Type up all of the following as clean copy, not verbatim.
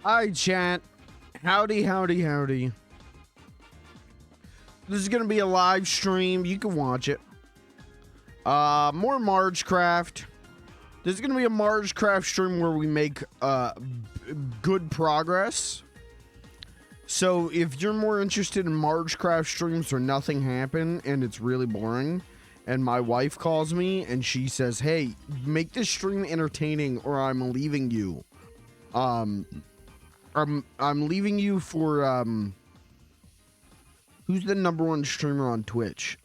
Hi, chat. Howdy, howdy, howdy. This is going to be a live stream. You can watch it. More Margecraft. This is going to be a Margecraft stream where we make good progress. So if you're more interested in Margecraft streams where nothing happened and it's really boring, and my wife calls me and she says, hey, make this stream entertaining or I'm leaving you. I'm leaving you for who's the #1 streamer on Twitch?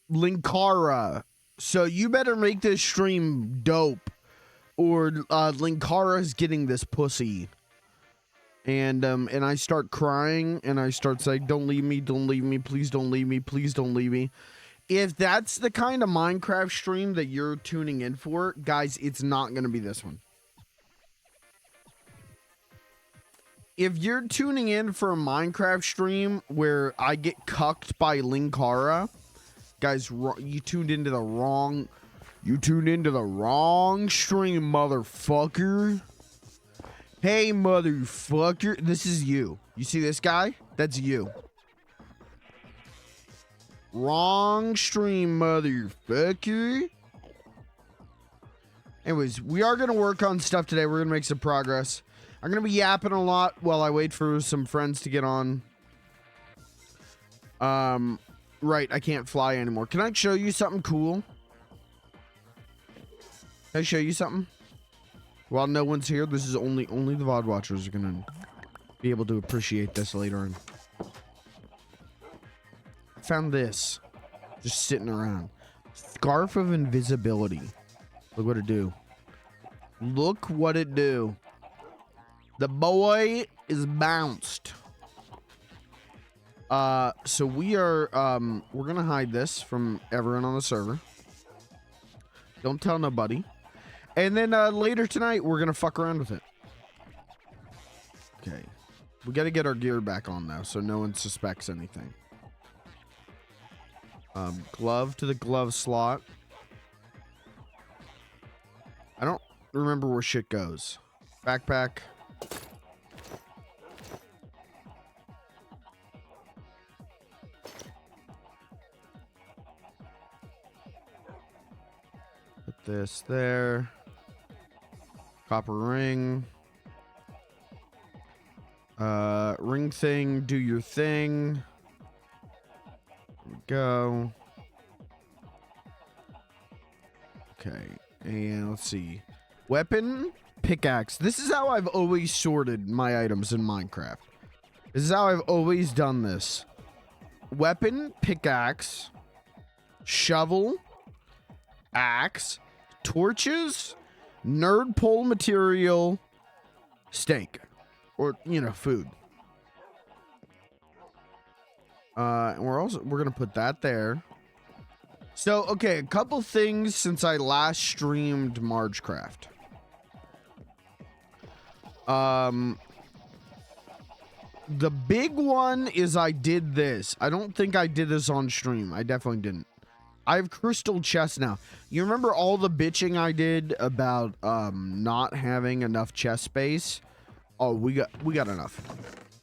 Linkara. So you better make this stream dope or Linkara's getting this pussy. And I start crying and I start saying, don't leave me, please don't leave me, please don't leave me. If that's the kind of Minecraft stream that you're tuning in for, guys, it's not going to be this one. If you're tuning in for a Minecraft stream where I get cucked by Linkara, guys, you tuned into the wrong stream, motherfucker. Hey, motherfucker. This is you. You see this guy? That's you. Wrong stream, motherfucker. Anyways, we are going to work on stuff today. We're going to make some progress. I'm going to be yapping a lot while I wait for some friends to get on. Right, I can't fly anymore. Can I show you something cool? Can I show you something? While no one's here, this is only the VOD watchers are going to be able to appreciate this later on. Found this just sitting around. Scarf of invisibility. Look what it do. Look what it do. The boy is bounced. So we are we're gonna hide this from everyone on the server. Don't tell nobody. And then later tonight we're gonna fuck around with it. Okay. We gotta get our gear back on now so no one suspects anything. Glove to the glove slot. I don't remember where shit goes. Backpack. Put this there. Copper ring. Ring thing, do your thing. Go. Okay, and let's see. Weapon, pickaxe. This is how I've always sorted my items in Minecraft. This is how I've always done this. Weapon, pickaxe, shovel, axe, torches, nerd pole material, steak, or, you know, food. And we're gonna put that there. So, okay, a couple things since I last streamed Margecraft. The big one is I did this. I don't think I did this on stream. I definitely didn't. I have crystal chest now. You remember all the bitching I did about not having enough chest space? Oh, we got enough.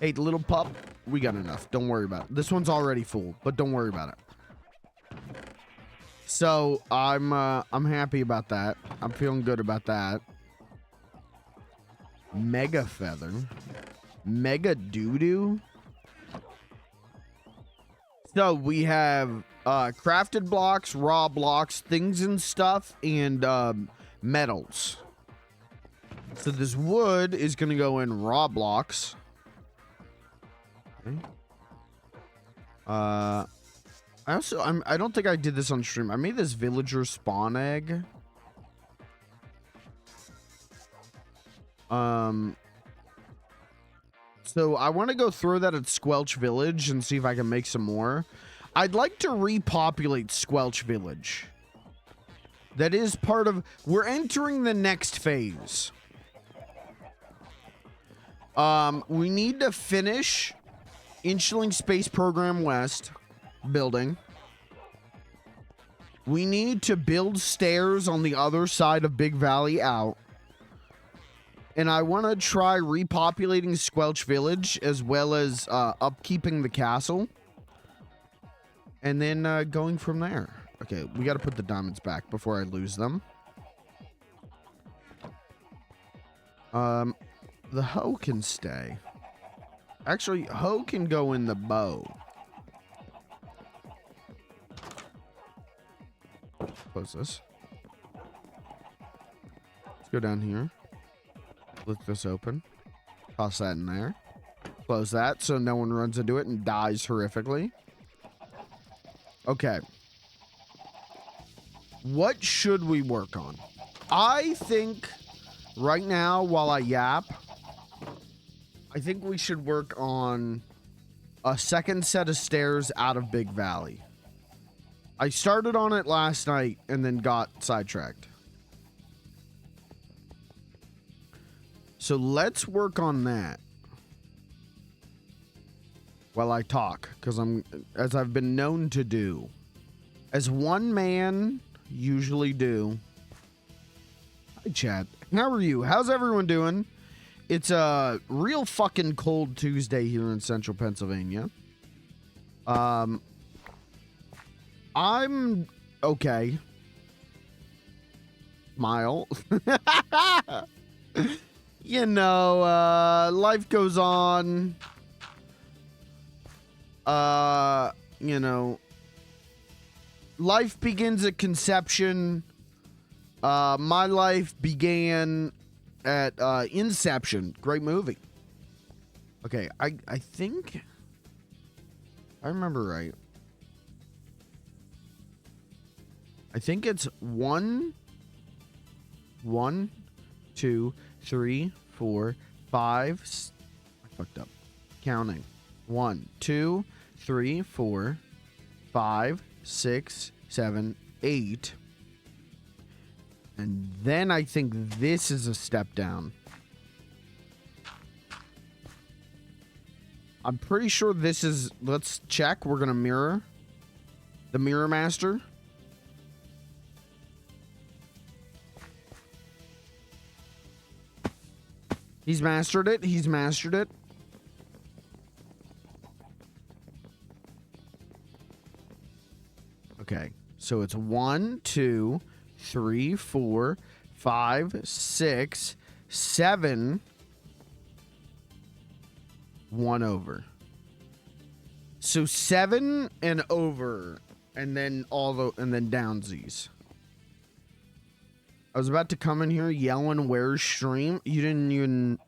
Hey, little pup, we got enough. Don't worry about it. This one's already full, but don't worry about it. So I'm happy about that. I'm feeling good about that. Mega feather, mega doo-doo. So we have crafted blocks, raw blocks, things and stuff, and metals. So this wood is gonna go in raw blocks. Okay. I don't think I did this on stream. I made this villager spawn egg. So I want to go throw that at Squelch Village and see if I can make some more. I'd like to repopulate Squelch Village. That is part of... We're entering the next phase. We need to finish Inchling Space Program West building. We need to build stairs on the other side of Big Valley out. And I want to try repopulating Squelch Village as well as upkeeping the castle. And then going from there. Okay, we got to put the diamonds back before I lose them. The hoe can stay. Actually, hoe can go in the bow. Close this. Let's go down here. Lift this open. Toss that in there. Close that so no one runs into it and dies horrifically. Okay. What should we work on? I think right now, while I yap, I think we should work on a second set of stairs out of Big Valley. I started on it last night and then got sidetracked. So let's work on that while I talk, because as I've been known to do, as one man usually do. Hi, chat. How are you? How's everyone doing? It's a real fucking cold Tuesday here in central Pennsylvania. I'm okay. Smile. You know, life goes on. You know, life begins at conception. My life began at Inception. Great movie. Okay, I think I remember right. I think it's 1, 2, 3, 4, 5. I fucked up. Counting. 1, 2, 3, 4, 5, 6, 7, 8. And then I think this is a step down. I'm pretty sure this is... Let's check. We're going to mirror. The Mirror Master. He's mastered it. He's mastered it. Okay. So it's 1, 2, 3, 4, 5, 6, 7. 1 over. So 7 and over, and then and then downsies. I was about to come in here yelling, "Where's stream?" You didn't even.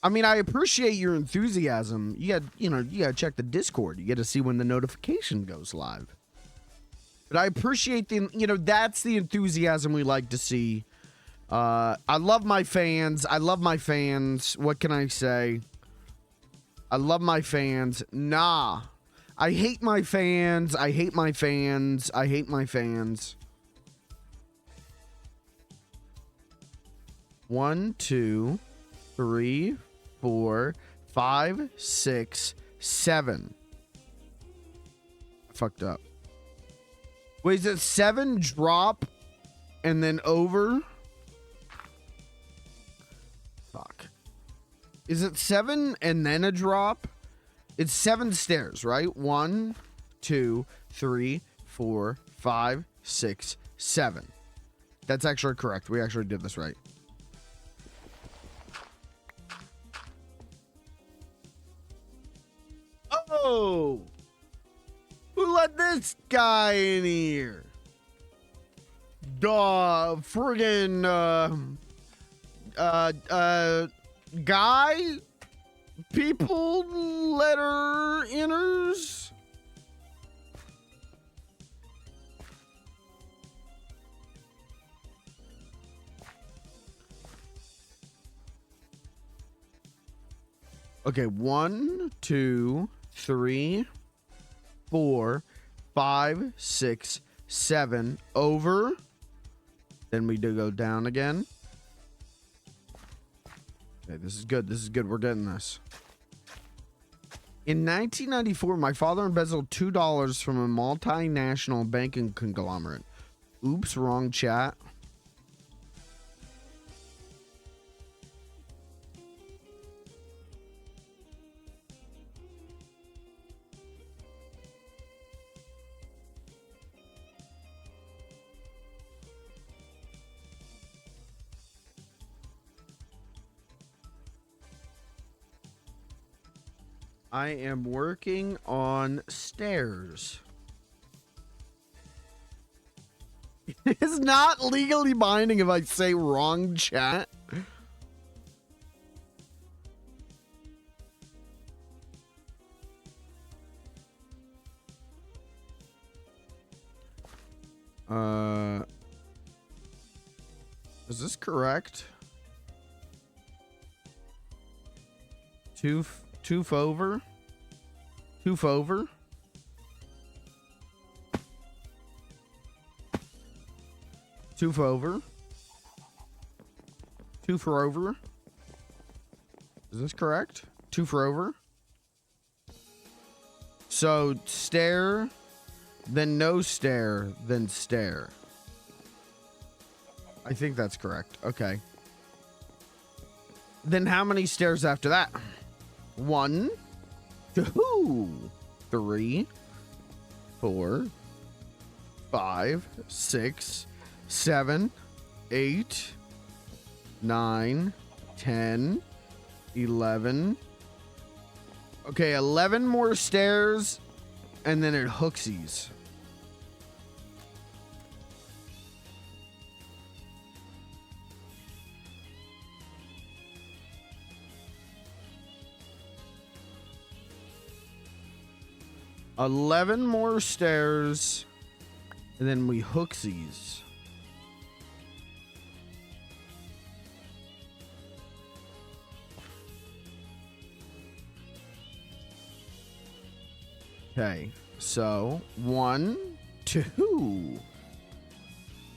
I mean, I appreciate your enthusiasm. You gotta check the Discord. You get to see when the notification goes live. But I appreciate that's the enthusiasm we like to see. I love my fans. What can I say? I love my fans. Nah. I hate my fans. 1, 2, 3, 4, 5, 6, 7. I fucked up. Wait, is it 7 drop and then over? Fuck. Is it 7 and then a drop? It's 7 stairs, right? 1, 2, 3, 4, 5, 6, 7. That's actually correct. We actually did this right. Oh! Who let this guy in here? Friggin' guy? People letter inners? Okay, 1, 2, 3, 4, 5, 6, 7 over. Then we do go down again. Okay, this is good. We're getting this. In 1994, my father embezzled $2 from a multinational banking conglomerate. Oops, wrong chat. I am working on stairs. It's not legally binding if I say wrong chat. Is this correct? Toof over. Toof over. Toof over. Toof over. Is this correct? Toof over. So stare, then no stare, then stare. I think that's correct. Okay. Then how many stairs after that? 1, 2, 3, 4, 5, 6, 7, 8, 9, 10, 11. Okay, 11 more stairs, and then it hooksies. $11 more stairs, and then we hooksies. Okay, so 1, 2.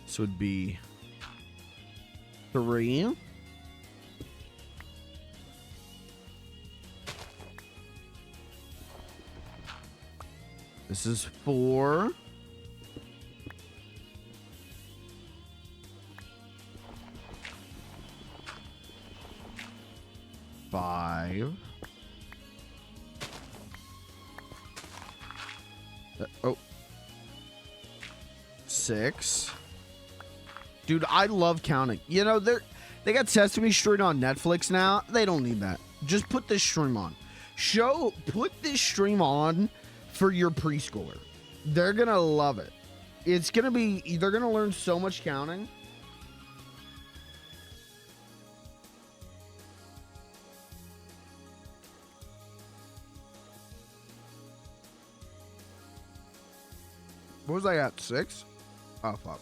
This would be 3. This is 4. Five. Oh. 6. Dude, I love counting. You know, they got Sesame Street on Netflix now. They don't need that. Just put this stream on. Put this stream on for your preschooler. They're gonna love it. It's gonna be, they're gonna learn so much counting. What was I at? 6? Oh, fuck.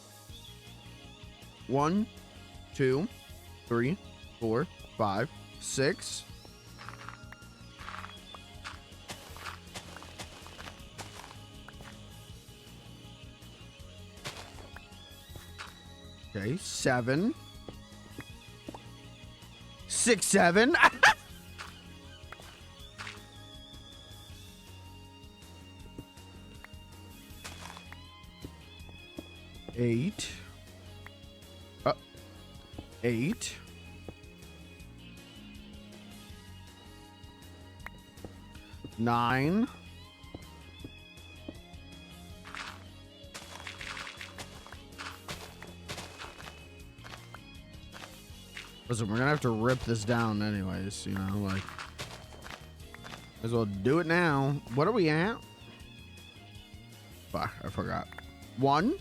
1, 2, 3, 4, 5, 6. Okay, 7. 6, 7. 8. 8. 9. 'Listen, we're gonna have to rip this down anyways, you know, like, might as well do it now. What are we at? Fuck, I forgot. 1,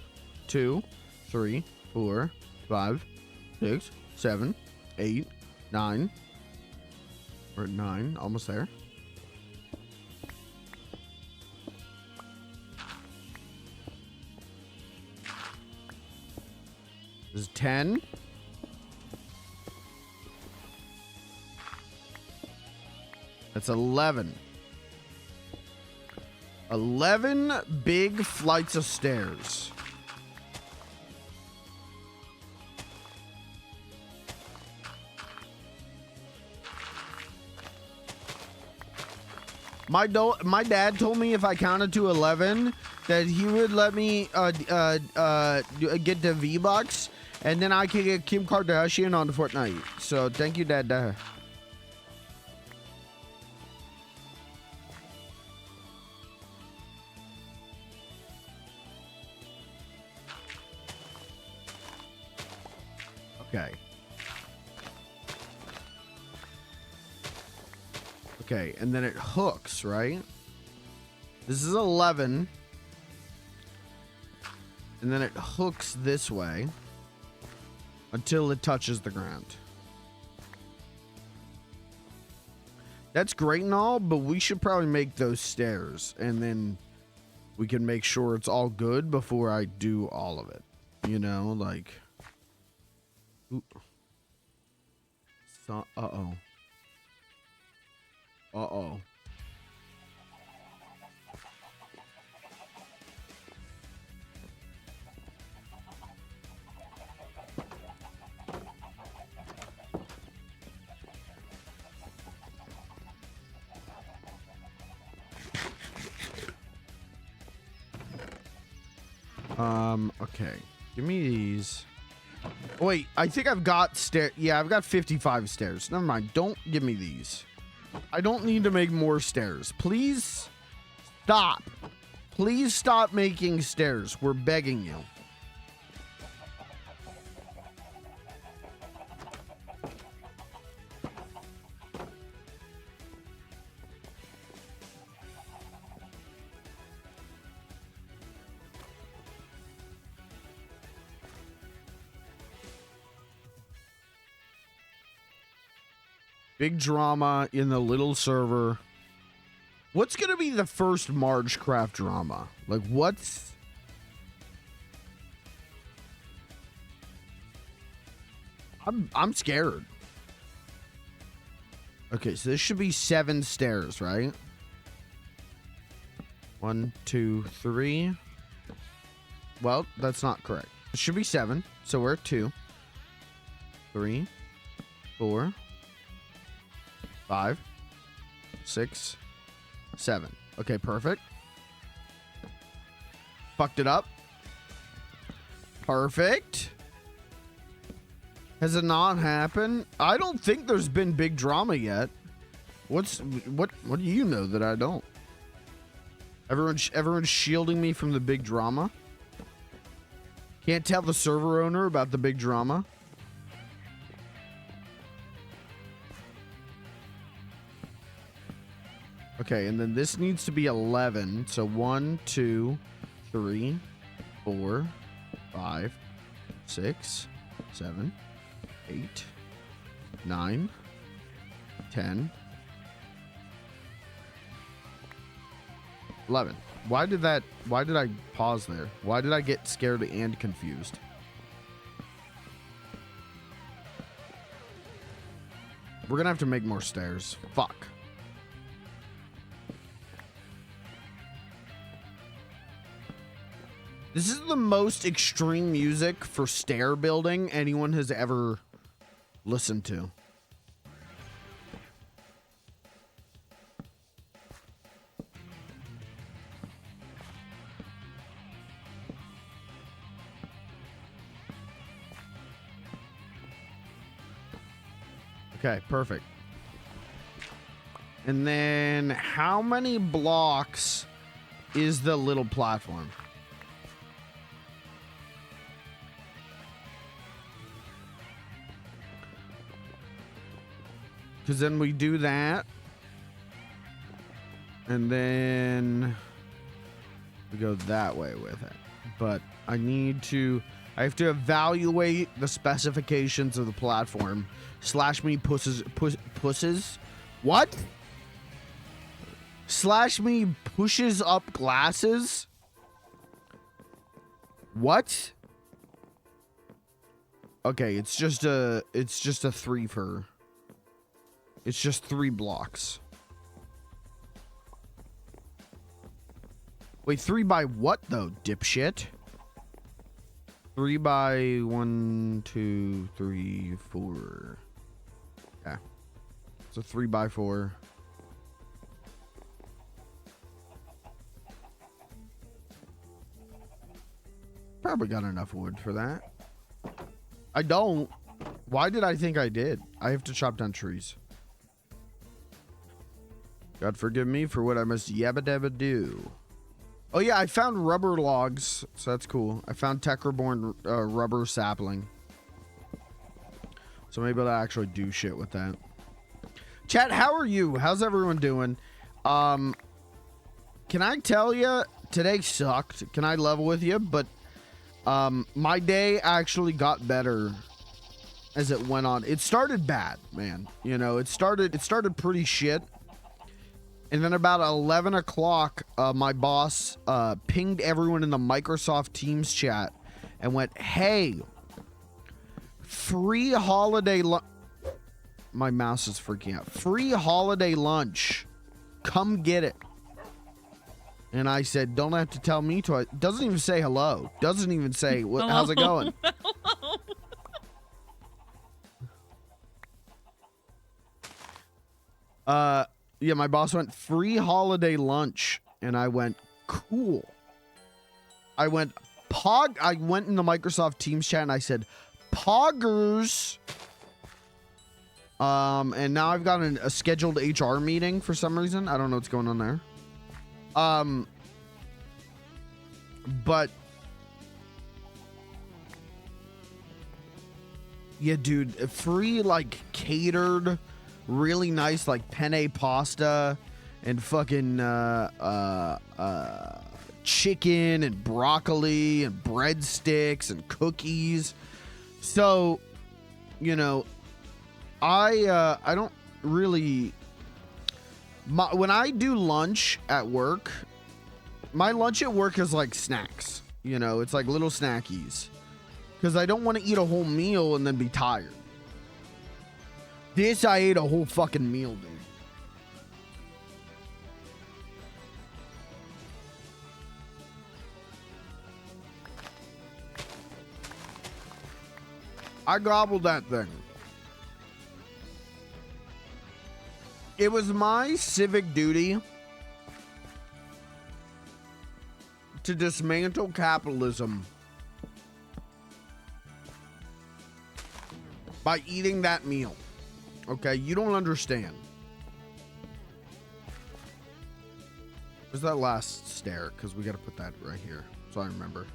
2, 3, 4, 5, 6, 7, 8, 9. We're at 9, almost there. This is 10. That's 11. 11 big flights of stairs. My dad told me if I counted to 11 that he would let me get the V-Bucks, and then I could get Kim Kardashian on Fortnite. So thank you, Dad. Okay. Okay, and then it hooks, right? This is 11. And then it hooks this way until it touches the ground. That's great and all, but we should probably make those stairs, and then we can make sure it's all good before I do all of it. You know, like... Ooh. So, uh-oh. Uh-oh. Okay. Give me these. Wait, I think I've got stair. Yeah, I've got 55 stairs. Never mind. Don't give me these. I don't need to make more stairs. Please stop. Please stop making stairs. We're begging you. Big drama in the little server. What's gonna be the first Margecraft drama? Like, what's... I'm scared. Okay, so this should be 7 stairs, right? 1, 2, 3. Well, that's not correct. It should be 7. So we're at 2, 3, 4, 5, 6, 7. Okay, perfect. Fucked it up. Perfect. Has it not happened? I don't think there's been big drama yet. What do you know that I don't? Everyone's shielding me from the big drama. Can't tell the server owner about the big drama. Okay, and then this needs to be 11. So 1, 2, 3, 4, 5, 6, 7, 8, 9, 10, 11. Why did I pause there? Why did I get scared and confused? We're gonna have to make more stairs. Fuck. This is the most extreme music for stair building anyone has ever listened to. Okay, perfect. And then how many blocks is the little platform? Because then we do that. And then we go that way with it. But I have to evaluate the specifications of the platform. Slash me pusses. What? Slash me pushes up glasses? What? Okay, it's just a 3 for... It's just 3 blocks. Wait, 3 by what though, dipshit? 3 by 1, 2, 3, 4. Yeah. It's a 3 by 4. probably got enough wood for that. I don't. Why did I think I did? I have to chop down trees. God forgive me for what I must yabba dabba do. Oh yeah, I found rubber logs, so that's cool. I found Tetraborn rubber sapling. So maybe I'll actually do shit with that. Chat, how are you? How's everyone doing? Can I tell you, today sucked. Can I level with you? But my day actually got better as it went on. It started bad, man. You know, it started pretty shit. And then about 11 o'clock, my boss pinged everyone in the Microsoft Teams chat and went, hey, free holiday lunch. My mouse is freaking out. Free holiday lunch. Come get it. And I said, don't have to tell me twice. Doesn't even say hello. Doesn't even say, how's it going? Yeah, my boss went free holiday lunch, and I went cool. I went in the Microsoft Teams chat and I said poggers. And now I've got a scheduled HR meeting for some reason. I don't know what's going on there. But yeah, dude, free like catered, really nice like penne pasta and fucking chicken and broccoli and breadsticks and cookies. So, you know, I don't really when I do lunch at work, my lunch at work is like snacks. You know, it's like little snackies because I don't want to eat a whole meal and then be tired. This, I ate a whole fucking meal, dude. I gobbled that thing. It was my civic duty to dismantle capitalism by eating that meal. Okay, you don't understand. Where's that last stair? Because we got to put that right here, so I remember.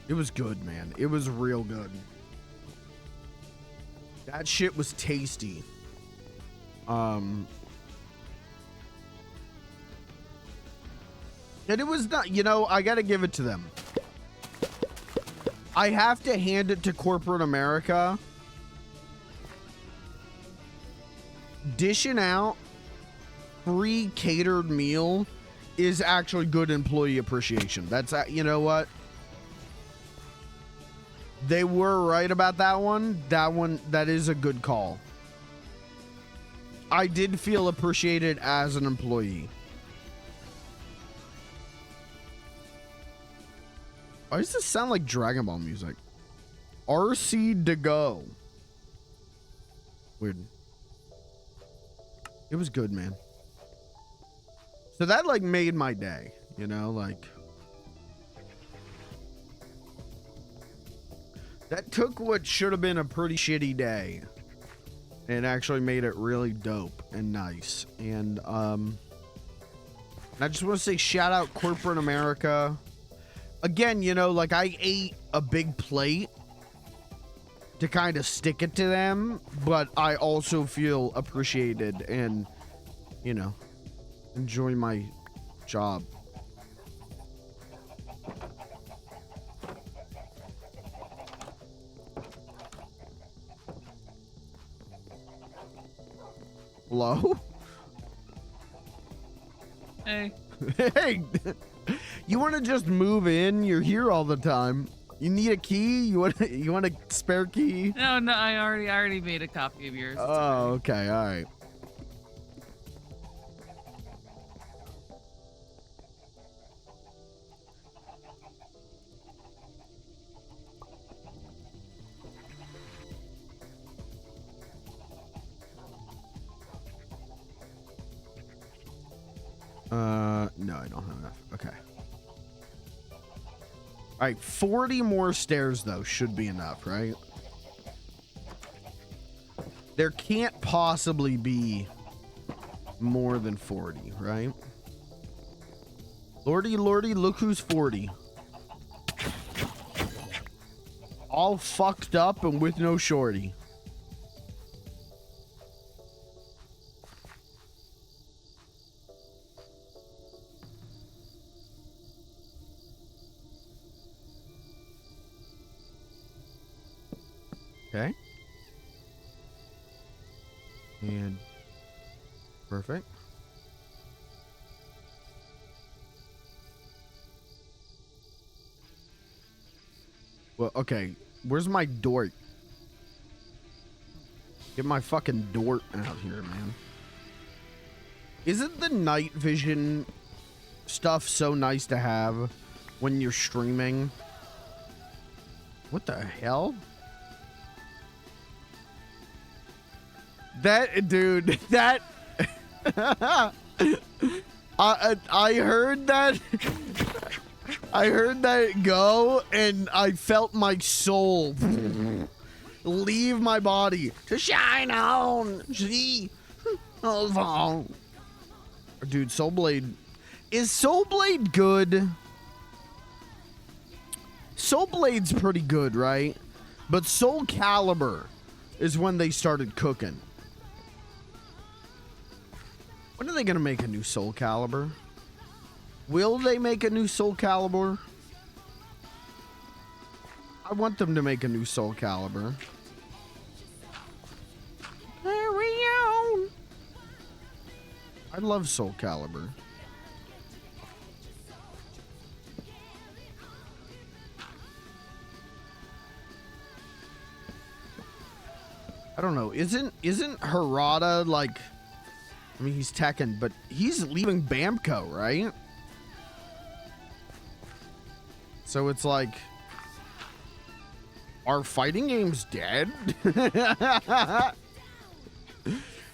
It was good, man. It was real good. That shit was tasty. And it was not, you know, I gotta give it to them. I have to hand it to corporate America. Dishing out free catered meal is actually good employee appreciation. That's, you know what? They were right about that one. That is a good call. I did feel appreciated as an employee. Why does this sound like Dragon Ball music? RC to go. Weird. It was good, man. So that like made my day, you know, like that took what should have been a pretty shitty day and actually made it really dope and nice. And I just want to say shout out corporate America. Again, you know, like I ate a big plate to kind of stick it to them, but I also feel appreciated and, you know, enjoy my job. Hello? Hey. Hey. You want to just move in? You're here all the time. You need a key? You want a spare key? No, I already made a copy of yours. Oh, okay. All right. No, I don't have enough. Okay. All right, 40 more stairs, though, should be enough, right? There can't possibly be more than 40, right? Lordy, lordy, look who's 40. All fucked up and with no shorty. Okay. And perfect. Well, okay. Where's my dort? Get my fucking dort out here, man. Isn't the night vision stuff so nice to have when you're streaming? What the hell? That dude, that I heard that. I heard that go, and I felt my soul leave my body to shine on. See, dude, Soulblade is Soulblade good? Soulblade's pretty good, right? But Soul Calibur is when they started cooking. When are they gonna make a new Soul Calibur? Will they make a new Soul Calibur? I want them to make a new Soul Calibur. Carry on. I love Soul Calibur. I don't know. Isn't Harada like? I mean, he's Tekken, but he's leaving Bamco, right? So it's like, are fighting games dead?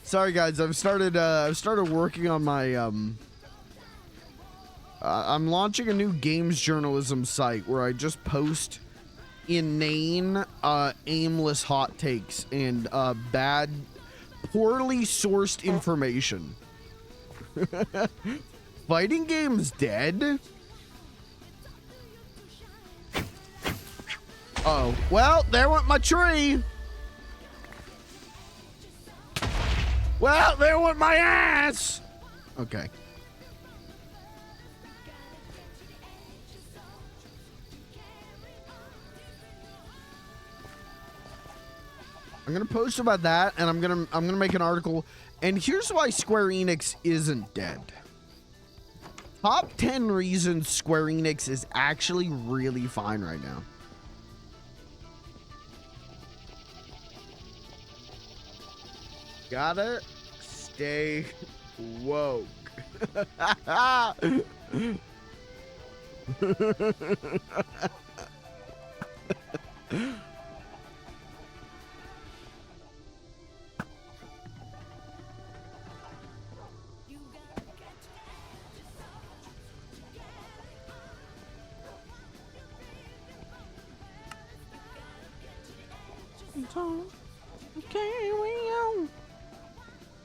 Sorry, guys. I've started working on my I'm launching a new games journalism site where I just post inane, aimless hot takes and bad, poorly sourced information. Fighting games dead? Oh, well, there went my tree. Well, there went my ass. Okay. I'm gonna post about that, and I'm gonna make an article. And here's why Square Enix isn't dead. Top 10 reasons Square Enix is actually really fine right now. Gotta stay woke.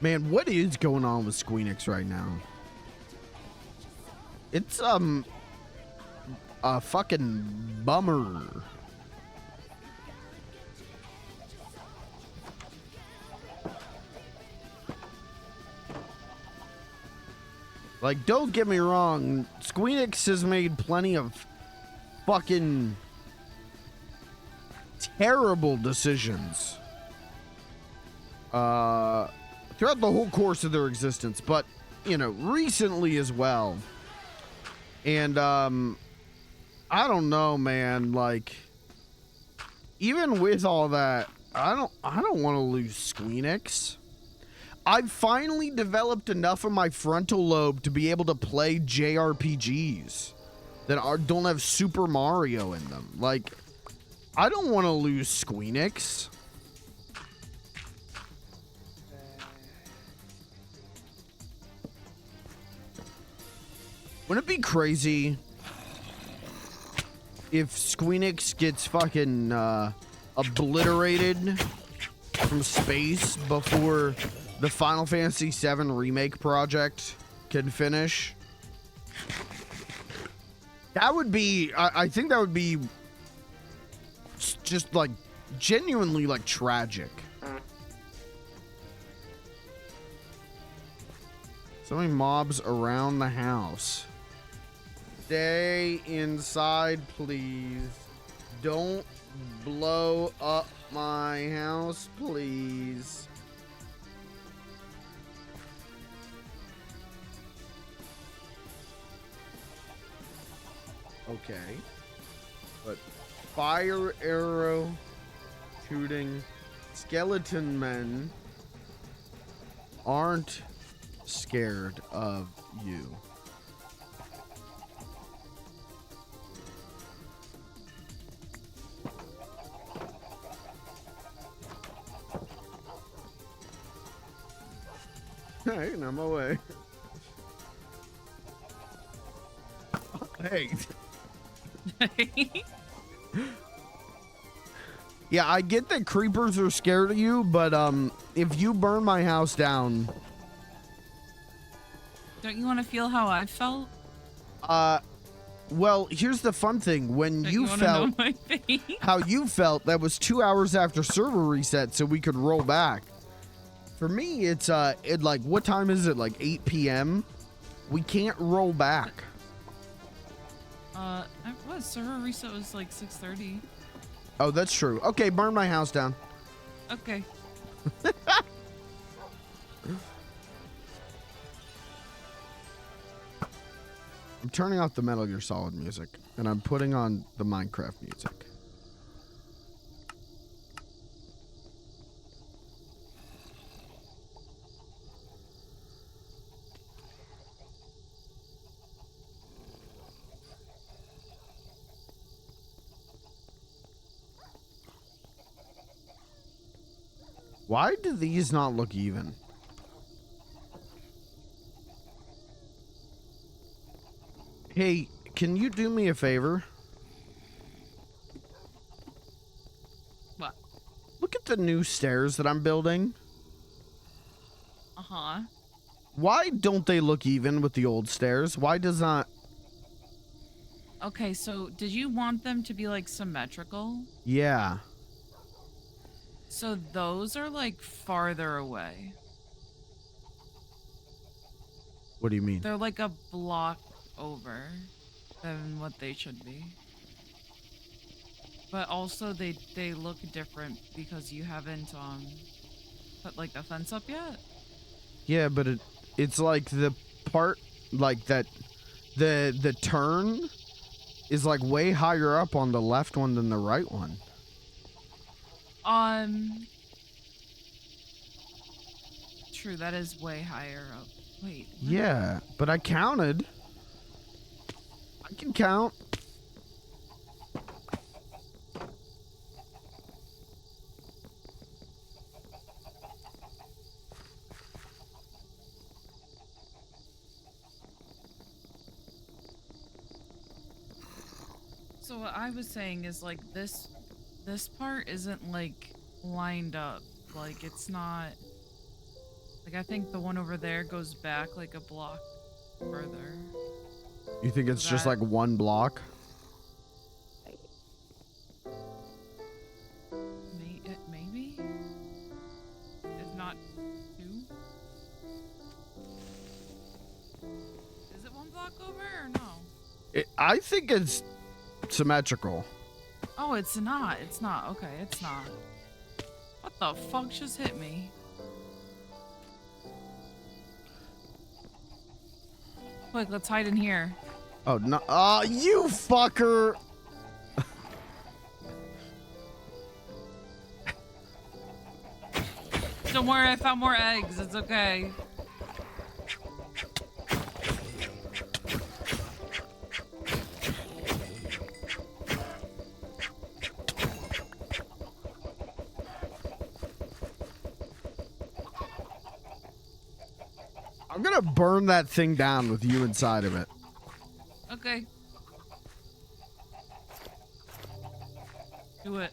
Man, what is going on with Squeenix right now? It's a fucking bummer. Like, don't get me wrong, Squeenix has made plenty of fucking terrible decisions throughout the whole course of their existence, but you know, recently as well. And I don't know, man, like even with all that, I don't want to lose Squeenix. I've finally developed enough of my frontal lobe to be able to play JRPGs that don't have Super Mario in them. Like, I don't want to lose Squeenix. Wouldn't it be crazy if Squeenix gets fucking obliterated from space before the Final Fantasy VII Remake project can finish? That would be, I think that would be just like genuinely like tragic. So many mobs around the house. Stay inside, please. Don't blow up my house, please. Okay. But fire arrow shooting skeleton men aren't scared of you. Hey, and I'm away. Hey. Yeah, I get that creepers are scared of you, but if you burn my house down, Don't you want to feel how I felt? well, here's the fun thing. When Don't you wanna felt know my face? how you felt, that was 2 hours after server reset, so we could roll back. For me, it's like, what time is it? Like 8 p.m. We can't roll back. What server reset was like 6:30. Oh, that's true. Okay, burn my house down. Okay. I'm turning off the Metal Gear Solid music, and I'm putting on the Minecraft music. Why do these not look even? Hey, can you do me a favor? What? Look at the new stairs that I'm building. Uh-huh. Why don't they look even with the old stairs? Why does not... Okay, so did you want them to be like symmetrical? Yeah. So those are like farther away. What do you mean? They're like a block over than what they should be. But also they look different because you haven't put like a fence up yet. Yeah, but it's like the part like that the turn is like way higher up on the left one than the right one. True, that is way higher up. Wait. What? Yeah, but I counted. I can count. So what I was saying is like this part isn't like lined up. Like it's not like I think the one over there goes back like a block further. You think it's just like one block? Maybe? If not two? Is it one block over or no? I think it's symmetrical. Oh, it's not. It's not. Okay, it's not. What the fuck just hit me? Quick, let's hide in here. Oh, no. You fucker. Don't worry, I found more eggs. It's okay. I'm gonna burn that thing down with you inside of it. Okay. Do it.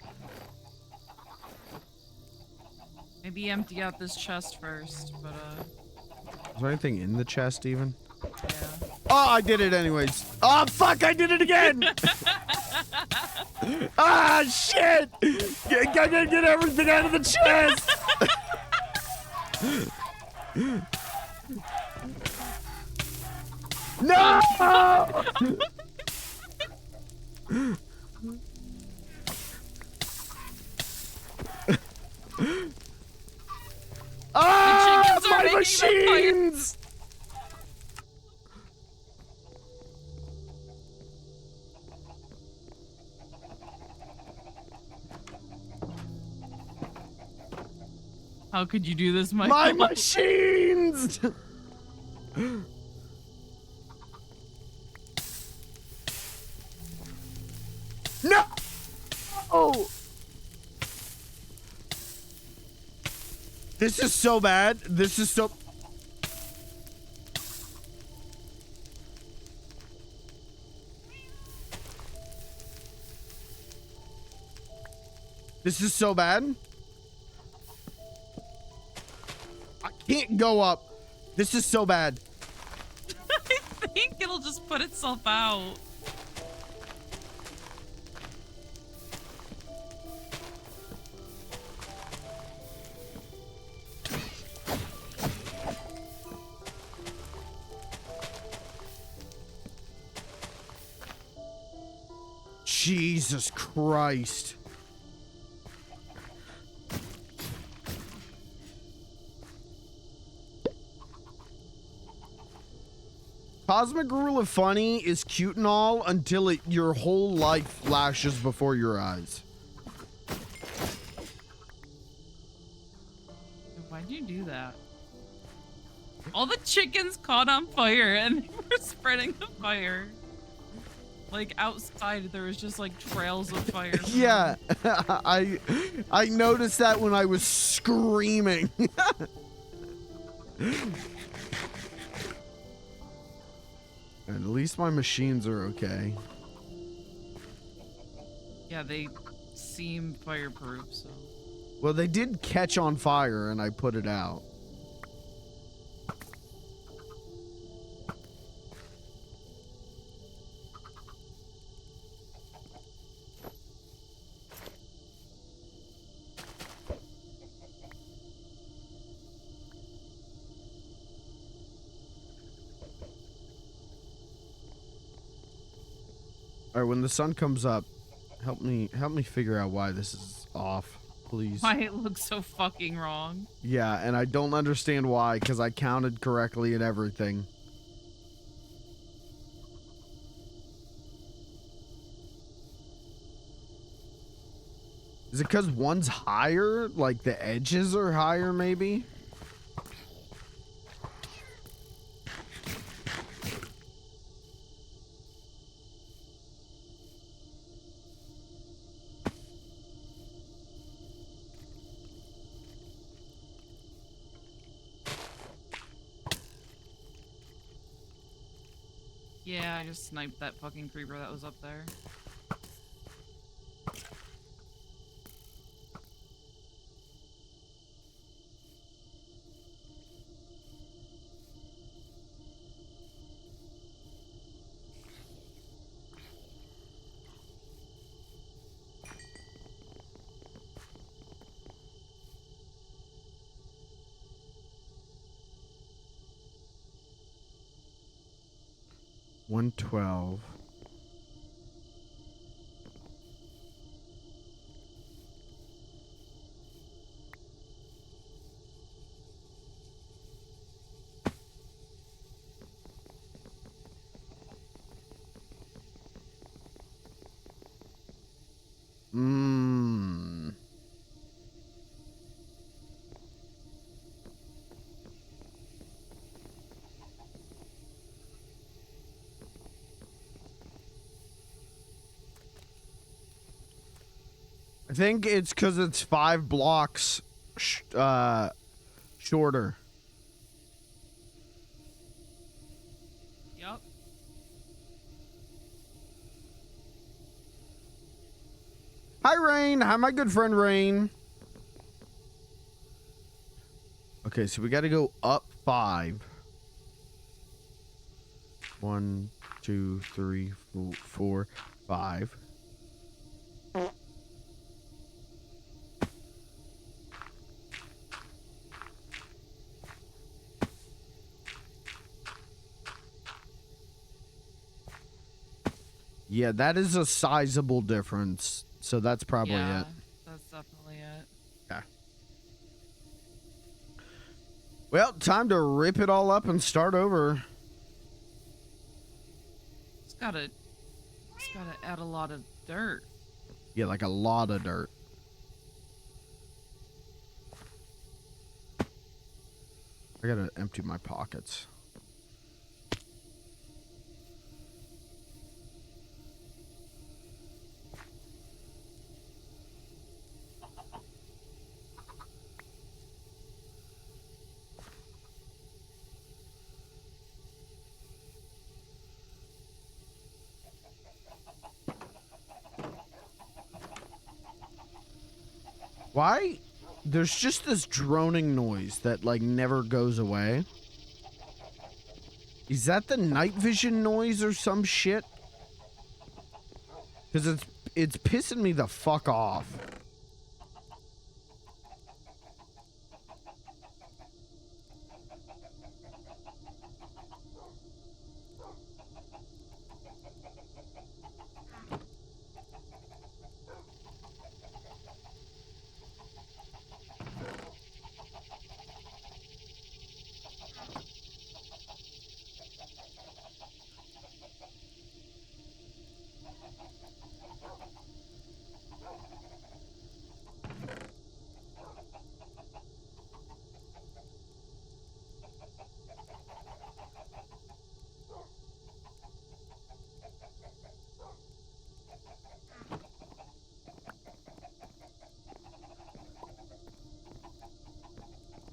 Maybe empty out this chest first, but Is there anything in the chest even? yeah. Oh, I did it anyways. Oh, fuck, I did it again! Ah, shit! Get everything out of the chest! No! Ah, my machines! How could you do this, Michael? My machines! No! Oh! This is so bad. This is so... This is so bad. I can't go up. This is so bad. I think it'll just put itself out. Jesus Christ. Cosmic Rule of Funny is cute and all until your whole life flashes before your eyes. Why'd you do that? All the chickens caught on fire and they were spreading the fire. Like outside there was just like trails of fire. Yeah, I noticed that when I was screaming. And at least my machines are okay. Yeah, they seem fireproof, so. Well, they did catch on fire and I put it out. All right, when the sun comes up, help me figure out why this is off, please. Why it looks so fucking wrong. Yeah, and I don't understand why, because I counted correctly and everything. Is it because one's higher? Like the edges are higher, maybe? Yeah, I just sniped that fucking creeper that was up there. $112. I think it's because it's 5 blocks shorter. Yup. Hi, Rain. Hi, my good friend Rain. Okay, so we got to go up 5. 1, 2, 3, 4, 5. Yeah, that is a sizable difference. So that's probably it. That's definitely it. Yeah. Well, time to rip it all up and start over. It's gotta add a lot of dirt. Yeah, like a lot of dirt. I gotta empty my pockets. Why? There's just this droning noise that like never goes away. Is that the night vision noise or some shit? Because it's pissing me the fuck off.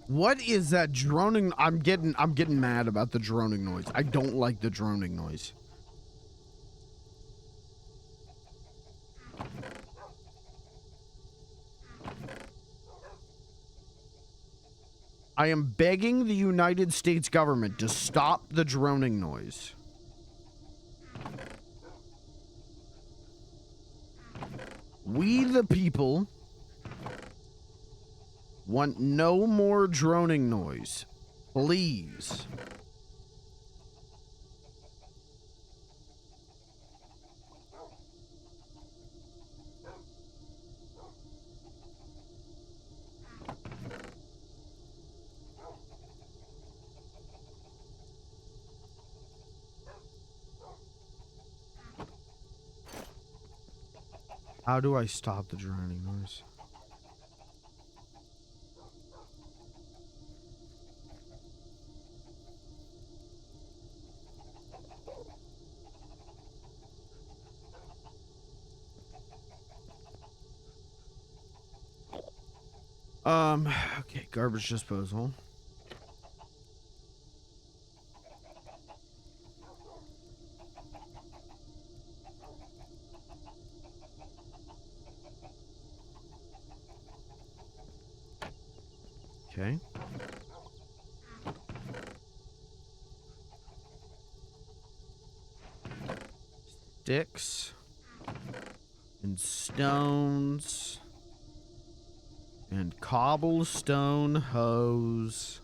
What is that droning? I'm getting mad about the droning noise. I don't like the droning noise. I am begging the United States government to stop the droning noise. We the people want no more droning noise. Please. How do I stop the droning noise? Okay, garbage disposal. Okay. Sticks and stones and cobblestone hose.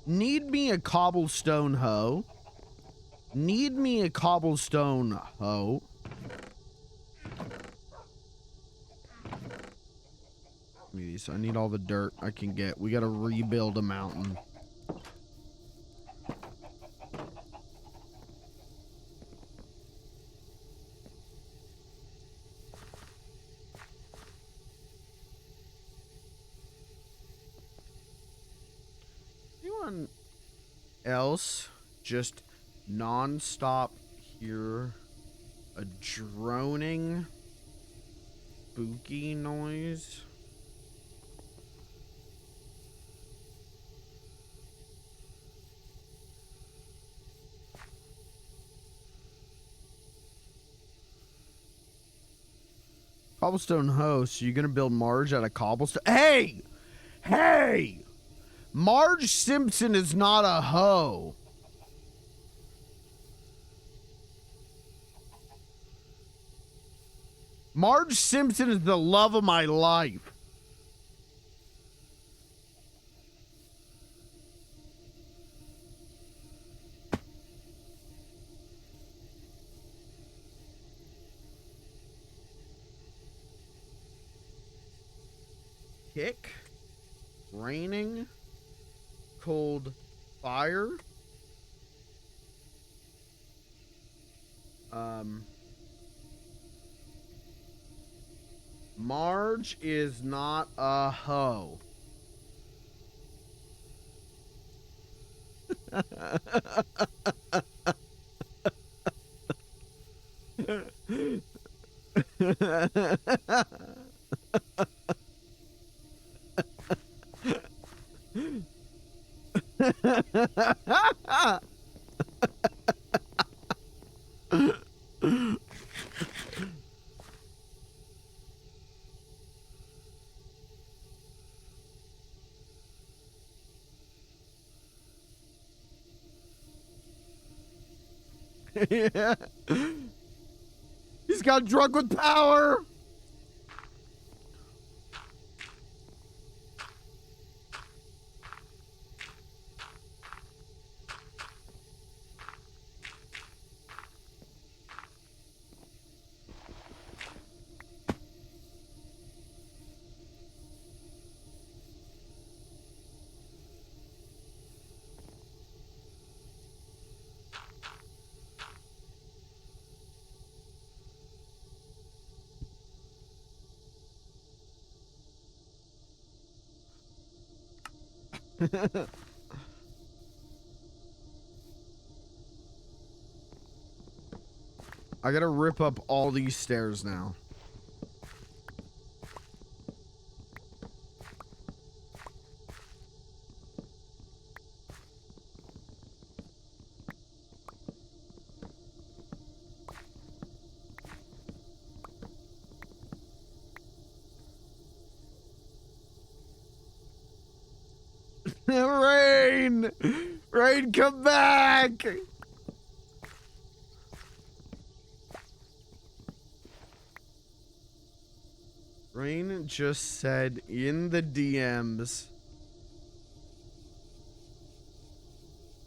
Need me a cobblestone hoe. Need me a cobblestone hoe. I need all the dirt I can get. We gotta rebuild a mountain. Anyone else just non-stop hear a droning spooky noise? Cobblestone host. You gonna build Marge out of cobblestone? Hey! Hey! Marge Simpson is not a hoe. Marge Simpson is the love of my life. Kick. Raining. Cold fire. Marge is not a hoe. Yeah. He's got drunk with power. I gotta rip up all these stairs now. Rain! Rain, come back! Rain just said in the DMs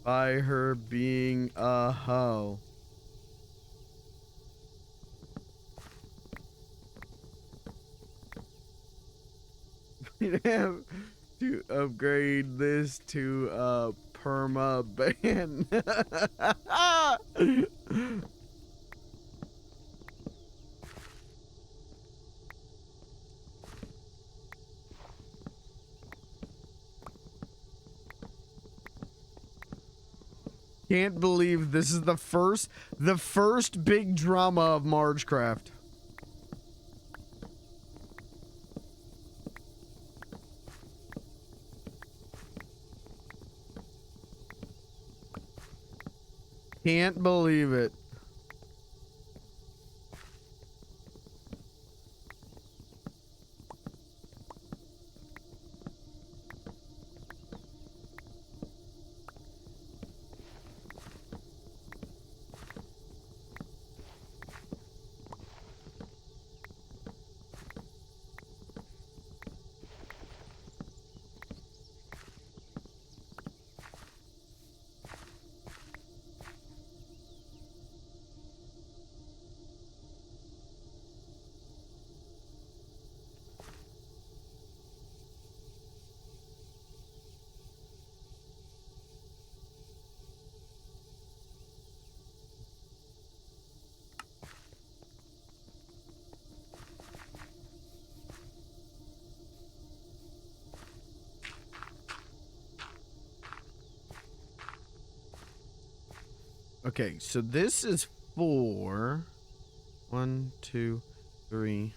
by her being a hoe. We'd have to upgrade this to a perma ban. Can't believe this is the first big drama of Margecraft. Can't believe it. Okay, so this is 4. 1, 2, 3.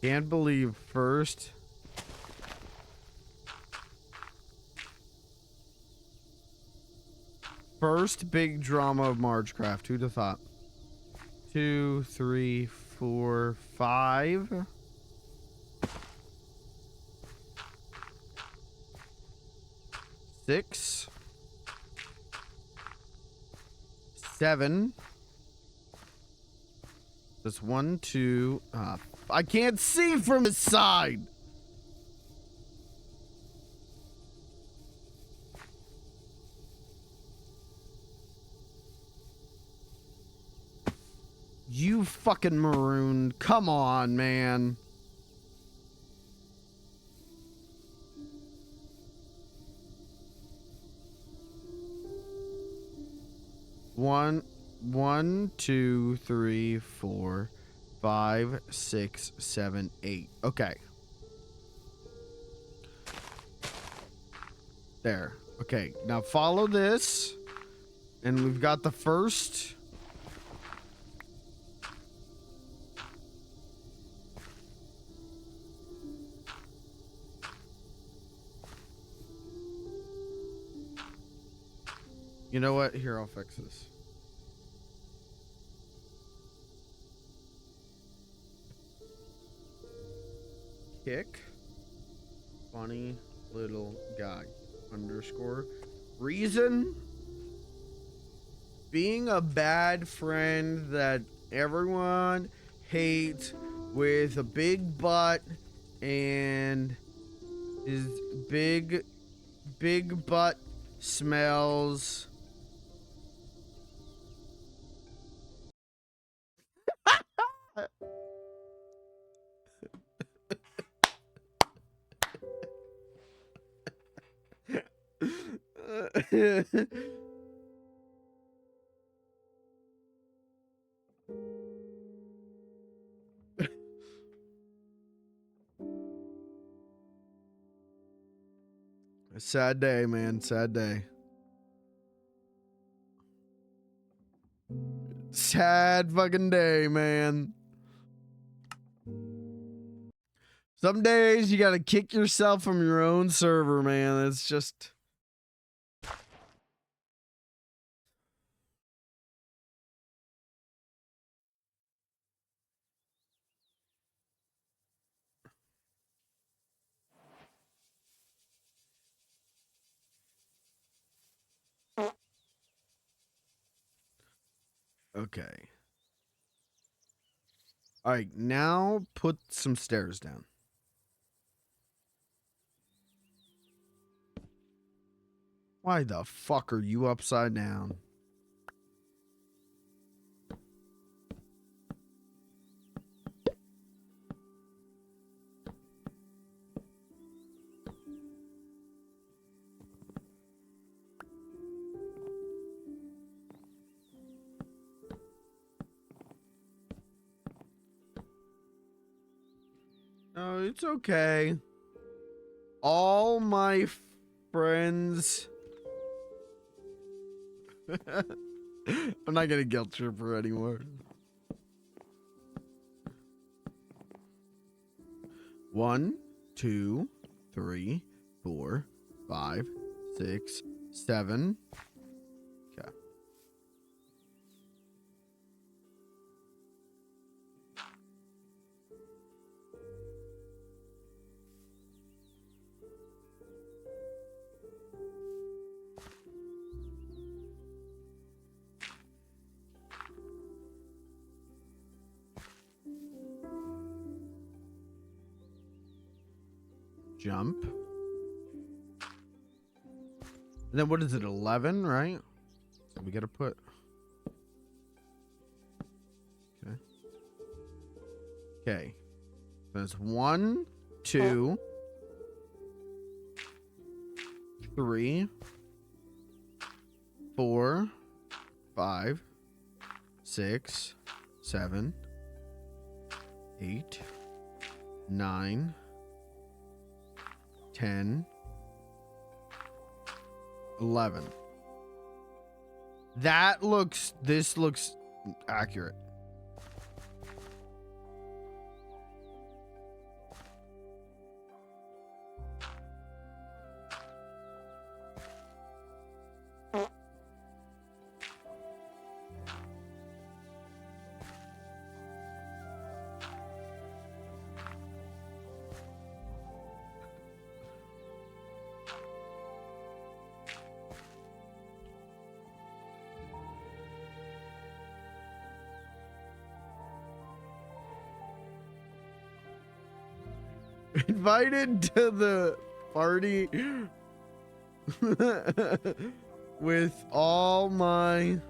Can't believe first big drama of Margecraft. Who'd have thought? 2, 3, 4, 5. 6, 7. That's 1, 2. I can't see from the side. You fucking maroon. Come on, man. One, 2, 3, 4, 5, 6, 7, 8. Okay. There. Okay. Now follow this. And we've got the first. You know what? Here, I'll fix this. Kick. Funny little guy. Underscore. Reason. Being a bad friend that everyone hates with a big butt and his big butt smells. Sad day, man. Sad day. Sad fucking day, man. Some days you gotta kick yourself from your own server, man. It's just... Okay. Alright, now put some stairs down. Why the fuck are you upside down? No, it's okay. All my friends... I'm not gonna guilt trip her anymore. 1, 2, 3, 4, 5, 6, 7. Okay. Jump. And then what is it, 11, right? So we gotta put... Okay. Okay. There's 1, 2, 3, 4, 5, 6, 7, 8, 9, 10, 11. This looks accurate. Invited to the party with all my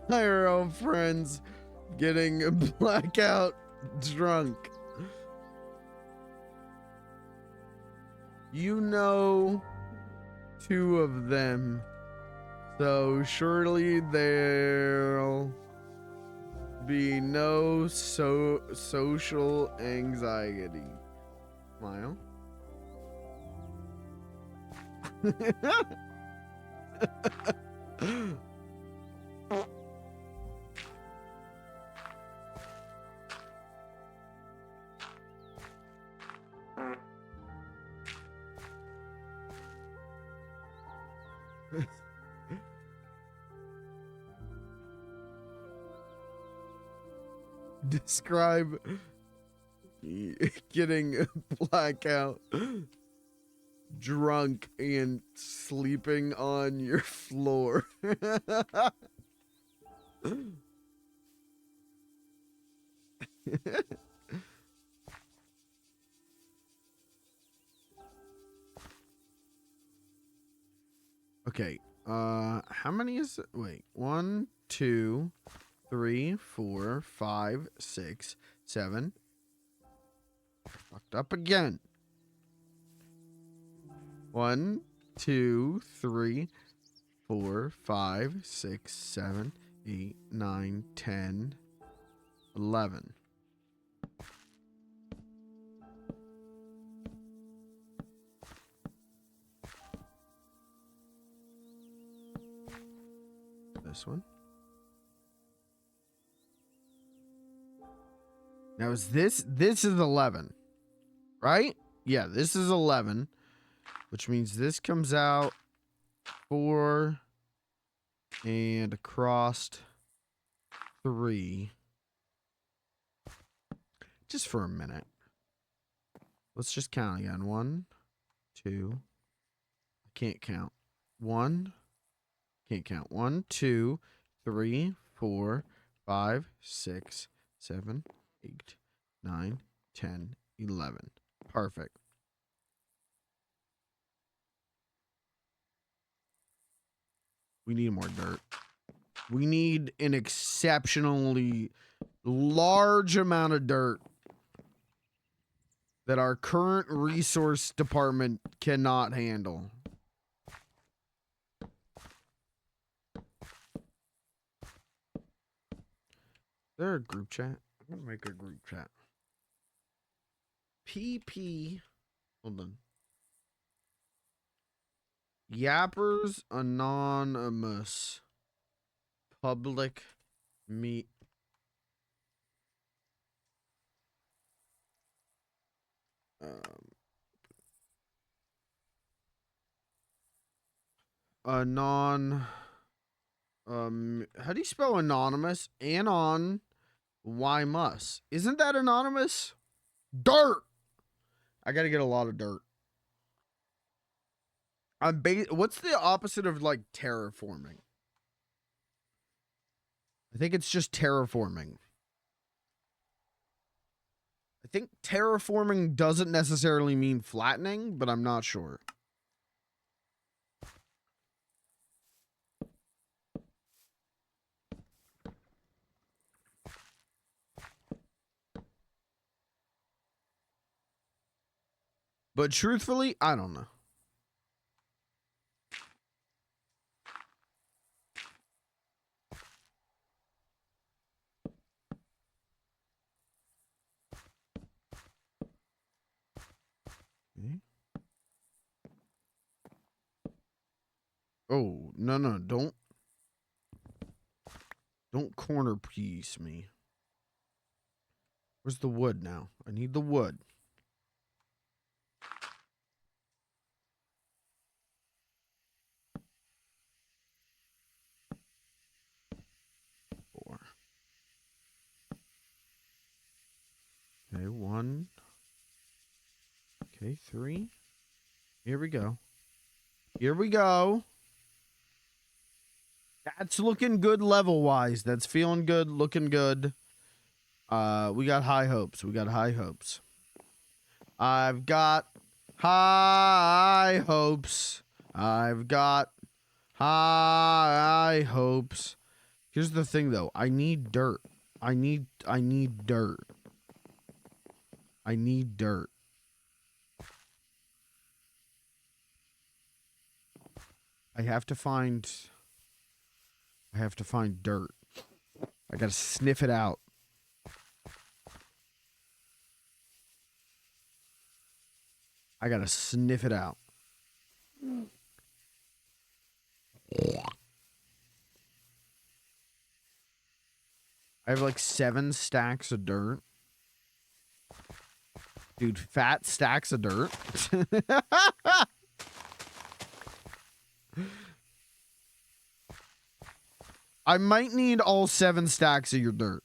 IRL friends getting blackout drunk. You know 2 of them, so surely there'll be no social anxiety. Smile. Describe getting blackout drunk and sleeping on your floor. Okay, how many is it? Wait, 1, 2, 3, 4, 5, 6, 7. Fucked up again. 1, 2, 3, 4, 5, 6, 7, 8, 9, 10, 11. This one. Now is this is 11, right? Yeah, this is 11, which means this comes out 4 and across 3. Just for a minute. Let's just count again. 1, 2. I can't count. 1. Can't count. 1, 2, 3, 4, 5, 6, 7, 8, 9, 10, 11. Perfect. We need more dirt. We need an exceptionally large amount of dirt that our current resource department cannot handle. Is there a group chat? I'm gonna make a group chat. PP. Hold on. Yappers Anonymous. Public meet. Anon. How do you spell anonymous? Anon. Why must? Isn't that anonymous? Dirt. I gotta get a lot of dirt. What's the opposite of like terraforming? I think it's just terraforming. I think terraforming doesn't necessarily mean flattening, but I'm not sure. But truthfully, I don't know. Okay. Oh, no, don't corner piece me. Where's the wood now? I need the wood. Four. Okay, 1. Okay, 3. Here we go. Here we go. That's looking good level-wise. That's feeling good, looking good. We got high hopes. We got high hopes. I've got high hopes. I've got high hopes. Here's the thing though. I need dirt. I need dirt. I need dirt. I have to find dirt. I gotta sniff it out. I gotta sniff it out. I have like 7 stacks of dirt. Dude, fat stacks of dirt. I might need all 7 stacks of your dirt.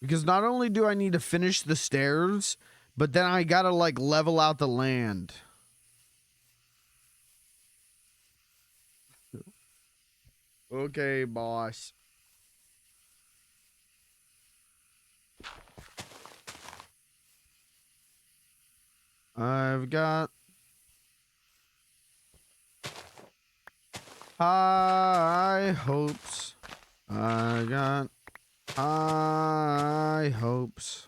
Because not only do I need to finish the stairs, but then I gotta like level out the land. Okay, boss. I've got high hopes. I got high hopes.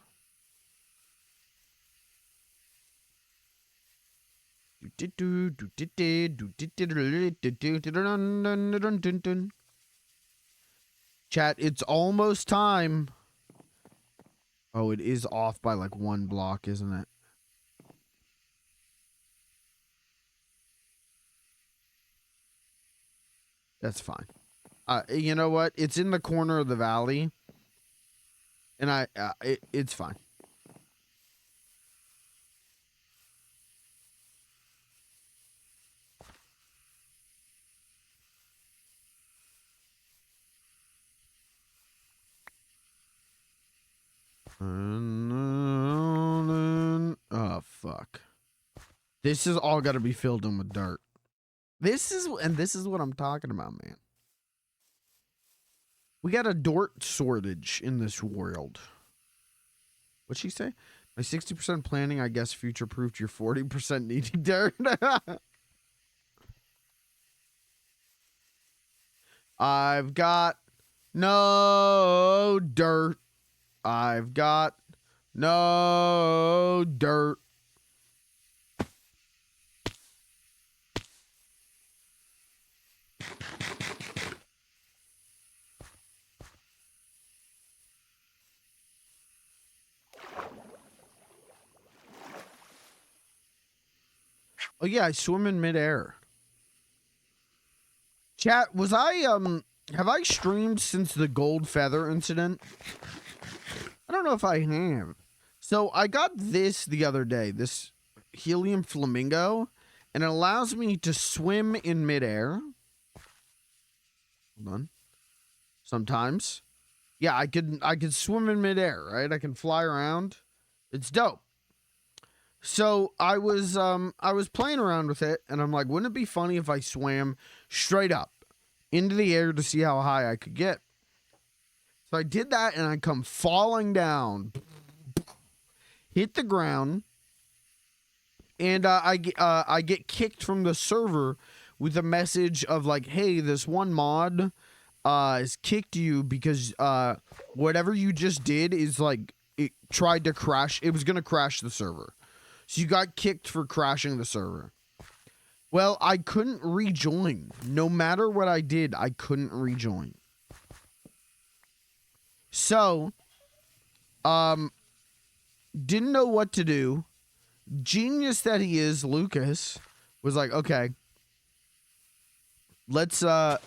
Chat, it's almost time. Oh, it is off by like 1 block, isn't it? That's fine. You know what? It's in the corner of the valley. And it's fine. Oh, fuck. This is all got to be filled in with dirt. This is what I'm talking about, man. We got a dirt shortage in this world. What'd she say? My 60% planning, I guess, future-proofed your 40% needing dirt. I've got no dirt. I've got no dirt. Oh yeah, I swim in midair. Chat, was have I streamed since the gold feather incident? I don't know if I have. So I got this the other day, this helium flamingo, and it allows me to swim in midair. Hold on. Sometimes. Yeah, I could swim in midair, right? I can fly around. It's dope. So I was playing around with it, and I'm like, wouldn't it be funny if I swam straight up into the air to see how high I could get? So I did that, and I come falling down, hit the ground, and I get kicked from the server with a message of like, hey, this one mod has kicked you because whatever you just did is like, it tried to crash. It was going to crash the server. So you got kicked for crashing the server. Well, I couldn't rejoin. No matter what I did, I couldn't rejoin. So, didn't know what to do. Genius that he is, Lucas, was like, okay, let's, I'm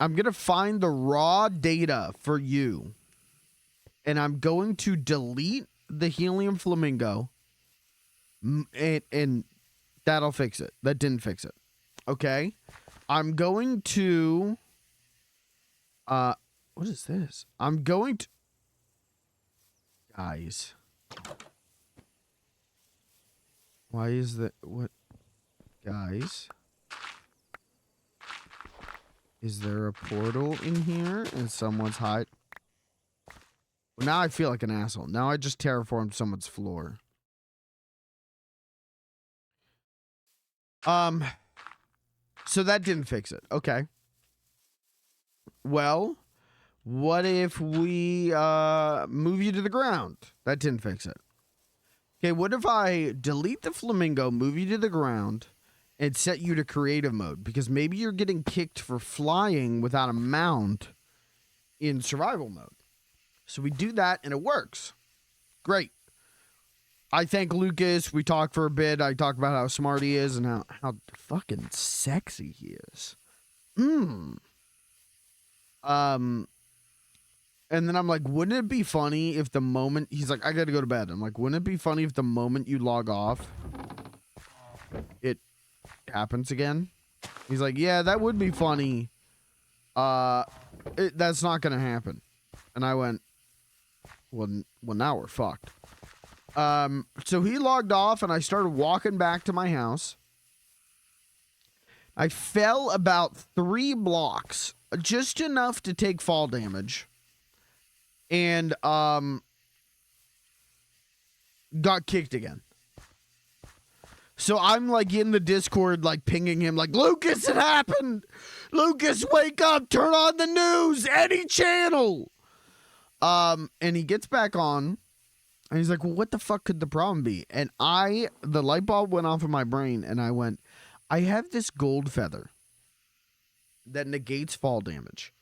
going to find the raw data for you. And I'm going to delete the helium flamingo. And that'll fix it. That didn't fix it. Okay. I'm going to what is this? I'm going to guys. Why is that what guys? Is there a portal in here and someone's hide? Well, now I feel like an asshole. Now I just terraformed someone's floor. So that didn't fix it. Okay. Well, what if we move you to the ground? That didn't fix it. Okay, what if I delete the flamingo, move you to the ground, and set you to creative mode? Because maybe you're getting kicked for flying without a mount in survival mode. So we do that, and it works. Great. I thank Lucas. We talked for a bit. I talked about how smart he is and how fucking sexy he is. And then I'm like, wouldn't it be funny if the moment he's like, I gotta go to bed. I'm like, wouldn't it be funny if the moment you log off, it happens again? He's like, yeah, that would be funny. That's not gonna happen. And I went, well, now we're fucked. So he logged off and I started walking back to my house. I fell about 3 blocks, just enough to take fall damage. And got kicked again. So I'm like in the Discord, like pinging him, like, Lucas, it happened. Lucas, wake up, turn on the news, any channel. And he gets back on, and he's like, well, what the fuck could the problem be? And the light bulb went off in my brain, and I went, I have this gold feather that negates fall damage.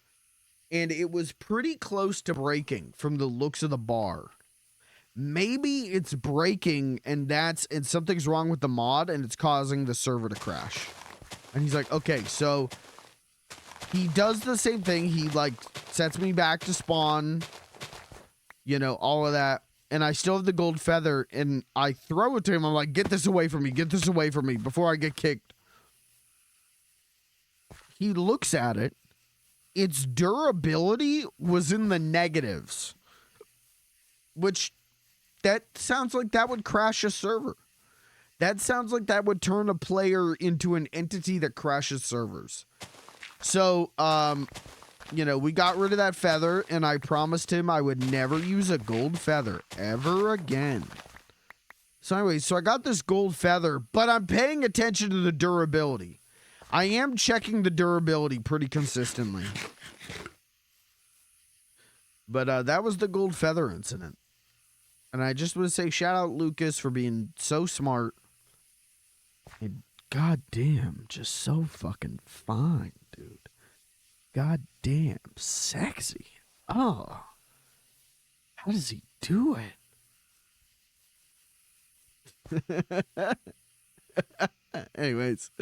And it was pretty close to breaking from the looks of the bar. Maybe it's breaking and something's wrong with the mod and it's causing the server to crash. And he's like, okay, so he does the same thing. He like sets me back to spawn, you know, all of that. And I still have the gold feather and I throw it to him. I'm like, get this away from me. Get this away from me before I get kicked. He looks at it. Its durability was in the negatives, which that sounds like that would crash a server. That sounds like that would turn a player into an entity that crashes servers. So, you know, we got rid of that feather, and I promised him I would never use a gold feather ever again. So anyway, so I got this gold feather, but I'm paying attention to the durability. I am checking the durability pretty consistently. But that was the gold feather incident. And I just want to say shout out Lucas for being so smart. And goddamn, just so fucking fine, dude. Goddamn, sexy. Oh. How does he do it? Anyways.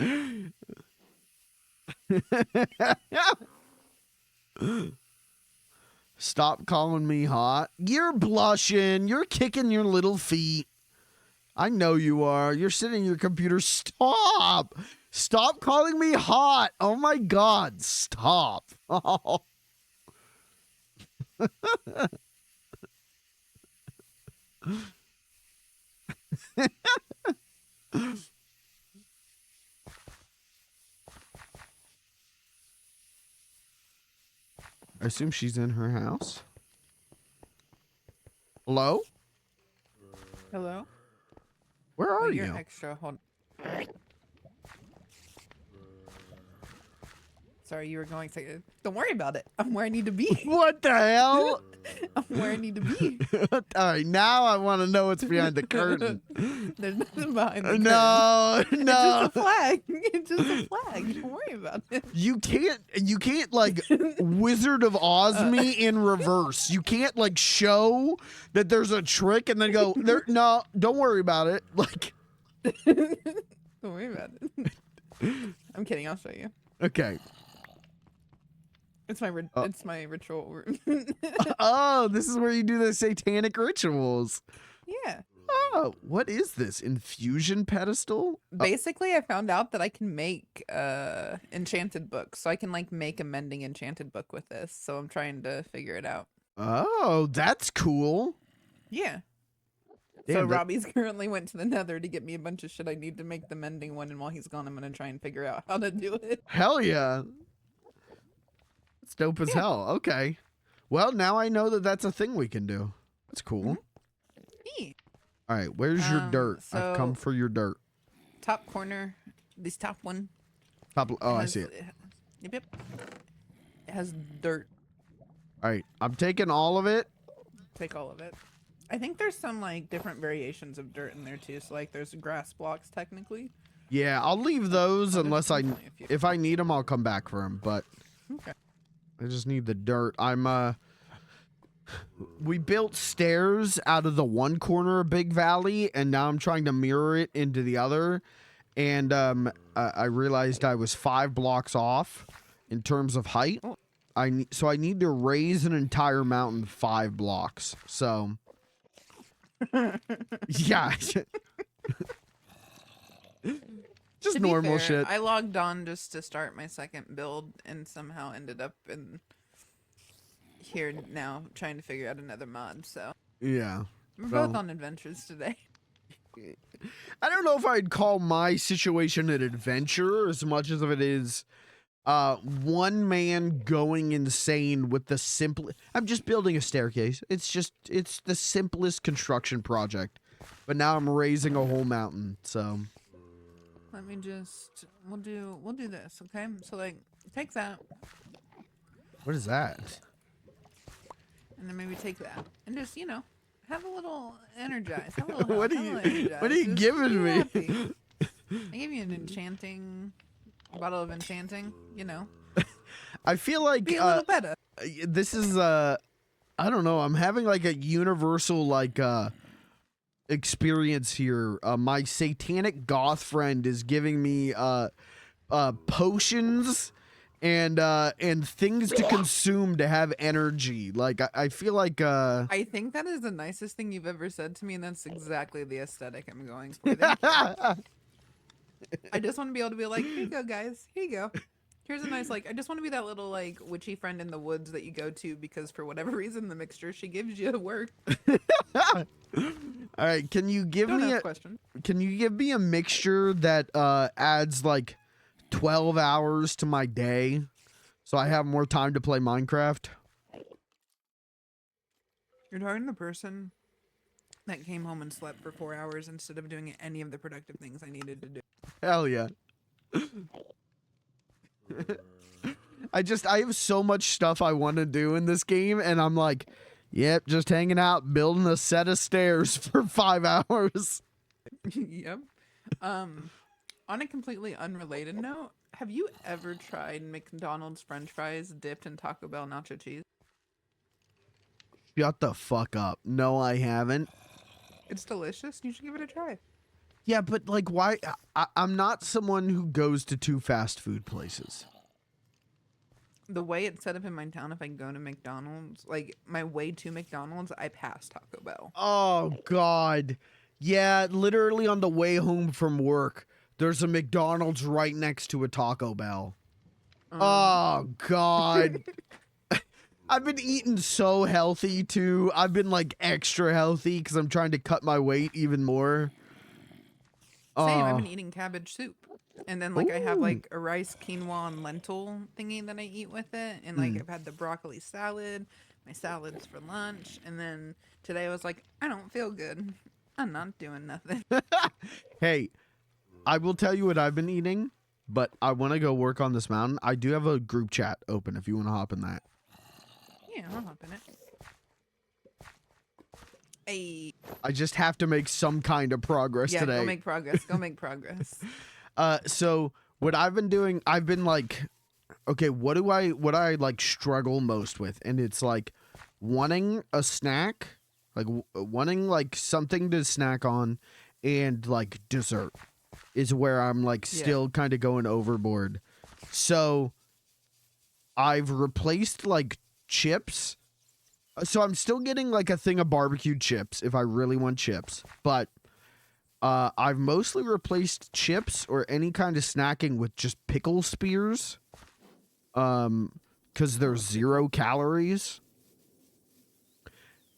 Stop calling me hot. You're blushing. You're kicking your little feet. I know you are. You're sitting in your computer. Stop. Stop calling me hot. Oh my God. Stop. Oh. I assume she's in her house. Hello? Hello? Where are You're you? extra. Hold. Sorry, you were going to. Don't worry about it. I'm where I need to be. What the hell? I'm where I need to be. All right, now I want to know what's behind the curtain. There's nothing behind the curtain. No. It's just a flag. It's just a flag. Don't worry about it. You can't like Wizard of Oz me in reverse. You can't like show that there's a trick and then go there. No, don't worry about it. Like, Don't worry about it. I'm kidding. I'll show you. okay. It's my ritual room. Oh, this is where you do the satanic rituals. Yeah. Oh, what is this? Infusion pedestal? Basically, I found out that I can make enchanted books. So I can like make a mending enchanted book with this. So I'm trying to figure it out. Oh, that's cool. Yeah. Damn, So Robbie's currently went to the Nether to get me a bunch of shit I need to make the mending one, and while he's gone, I'm gonna try and figure out how to do it. Hell yeah. It's dope as hell. Okay. Well, now I know that that's a thing we can do. That's cool. Neat. All right, where's your dirt? I've come so- for your dirt. Top corner, this top one. Top. Oh, I has- see it. Yep. It has dirt. All right, I'm taking all of it. Take all of it. I think there's some like different variations of dirt in there too. So like there's grass blocks technically. Yeah, I'll leave those Oh, there's unless definitely a few. if I need them, I'll come back for them. But Okay. I just need the dirt. We built stairs out of the one corner of Big Valley, and now I'm trying to mirror it into the other. And I realized I was 5 blocks off in terms of height. Oh. So I need to raise an entire mountain 5 blocks. So yeah. Just To be normal fair, shit. I logged on just to start my second build and somehow ended up in here now trying to figure out another mod. So Yeah. we're So- both on adventures today. I don't know if I'd call my situation an adventure as much as it is one man going insane with the simple. I'm just building a staircase. It's the simplest construction project. But now I'm raising a whole mountain. So Let me just we'll do this, okay? So like take that what is that? and then maybe take that and just, have a little energize. Have a little What health, are have a little you- energize, what are you just giving be me? happy. I gave you an enchanting bottle of enchanting, I feel like Be a little better. this is I don't know. I'm having like a universal like experience here. My satanic goth friend is giving me potions and things to consume to have energy. Like I feel like I think that is the nicest thing you've ever said to me, and that's exactly the aesthetic I'm going for. Thank you. I just want to be able to be like, here you go, guys. Here you go. Here's a nice, I just want to be that little, witchy friend in the woods that you go to because for whatever reason, the mixture she gives you work. all right, can you give Don't me ask a questions. can you give me a mixture that adds like 12 hours to my day so I have more time to play Minecraft? You're talking to the person that came home and slept for 4 hours instead of doing any of the productive things I needed to do. Hell yeah. I have so much stuff I want to do in this game, and I'm like, yep, just hanging out, building a set of stairs for 5 hours. Yep. On a completely unrelated note, have you ever tried McDonald's French fries dipped in Taco Bell nacho cheese? Shut the fuck up. No, I haven't. It's delicious. You should give it a try. Yeah, but like, why? I'm not someone who goes to 2 fast food places. The way it's set up in my town, if I go to McDonald's, my way to McDonald's, I pass Taco Bell. Oh, God. Yeah, literally on the way home from work, there's a McDonald's right next to a Taco Bell. Oh, God. I've been eating so healthy, too. I've been, extra healthy because I'm trying to cut my weight even more. Same, I've Oh. been eating cabbage soup. And then, I have, Ooh. a rice, quinoa, and lentil thingy that I eat with it. And, I've had the broccoli salad, my salads for lunch. And then today I was like, I don't feel good. I'm not doing nothing. Hey, I will tell you what I've been eating, but I want to go work on this mountain. I do have a group chat open if you want to hop in that. Yeah, I'll hop in it. Hey. I just have to make some kind of progress Yeah, today. go make progress. Go make progress. So what I've been doing, I've been okay, what I struggle most with, and it's wanting a snack, wanting something to snack on, and dessert is where I'm still kind of going overboard. So I've replaced chips. So I'm still getting a thing of barbecued chips if I really want chips, but I've mostly replaced chips or any kind of snacking with just pickle spears, because they're 0 calories.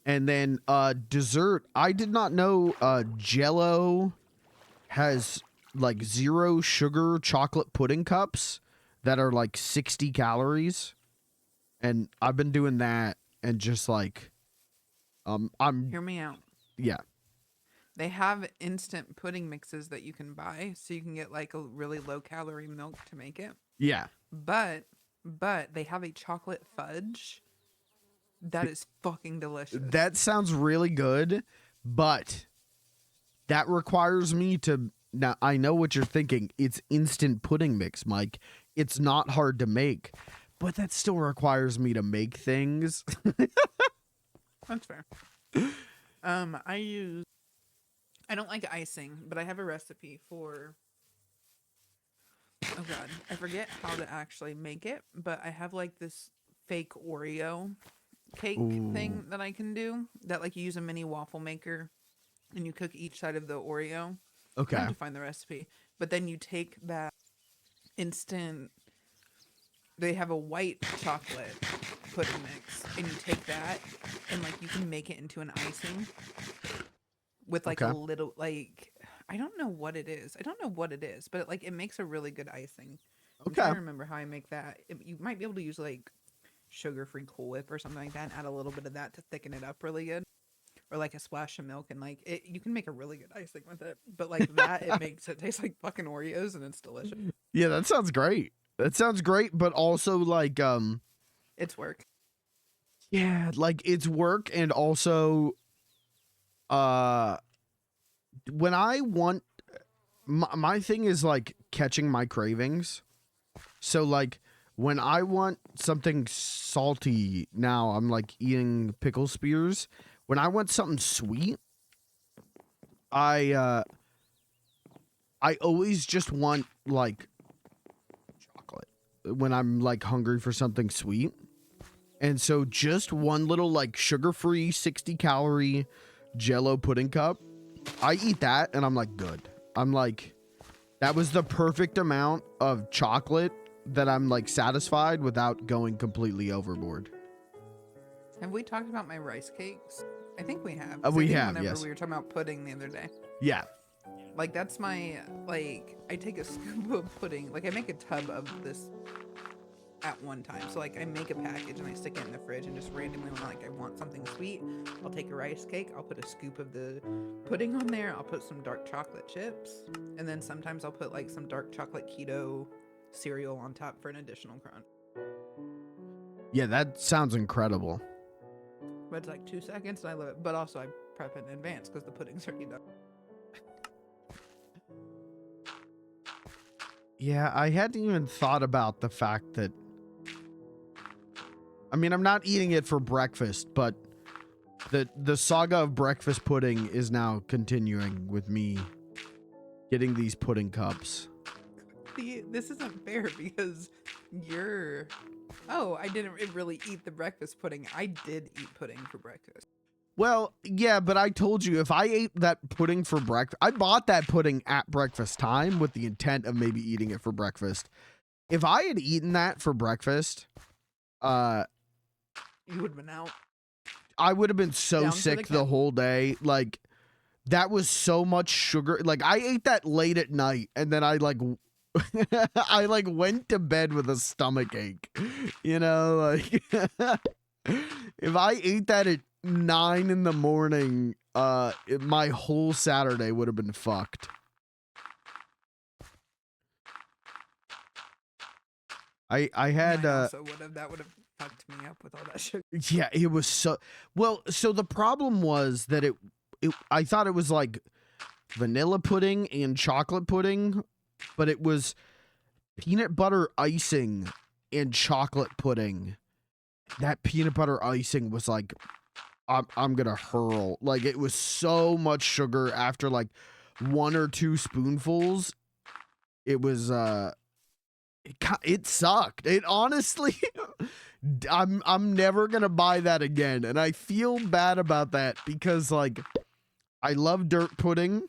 And then dessert, I did not know Jell-O has 0 sugar chocolate pudding cups that are 60 calories. And I've been doing that and just like, I'm, Hear me out. yeah. They have instant pudding mixes that you can buy, so you can get like a really low calorie milk to make it. Yeah. But they have a chocolate fudge that is fucking delicious. That sounds really good, but that requires me to, now I know what you're thinking. It's instant pudding mix, Mike. It's not hard to make, but that still requires me to make things. That's fair. I don't like icing, but I have a recipe for, oh god, I forget how to actually make it, but I have like this fake Oreo cake thing that I can do, that like you use a mini waffle maker and you cook each side of the Oreo. Okay. I have to find the recipe. But then you take that instant, they have a white chocolate pudding mix, and you take that and like you can make it into an icing with like a little, like, I don't know what it is. But like it makes a really good icing. I'm trying to remember how I make that. You might be able to use like sugar-free Cool Whip or something like that and add a little bit of that to thicken it up really good. Or like a splash of milk, and like it, you can make a really good icing with it. But like that, it makes it taste like fucking Oreos, and it's delicious. Yeah, that sounds great. But also like, It's work. yeah, like it's work, and also, when I want, my thing is like catching my cravings. So like when I want something salty, now I'm like eating pickle spears. When I want something sweet, I always just want like chocolate when I'm like hungry for something sweet. And so just one little like sugar-free 60-calorie Jell-O pudding cup, I eat that and I'm like, good. I'm like, that was the perfect amount of chocolate that I'm like satisfied without going completely overboard. Have we talked about my rice cakes? I think we have. We I think have, whenever yes. we were talking about pudding the other day. Yeah. Like that's my, like, I take a scoop of pudding. Like I make a tub of this at one time. So like I make a package and I stick it in the fridge, and just randomly when like I want something sweet, I'll take a rice cake, I'll put a scoop of the pudding on there, I'll put some dark chocolate chips, and then sometimes I'll put like some dark chocolate keto cereal on top for an additional crunch. Yeah, that sounds incredible. But it's like 2 seconds and I love it. But also I prep it in advance because the pudding's already done. Yeah, I hadn't even thought about the fact that, I mean, I'm not eating it for breakfast, but the saga of breakfast pudding is now continuing with me getting these pudding cups. See, this isn't fair because you're... Oh, I didn't really eat the breakfast pudding. I did eat pudding for breakfast. Well, yeah, but I told you if I ate that pudding for breakfast, I bought that pudding at breakfast time with the intent of maybe eating it for breakfast. If I had eaten that for breakfast, you would have been out. I would have been so Down to sick the the whole day. Like, that was so much sugar. Like, I ate that late at night, and then I like I like went to bed with a stomach ache. You know, like if I ate that at 9 in the morning, my whole Saturday would have been fucked. I had also would have. That would have fucked me up with all that sugar. yeah, it was so well. So the problem was that I thought it was like vanilla pudding and chocolate pudding, but it was peanut butter icing and chocolate pudding. That peanut butter icing was like, I'm gonna hurl. Like, it was so much sugar after like 1 or 2 spoonfuls. It was it sucked. It honestly, I'm never gonna buy that again, and I feel bad about that because like I love dirt pudding.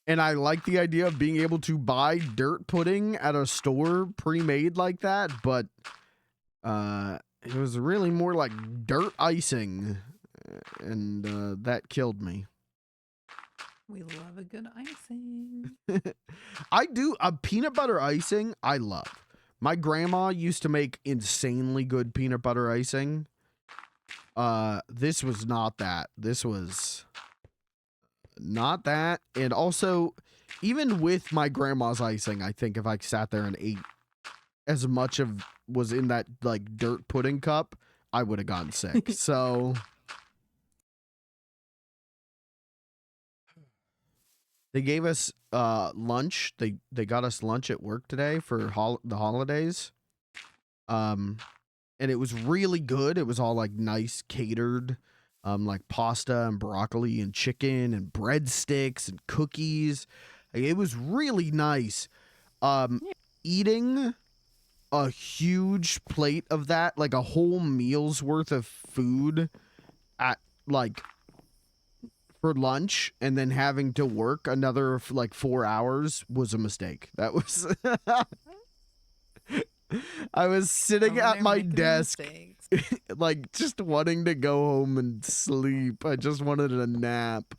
And I like the idea of being able to buy dirt pudding at a store pre-made like that, but it was really more like dirt icing, and that killed me. We love a good icing. I do. A peanut butter icing, I love. My grandma used to make insanely good peanut butter icing. This was not that. This was not that. And also, even with my grandma's icing, I think if I sat there and ate as much of was in that like dirt pudding cup, I would have gotten sick. So they gave us lunch. They got us lunch at work today for the holidays. And it was really good. It was all like nice catered, like pasta and broccoli and chicken and breadsticks and cookies. Like, it was really nice. Eating a huge plate of that, like a whole meal's worth of food at like for lunch, and then having to work another like 4 hours was a mistake. That was I was sitting at my desk like just wanting to go home and sleep. I just wanted a nap.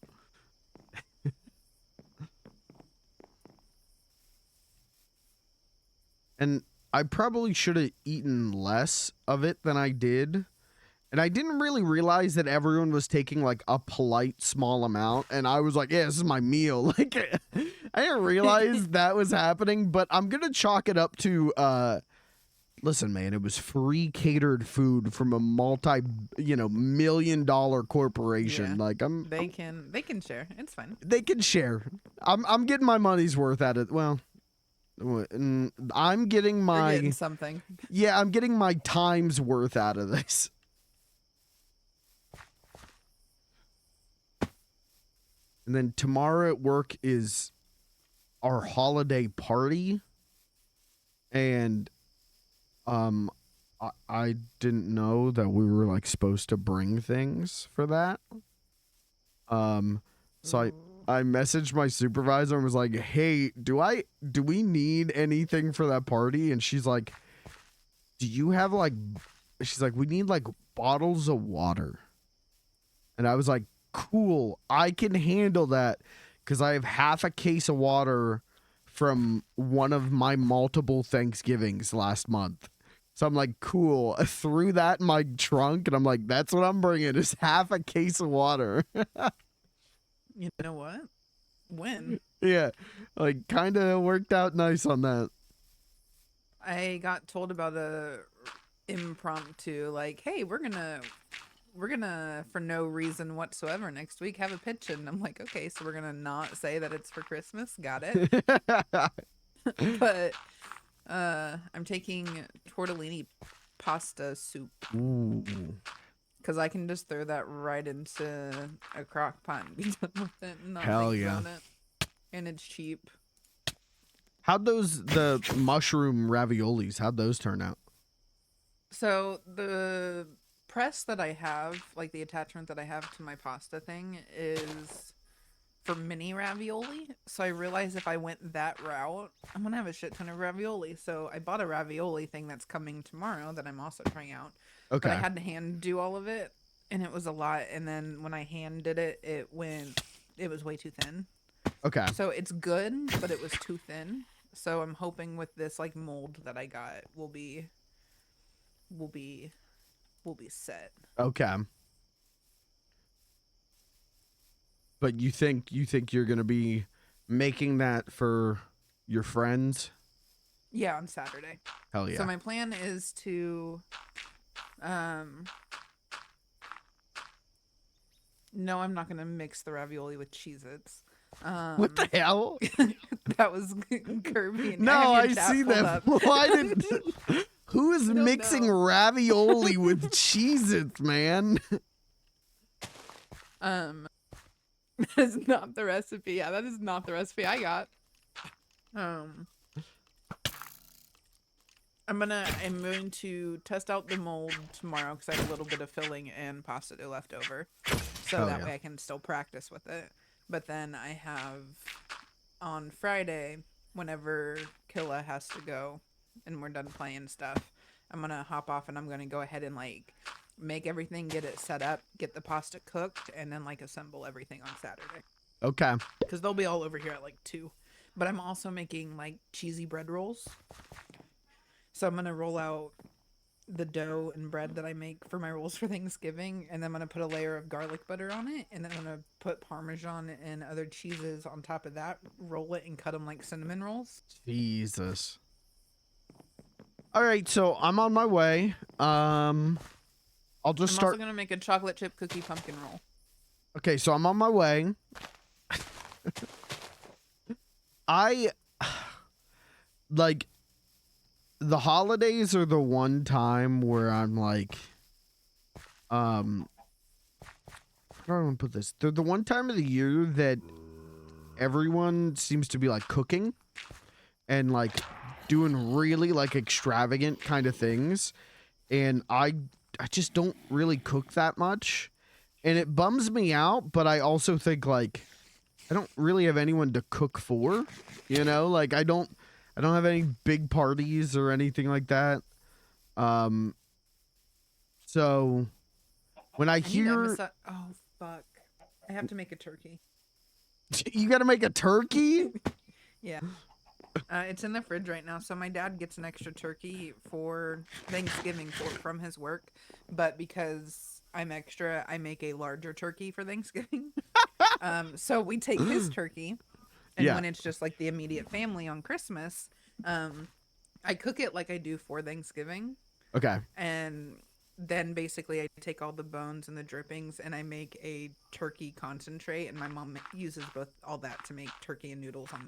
And I probably should have eaten less of it than I did. And I didn't really realize that everyone was taking like a polite small amount. And I was like, yeah, this is my meal. Like, I didn't realize that was happening, but I'm going to chalk it up to, listen, man, it was free catered food from a $1 million corporation. Yeah, like they can share. It's fine. They can share. I'm getting my money's worth at it. Well, I'm getting my You're getting something. Yeah, I'm getting my time's worth out of this. And then tomorrow at work is our holiday party. And I didn't know that we were like supposed to bring things for that. So I messaged my supervisor and was like, "Hey, do we need anything for that party?" And she's like, "Do you have like," she's like, "We need like bottles of water." And I was like, "Cool, I can handle that because I have half a case of water from one of my multiple Thanksgivings last month." So I'm like, "Cool." I threw that in my trunk and I'm like, "That's what I'm bringing is half a case of water." You know what? When? Yeah, like kind of worked out nice on that. I got told about a impromptu, like, hey, we're gonna for no reason whatsoever next week have a pitch in. I'm like, okay, so we're gonna not say that it's for Christmas. Got it. But I'm taking tortellini pasta soup. Ooh. Because I can just throw that right into a crock pot and be done with it and not Hell think yeah. about it. And it's cheap. How'd the mushroom raviolis, how'd those turn out? So the press that I have, like the attachment that I have to my pasta thing, is for mini ravioli. So I realized if I went that route, I'm gonna have a shit ton of ravioli. So I bought a ravioli thing that's coming tomorrow that I'm also trying out. Okay. But I had to hand do all of it, and it was a lot. And then when I hand did it, it was way too thin. Okay. So it's good, but it was too thin. So I'm hoping with this like mold that I got will be set. Okay. But you think you're gonna be making that for your friends? Yeah, on Saturday. Hell yeah. So my plan is to no, I'm not gonna mix the ravioli with Cheez-Its. What the hell? That was Kirby. And No, I see pulled that. up. Why did who is don't mixing know. ravioli with Cheez-Its, man? That is not the recipe. Yeah, that is not the recipe I got. I'm going to test out the mold tomorrow because I have a little bit of filling and pasta dough left over, so that way I can still practice with it. But then I have on Friday, whenever Killa has to go and we're done playing stuff, I'm gonna hop off and I'm gonna go ahead and like make everything, get it set up, get the pasta cooked, and then like assemble everything on Saturday. Okay. Because they'll be all over here at like 2. But I'm also making like cheesy bread rolls. So I'm gonna roll out the dough and bread that I make for my rolls for Thanksgiving, and then I'm gonna put a layer of garlic butter on it, and then I'm gonna put Parmesan and other cheeses on top of that, roll it, and cut them like cinnamon rolls. Jesus. All right, so I'm on my way. I'll just I'm start. also gonna make a chocolate chip cookie pumpkin roll. Okay, so I'm on my way. I like the holidays are the one time where I'm like, how do I want to put this? They're the one time of the year that everyone seems to be like cooking and like doing really like extravagant kind of things, and I just don't really cook that much, and it bums me out. But I also think like I don't really have anyone to cook for, you know, like I don't have any big parties or anything like that. So when I need hear oh fuck, I have to make a turkey. you got to make a turkey. Yeah. It's in the fridge right now. So my dad gets an extra turkey for Thanksgiving from his work, but because I'm extra, I make a larger turkey for Thanksgiving. So we take his turkey, and when it's just like the immediate family on Christmas, I cook it like I do for Thanksgiving. Okay. And then basically I take all the bones and the drippings and I make a turkey concentrate, and my mom uses all that to make turkey and noodles on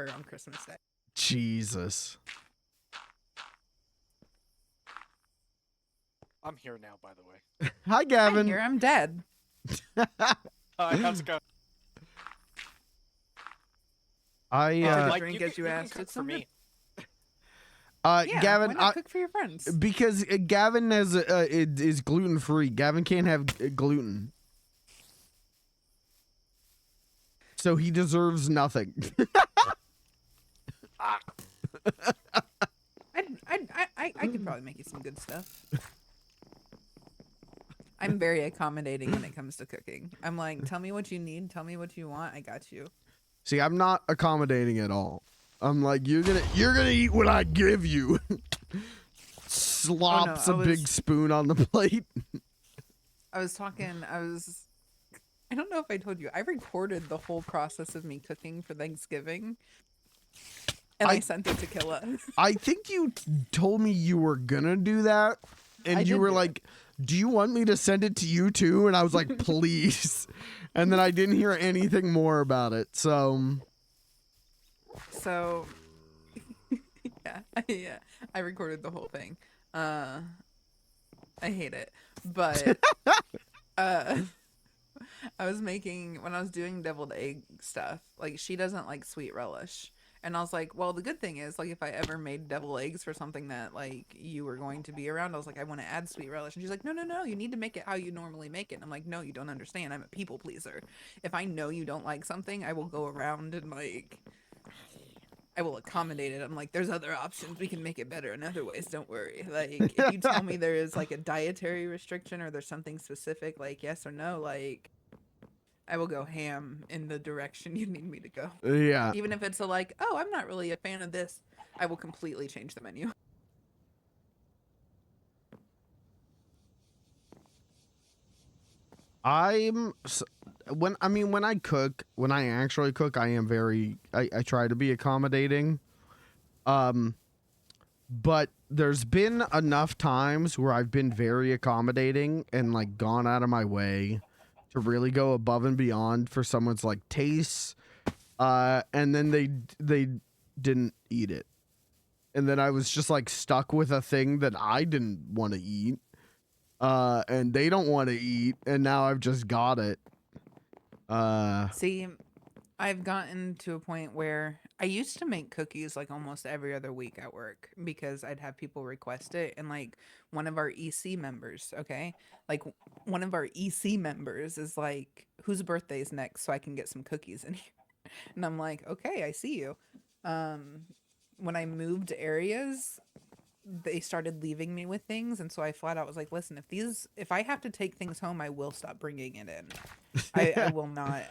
on Christmas Day. Jesus. I'm here now, by the way. Hi, Gavin. I'm here. I'm dead. Hi, how's it going? Like, you drink can, as you you can asked. cook It's for so good. me. Yeah, Gavin, why not cook for your friends? because Gavin is gluten free. Gavin can't have gluten, so he deserves nothing. I could probably make you some good stuff. I'm very accommodating when it comes to cooking. I'm like, tell me what you need, tell me what you want, I got you. See, I'm not accommodating at all. I'm like, you're gonna eat what I give you. Slops a big spoon on the plate. I don't know if I told you, I recorded the whole process of me cooking for Thanksgiving. And I sent it to Killa. I think you told me you were gonna do that, and you were like, do you want me to send it to you too? And I was like, please. And then I didn't hear anything more about it. So yeah, I recorded the whole thing. I hate it, but I was making, when I was doing deviled egg stuff, like she doesn't like sweet relish. And I was like, well, the good thing is, like, if I ever made deviled eggs for something that, like, you were going to be around, I was like, I want to add sweet relish. And she's like, no, you need to make it how you normally make it. And I'm like, no, you don't understand. I'm a people pleaser. If I know you don't like something, I will go around and, like, I will accommodate it. I'm like, there's other options. We can make it better in other ways. Don't worry. Like, if you tell me there is, like, a dietary restriction or there's something specific, like, yes or no, like, I will go ham in the direction you need me to go. yeah. Even if it's like, oh, I'm not really a fan of this, I will completely change the menu. When I actually cook, I am I try to be accommodating. But there's been enough times where I've been very accommodating and like gone out of my way to really go above and beyond for someone's like tastes, and then they didn't eat it, and then I was just like stuck with a thing that I didn't want to eat, and they don't want to eat, and now I've just got it. See, I've gotten to a point where I used to make cookies like almost every other week at work because I'd have people request it. And like one of our EC members, is like, whose birthday is next so I can get some cookies in here. And I'm like, okay, I see you. When I moved areas, they started leaving me with things. And so I flat out was like, listen, if I have to take things home, I will stop bringing it in. I will not.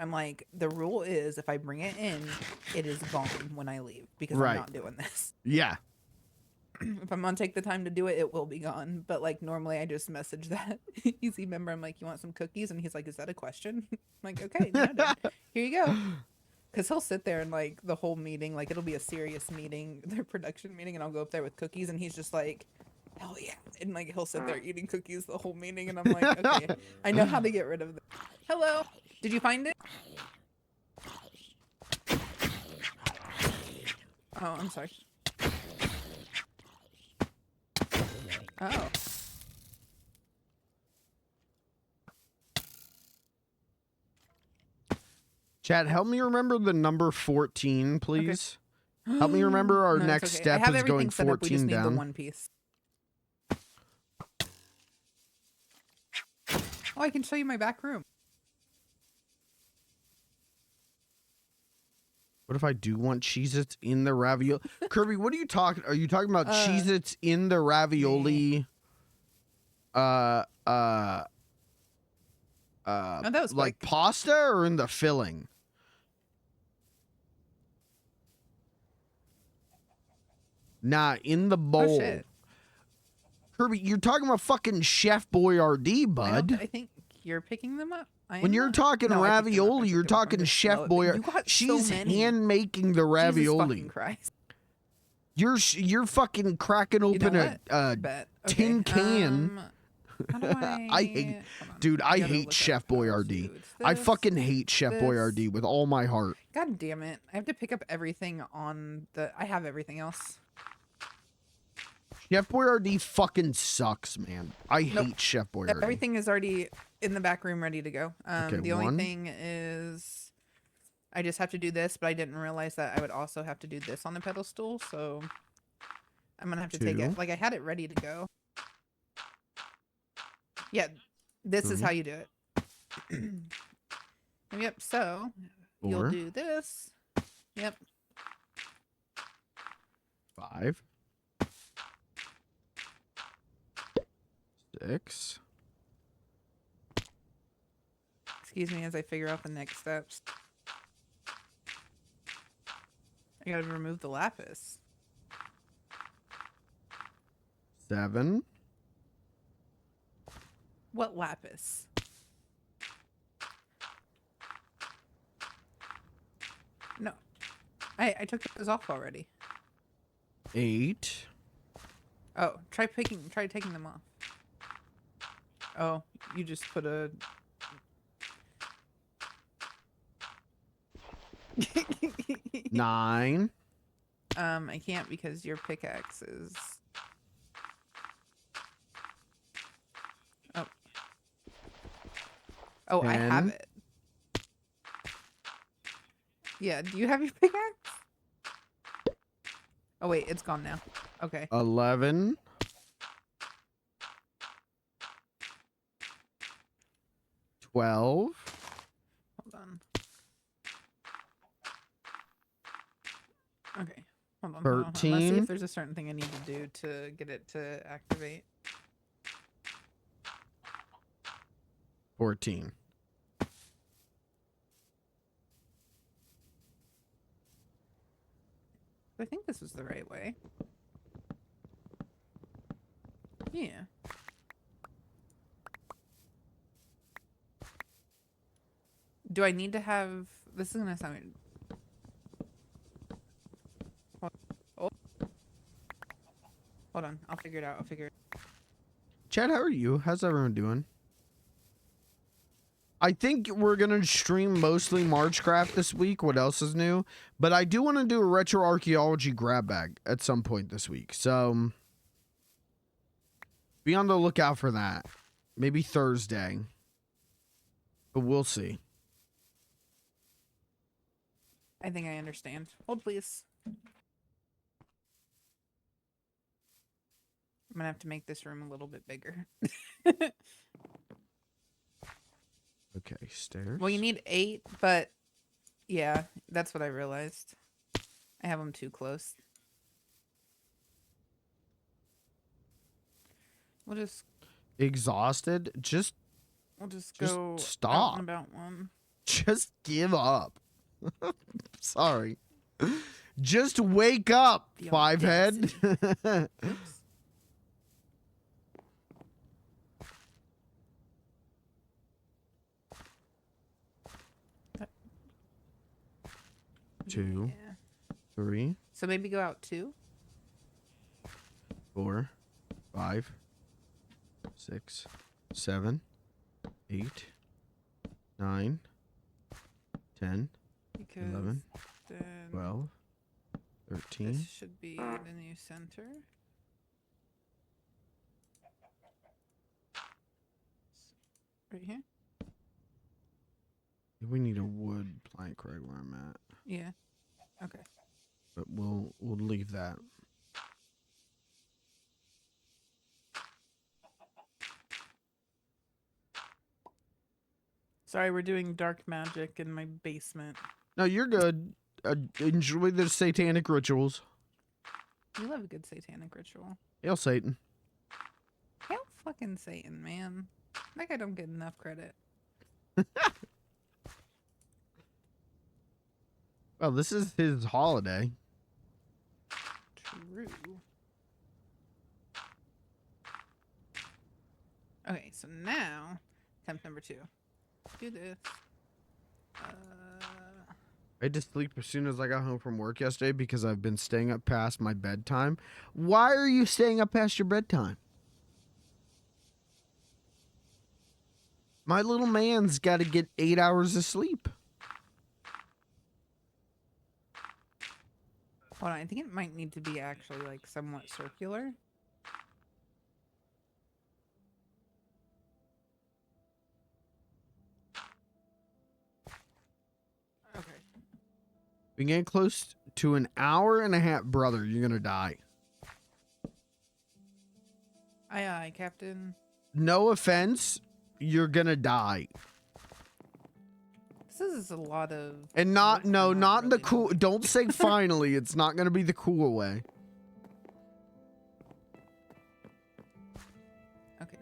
I'm like, the rule is if I bring it in, it is gone when I leave because I'm not doing this. Yeah. if I'm gonna take the time to do it, it will be gone. But like normally, I just message that easy member. I'm like, "You want some cookies?" And he's like, "Is that a question?" I'm like, "Okay, noted. Here you go." Because he'll sit there and like the whole meeting, like it'll be a serious meeting, their production meeting, and I'll go up there with cookies, and he's just like, "Hell yeah!" And like he'll sit there eating cookies the whole meeting, and I'm like, "Okay, I know how to get rid of them." Hello, did you find it? Oh, I'm sorry. Oh. Chat, help me remember the number 14, please. Help me remember our No, it's next okay. step I have is everything going set up. We just 14 need the down. one piece. Oh, I can show you my back room. What if I do want Cheez-Its in the ravioli? Kirby, what are you talking? Are you talking about Cheez-Its in the ravioli? Oh, that was Like quick. pasta or in the filling? Nah, in the bowl. Oh shit. Kirby, you're talking about fucking Chef Boyardee, bud. I think you're picking them up. When you're talking No, I picked them up. I ravioli, you're picked them up. I'm talking just Chef slow. Boyardee. You got She's so many. hand making the Jesus ravioli. fucking Christ. You're fucking cracking You know open what? a Bet. tin Okay, can. how do I... I hate, Hold on. dude. I gotta hate look up Chef Power Boyardee. Foods. I This, fucking hate Chef this. Boyardee with all my heart. God damn it. I have to pick up everything on the... I have everything else. Chef Boyardee fucking sucks, man. I hate Chef Boyardee. Everything is already in the back room ready to go. Okay, the one. only thing is... I just have to do this, but I didn't realize that I would also have to do this on the pedestal, so... I'm gonna have to take Two. it. Like, I had it ready to go. Yeah, this is Three. how you do it. Yep, so... You'll Four. do this. Yep. 5. 6. Excuse me as I figure out the next steps. I gotta remove the lapis. 7. What lapis? No. I took those off already. 8. Oh, try taking them off. Oh, you just put a... 9. I can't because your pickaxe is... Oh. Oh, I have 10. it. Yeah, do you have your pickaxe? Oh wait, it's gone now. Okay. 11. 12. Hold on. Okay. Hold on. Hold on. Let's see 13. if there's a certain thing I need to do to get it to activate. 14. I think this was the right way. Yeah. Do I need to have... This is gonna sound... Oh. Hold on. I'll figure it out. Chad, how are you? How's everyone doing? I think we're going to stream mostly Margecraft this week. What else is new? But I do want to do a retro archaeology grab bag at some point this week. So be on the lookout for that. Maybe Thursday. But we'll see. I think I understand. Hold, please. I'm gonna have to make this room a little bit bigger. Okay, stairs. Well, you need 8, but yeah, that's what I realized. I have them too close. We'll just Exhausted? Just go stop. out and about one. Just give up. Sorry. Just wake up, The five head. Oops. 2, Yeah. 3, So maybe go out 2. 4, 5, 6, 7, 8, 9, 10, Because 11, then 12, 13. this should be the new center. Right here? We need a wood plank right where I'm at, Yeah. Okay. but we'll leave that. Sorry, we're doing dark magic in my basement. No, you're good. Enjoy the satanic rituals. You love a good satanic ritual. Hail Satan. Hail fucking Satan, man. That guy don't get enough credit. Well, this is his holiday. True. Okay, so now, attempt number 2. Do this. I had to sleep as soon as I got home from work yesterday because I've been staying up past my bedtime. Why are you staying up past your bedtime? My little man's got to get 8 hours of sleep. Hold on, I think it might need to be actually like somewhat circular. Okay. We get close to an hour and a half, brother. You're gonna die. Aye, aye, Captain. No offense, you're gonna die. This is a lot of. And not, work no, for not in the really cool. little- Don't say finally. It's not gonna be the cool way. Okay.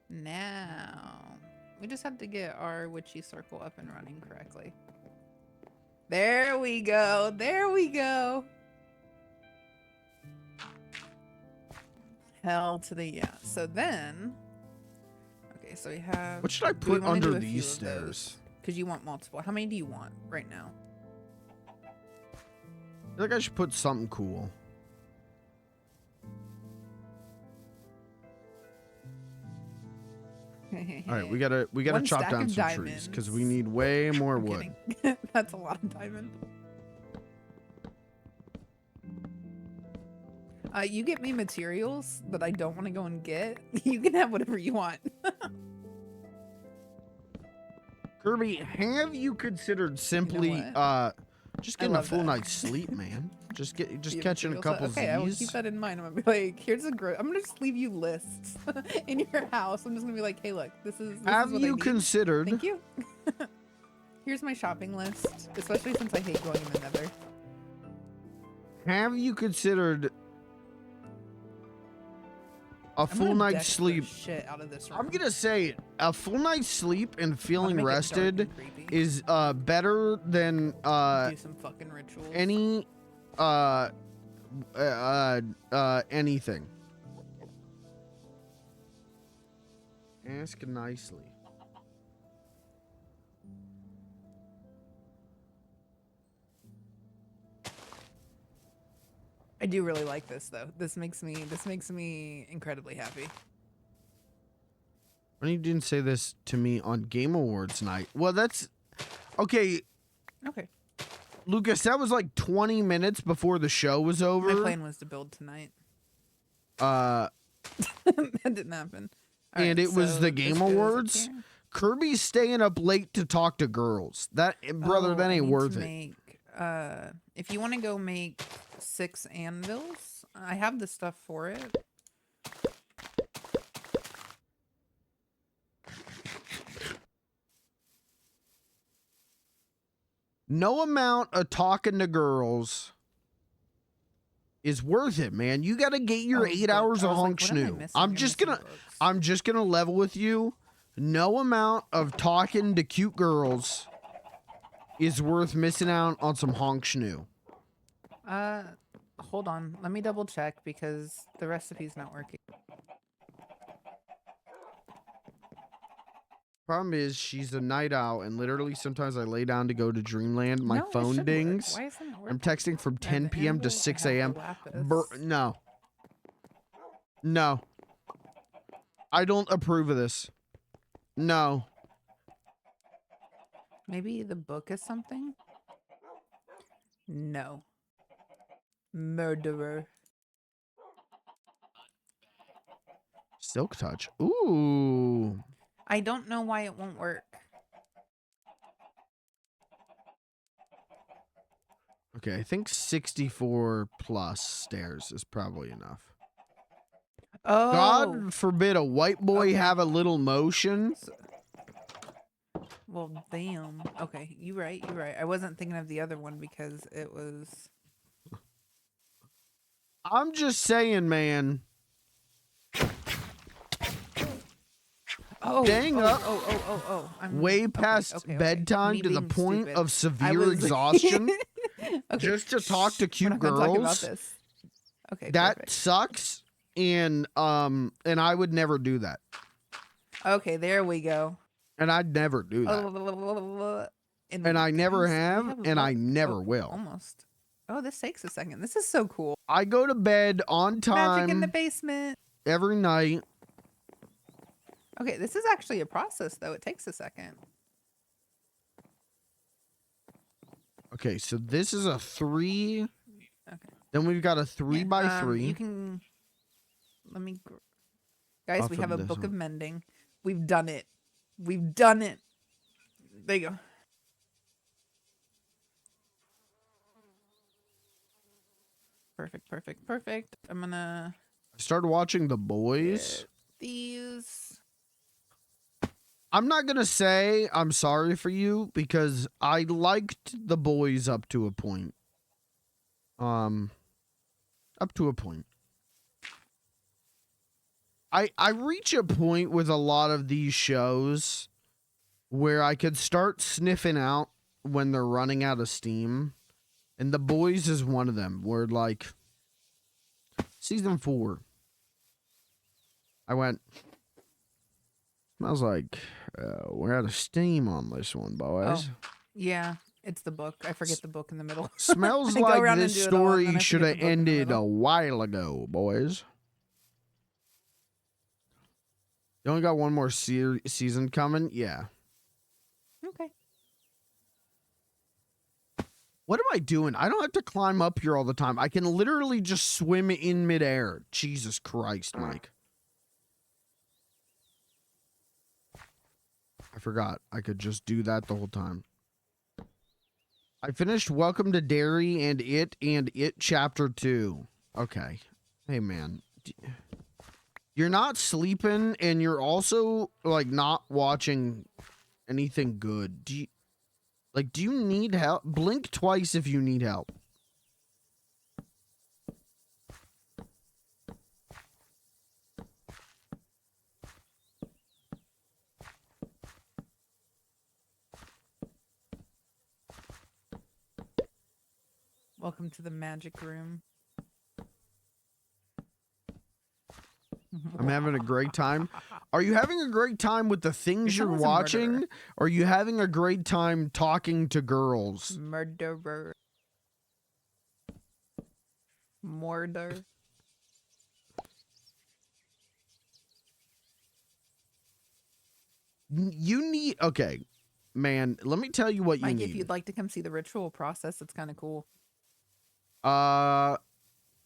Now, we just have to get our witchy circle up and running correctly. There we go. There we go. Hell to the yeah. So then, okay, so we have. What should I do we put wanna do under a few these of those? stairs? Because you want multiple. How many do you want right now? I feel like I should put something cool. All right, we gotta One chop stack down of some trees because we diamonds. need way more I'm wood. kidding. That's a lot of diamond. You get me materials that I don't want to go and get. You can have whatever you want. Kirby, have you considered simply what? just I getting a love full that. night's sleep, man? Just You have catching a materials? couple Okay, I will keep Z's. that in mind. I'm gonna be like, here's a I'm gonna just leave you lists in your house. I'm just gonna be like, hey, look, this is Have what I you need. considered? Thank you. Here's my shopping list, especially since I hate going in the Nether. Have you considered a I'm full gonna night's deck the sleep? shit out of this room. I'm gonna say a full night's sleep and I'm gonna feeling make it dark rested and creepy. is better than Do some fucking rituals. any anything. Ask nicely. I do really like this though. This makes me incredibly happy. Why you didn't say this to me on Game Awards night? Well, that's okay, Okay. Lucas. That was like 20 minutes before the show was over. My plan was to build tonight. Uh, That didn't happen. All and right, it was so the this Game goes up Awards. here. Kirby's staying up late to talk to girls. That brother, Oh, that I ain't need to worth it. make, if you want to go make 6 anvils, I have the stuff for it. No amount of talking to girls is worth it, man. You got to get your Oh, 8 book. hours I of was like, honk what am I schnoo. missing? I'm You're just missing gonna books. I'm just gonna level with you. No amount of talking to cute girls is worth missing out on some honk schnoo. Hold on. Let me double check because the recipe's not working. Problem is, she's a night owl, and literally sometimes I lay down to go to dreamland. My No, it phone should work. dings. Why isn't it I'm working? texting from I have 10 the p.m. to anvil, 6 I have a.m. the lapis. No. No. I don't approve of this. No. Maybe the book is something? No. Murderer. Silk touch. Ooh. I don't know why it won't work. Okay, I think 64 plus stairs is probably enough. Oh. God forbid a white boy Okay. have a little motion. Well, damn. Okay, you're right. You're right. I wasn't thinking of the other one because it was. I'm just saying, man. Oh, Dang oh, up. Oh. I'm Way past bedtime Me to the being point stupid. of I severe was- exhaustion Okay. just to talk to We're cute not gonna talk about girls. this. Okay, That perfect. sucks, and I would never do that. Okay, there we go. And I'd never do that. And And I never guys, we have, a and I book. never Oh, will. Almost. Oh, this takes a second. This is so cool. I go to bed on Magic in the time basement. every night. Okay, this is actually a process, though. It takes a second. Okay, so this is a 3. Okay. Then we've got a 3 by 3. You can. Let me. Guys, Off we of have a this book one. of mending. We've done it. We've done it. There you go. Perfect. I'm gonna I started watching The Boys. get these. I'm not gonna say I'm sorry for you because I liked The Boys up to a point. Up to a point. I reach a point with a lot of these shows where I could start sniffing out when they're running out of steam. And The Boys is one of them where, like, season 4, I went, smells like we're out of steam on this one, boys. Oh, yeah, it's the book. I forget the book in the middle. Smells I go like around and this do it all, and then story I should forget have the book in the ended a middle. while ago, boys. You only got one more season coming? Yeah. Okay. What am I doing? I don't have to climb up here all the time. I can literally just swim in midair. Jesus Christ, Mike. I forgot. I could just do that the whole time. I finished Welcome to Derry and It Chapter 2. Okay. Hey, man. You're not sleeping, and you're also, like, not watching anything good. Do you need help? Blink twice if you need help. Welcome to the magic room. I'm having a great time. Are you having a great time with the things Your you're son was a watching? murderer. Or are you having a great time talking to girls? Murderer. Murder. You need... Okay, man, let me tell you what you Mike, need. if you'd like to come see the ritual process, it's kind of cool.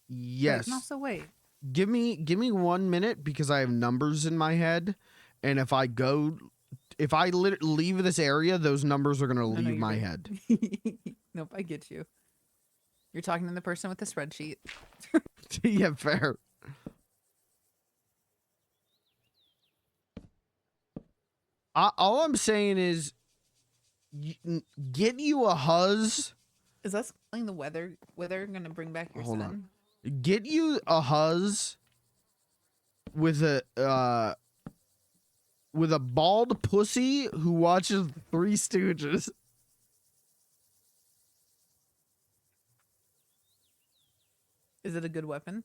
Yes. Wait, can also wait. Give me 1 minute because I have numbers in my head, and if I leave this area, those numbers are gonna No, leave you're my good. head. Nope, I get you. You're talking to the person with the spreadsheet. Yeah, fair. All I'm saying is, get you a huzz. Is us calling the weather gonna bring back your Hold son? on. Get you a huzz with a bald pussy who watches Three Stooges. Is it a good weapon?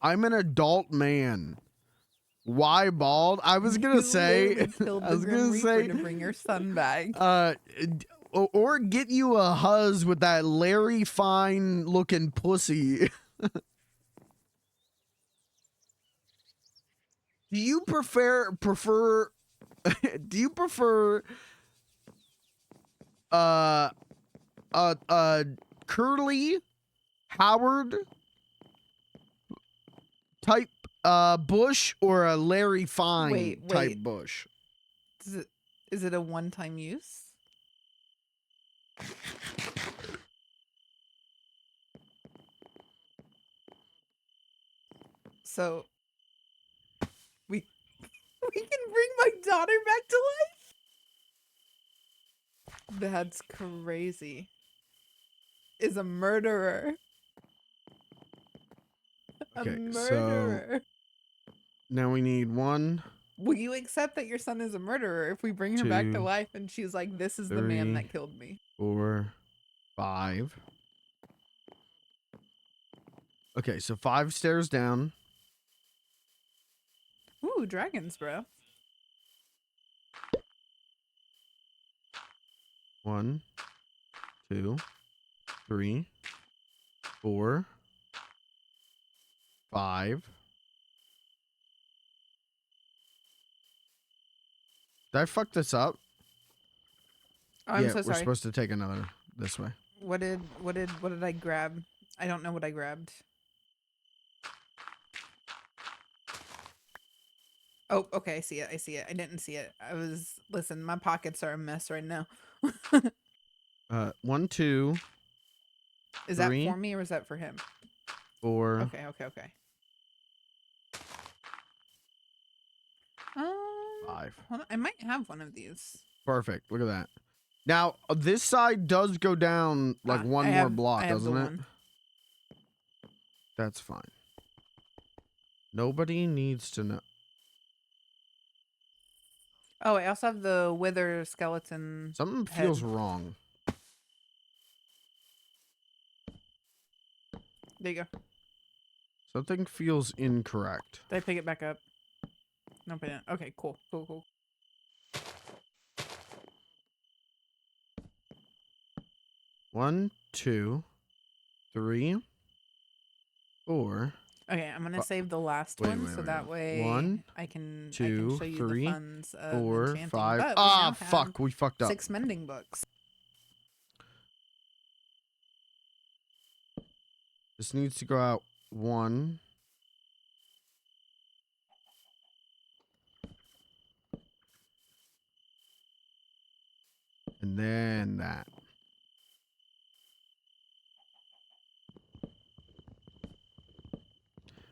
I'm an adult man. Why bald? I was gonna You say. literally killed I the was Grim gonna Reaper say. to bring your son back. Or get you a huzz with that Larry Fine looking pussy. Do you prefer do you prefer Curly Howard type bush or a Larry Fine type Wait. bush? Is it a one-time use? So we we can bring my daughter back to life? That's crazy. Is a murderer. Okay, A so murderer. now we need 1, Will you accept that your son is a murderer if we bring her back to 2, life and she's like, this is the man 3, that killed me? 4, 5. Okay, so 5 stairs down. Ooh, dragons, bro. 1, 2, 3, 4, 5. Did I fuck this up? Oh, I'm Yeah, so we're sorry. supposed to take another this way. What did I grab? I don't know what I grabbed. Oh, okay, I see it. I see it. I didn't see it. Listen, my pockets are a mess right now. 1, 2, Is that 3, for me or is that for him? 4. Okay. Um, 5. hold on. I might have one of these. Perfect. Look at that. Now, this side does go down like one I more have- block, I have the doesn't it? one. That's fine. Nobody needs to know. Oh, I also have the wither skeleton. Something feels head. wrong. There you go. Something feels incorrect. Did I pick it back up? Nope, I didn't. Okay, cool. 1, 2, 3, 4. Okay, I'm gonna save the last wait, one wait, so wait, that wait. way 1, I can 2, show you 3, the funds of 4, enchanting. 5. But we Ah, now fuck. have We fucked up. 6 mending books. This needs to go out 1. And then that.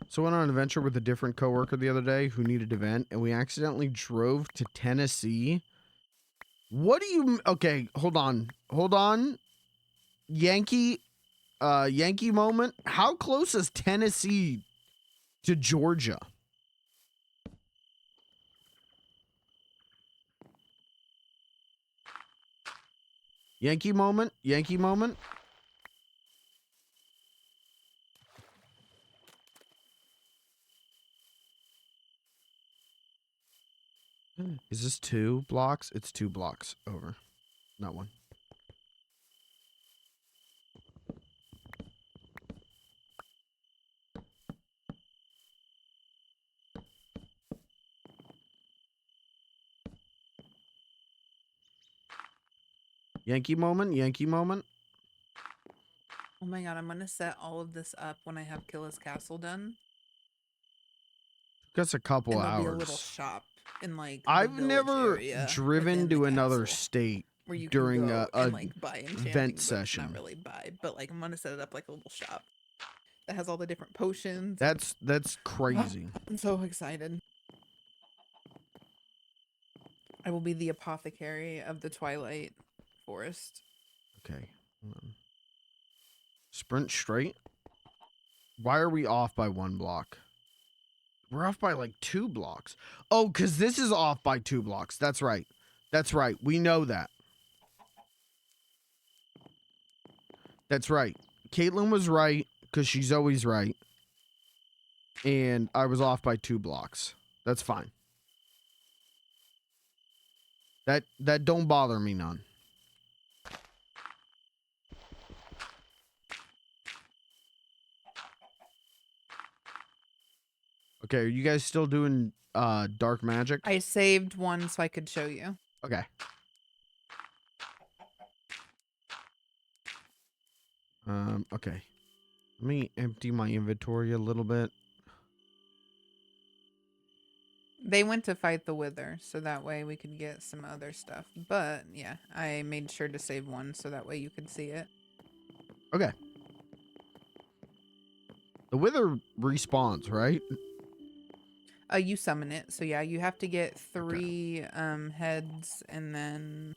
So I went on an adventure with a different coworker the other day who needed a vent, and we accidentally drove to Tennessee. What do you... Okay, hold on. Yankee moment. How close is Tennessee to Georgia? Yankee moment. Is this 2 blocks? It's 2 blocks over, not 1. Yankee moment. Oh my god, I'm gonna set all of this up when I have Killa's Castle done. Took us a couple And there'll be a little hours. shop in like the I've village never area driven within to the another castle state where you during can go a and like buy enchanting vent books. session. Not really buy, but like I'm gonna set it up like a little shop that has all the different potions. That's crazy. I'm so excited. I will be the apothecary of the Twilight Forest. Okay. Hold on. Sprint straight. Why are we off by 1 block? We're off by like 2 blocks. Oh, because this is off by 2 blocks. That's right. That's right. We know that. That's right. Caitlin was right because she's always right. And I was off by 2 blocks. That's fine. That don't bother me none. Okay, are you guys still doing dark magic? I saved one so I could show you. Okay. Okay. Let me empty my inventory a little bit. They went to fight the Wither, so that way we could get some other stuff. But yeah, I made sure to save one so that way you could see it. Okay. The Wither respawns, right? You summon it. So yeah, you have to get 3 heads, and then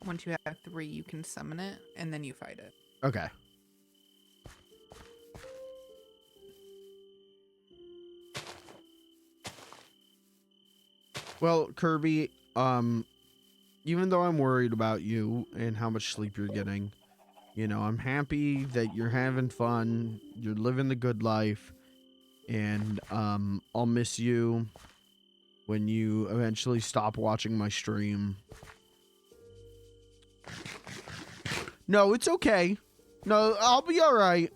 once you have 3, you can summon it, and then you fight it. Okay. Well, Kirby, even though I'm worried about you and how much sleep you're getting, you know, I'm happy that you're having fun, you're living the good life, and I'll miss you when you eventually stop watching my stream. No, it's okay. No, I'll be all right.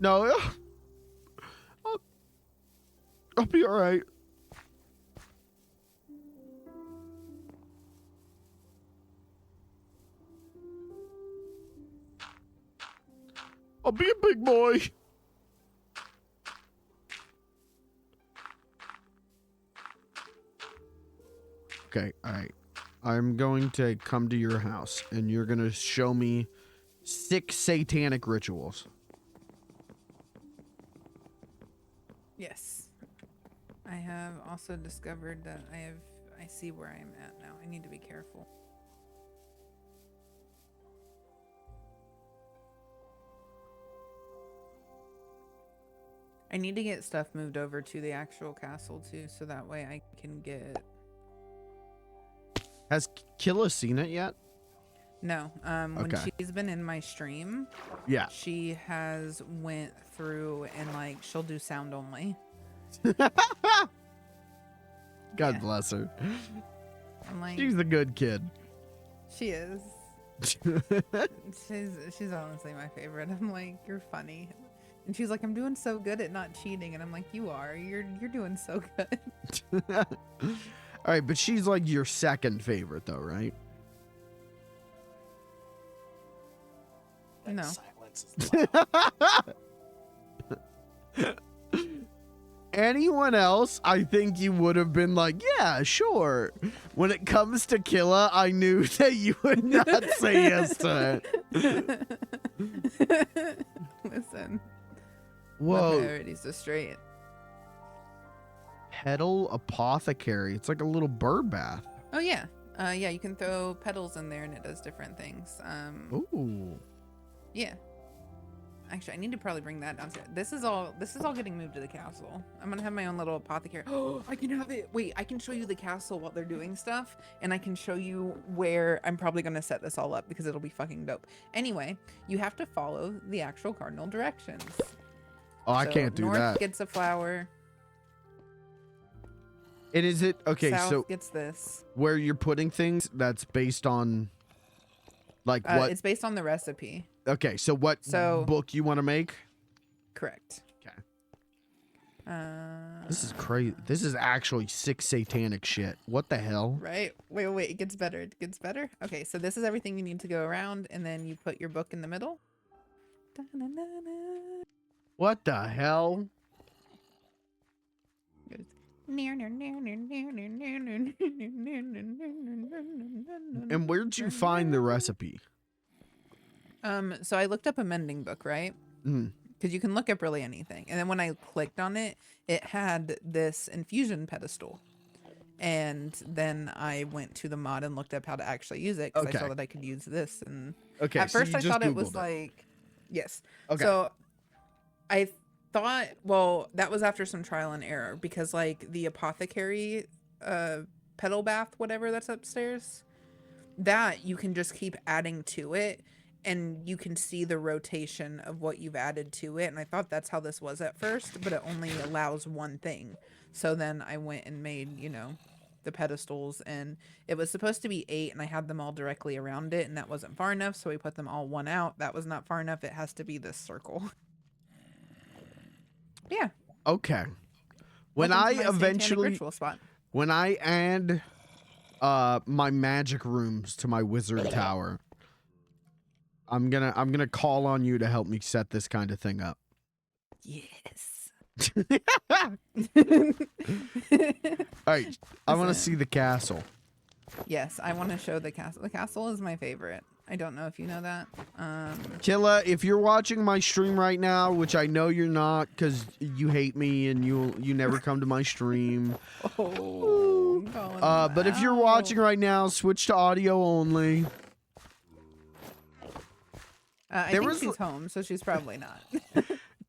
No, I'll be all right. I'll be a big boy. Okay, all right. I'm going to come to your house, and you're going to show me 6 satanic rituals. Yes. I have also discovered that I see where I am at now. I need to be careful. I need to get stuff moved over to the actual castle too, so that way I can get... Has Killa seen it yet? No. When Okay. she's been in my stream, Yeah. she has went through and like she'll do sound only. God Yeah. bless her. I'm like, She's a good kid. she is. She's honestly my favorite. I'm like, you're funny. And she's like, I'm doing so good at not cheating, and I'm like, you are. You're doing so good. All right, but she's like your second favorite, though, right? That No. silence is loud. Anyone else, I think you would have been like, yeah, sure. When it comes to Killa, I knew that you would not say yes to it. Listen. My Whoa. priorities are straight. Petal apothecary. It's like a little bird bath. Oh yeah. Yeah, you can throw petals in there and it does different things. Ooh. Yeah. Actually, I need to probably bring that downstairs. This is all getting moved to the castle. I'm gonna have my own little apothecary. Oh, I can have it. Wait, I can show you the castle while they're doing stuff, and I can show you where I'm probably gonna set this all up because it'll be fucking dope. Anyway, you have to follow the actual cardinal directions. Oh, I So, can't do north that. gets a flower. And is it okay? South So gets this. where you're putting things, that's based on like what? It's based on the recipe. Okay, so what book you want to make? Correct. Okay. Uh, This is crazy. This is actually 6 satanic shit. What the hell? Right? Wait. It gets better. It gets better. Okay, so this is everything you need to go around, and then you put your book in the middle. Da-na-na-na. What the hell? And where'd you find the recipe? So I looked up a mending book, right? Mm. Because you can look up really anything. And then when I clicked on it, it had this infusion pedestal. And then I went to the mod and looked up how to actually use it because I saw that I could use this. And Okay. at so first you I just thought it Googled was like, yes. Okay. So I thought, well, that was after some trial and error because like the apothecary pedal bath, whatever that's upstairs, that you can just keep adding to it, and you can see the rotation of what you've added to it. And I thought that's how this was at first, but it only allows one thing. So then I went and made, you know, the pedestals, and it was supposed to be 8, and I had them all directly around it, and that wasn't far enough, so we put them all one out. That was not far enough. It has to be this circle. Yeah. Okay. When Welcome I to my satanic eventually ritual spot. when I add my magic rooms to my wizard tower, I'm gonna call on you to help me set this kind of thing up. Yes. All right, I want to see the castle. Yes, I want to show the castle. The castle is my favorite. I don't know if you know that. Killa, if you're watching my stream right now, which I know you're not because you hate me and you never come to my stream. Oh, I'm calling him But if you're out. watching right now, switch to audio only. I there think was- she's home, so she's probably not.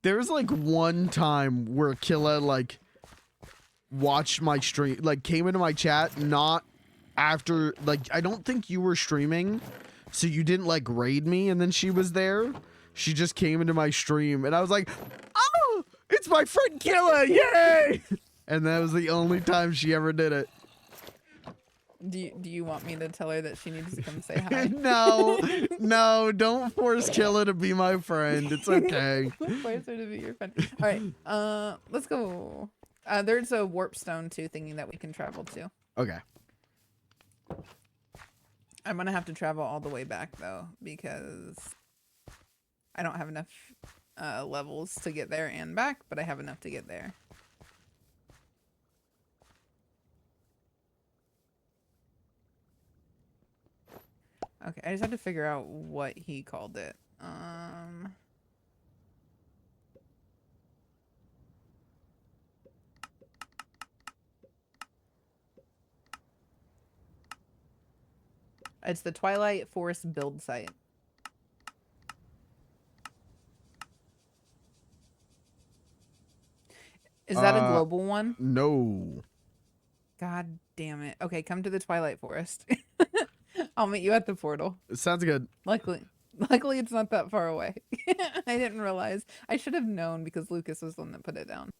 There was like one time where Killa like watched my stream, like came into my chat, not after, like, I don't think you were streaming, so you didn't like raid me, and then she was there. She just came into my stream, and I was like, oh, it's my friend Killa, yay! And that was the only time she ever did it. Do you want me to tell her that she needs to come say hi? No, don't force Killa to be my friend. It's okay. Force her to be your friend. All right, let's go. There's a warp stone too thingy that we can travel to. Okay. I'm gonna have to travel all the way back though, because I don't have enough levels to get there and back, but I have enough to get there. Okay, I just have to figure out what he called it. It's the Twilight Forest build site. Is that a global one? No. God damn it. Okay, come to the Twilight Forest. I'll meet you at the portal. It sounds good. Luckily it's not that far away. I didn't realize. I should have known because Lucas was the one that put it down.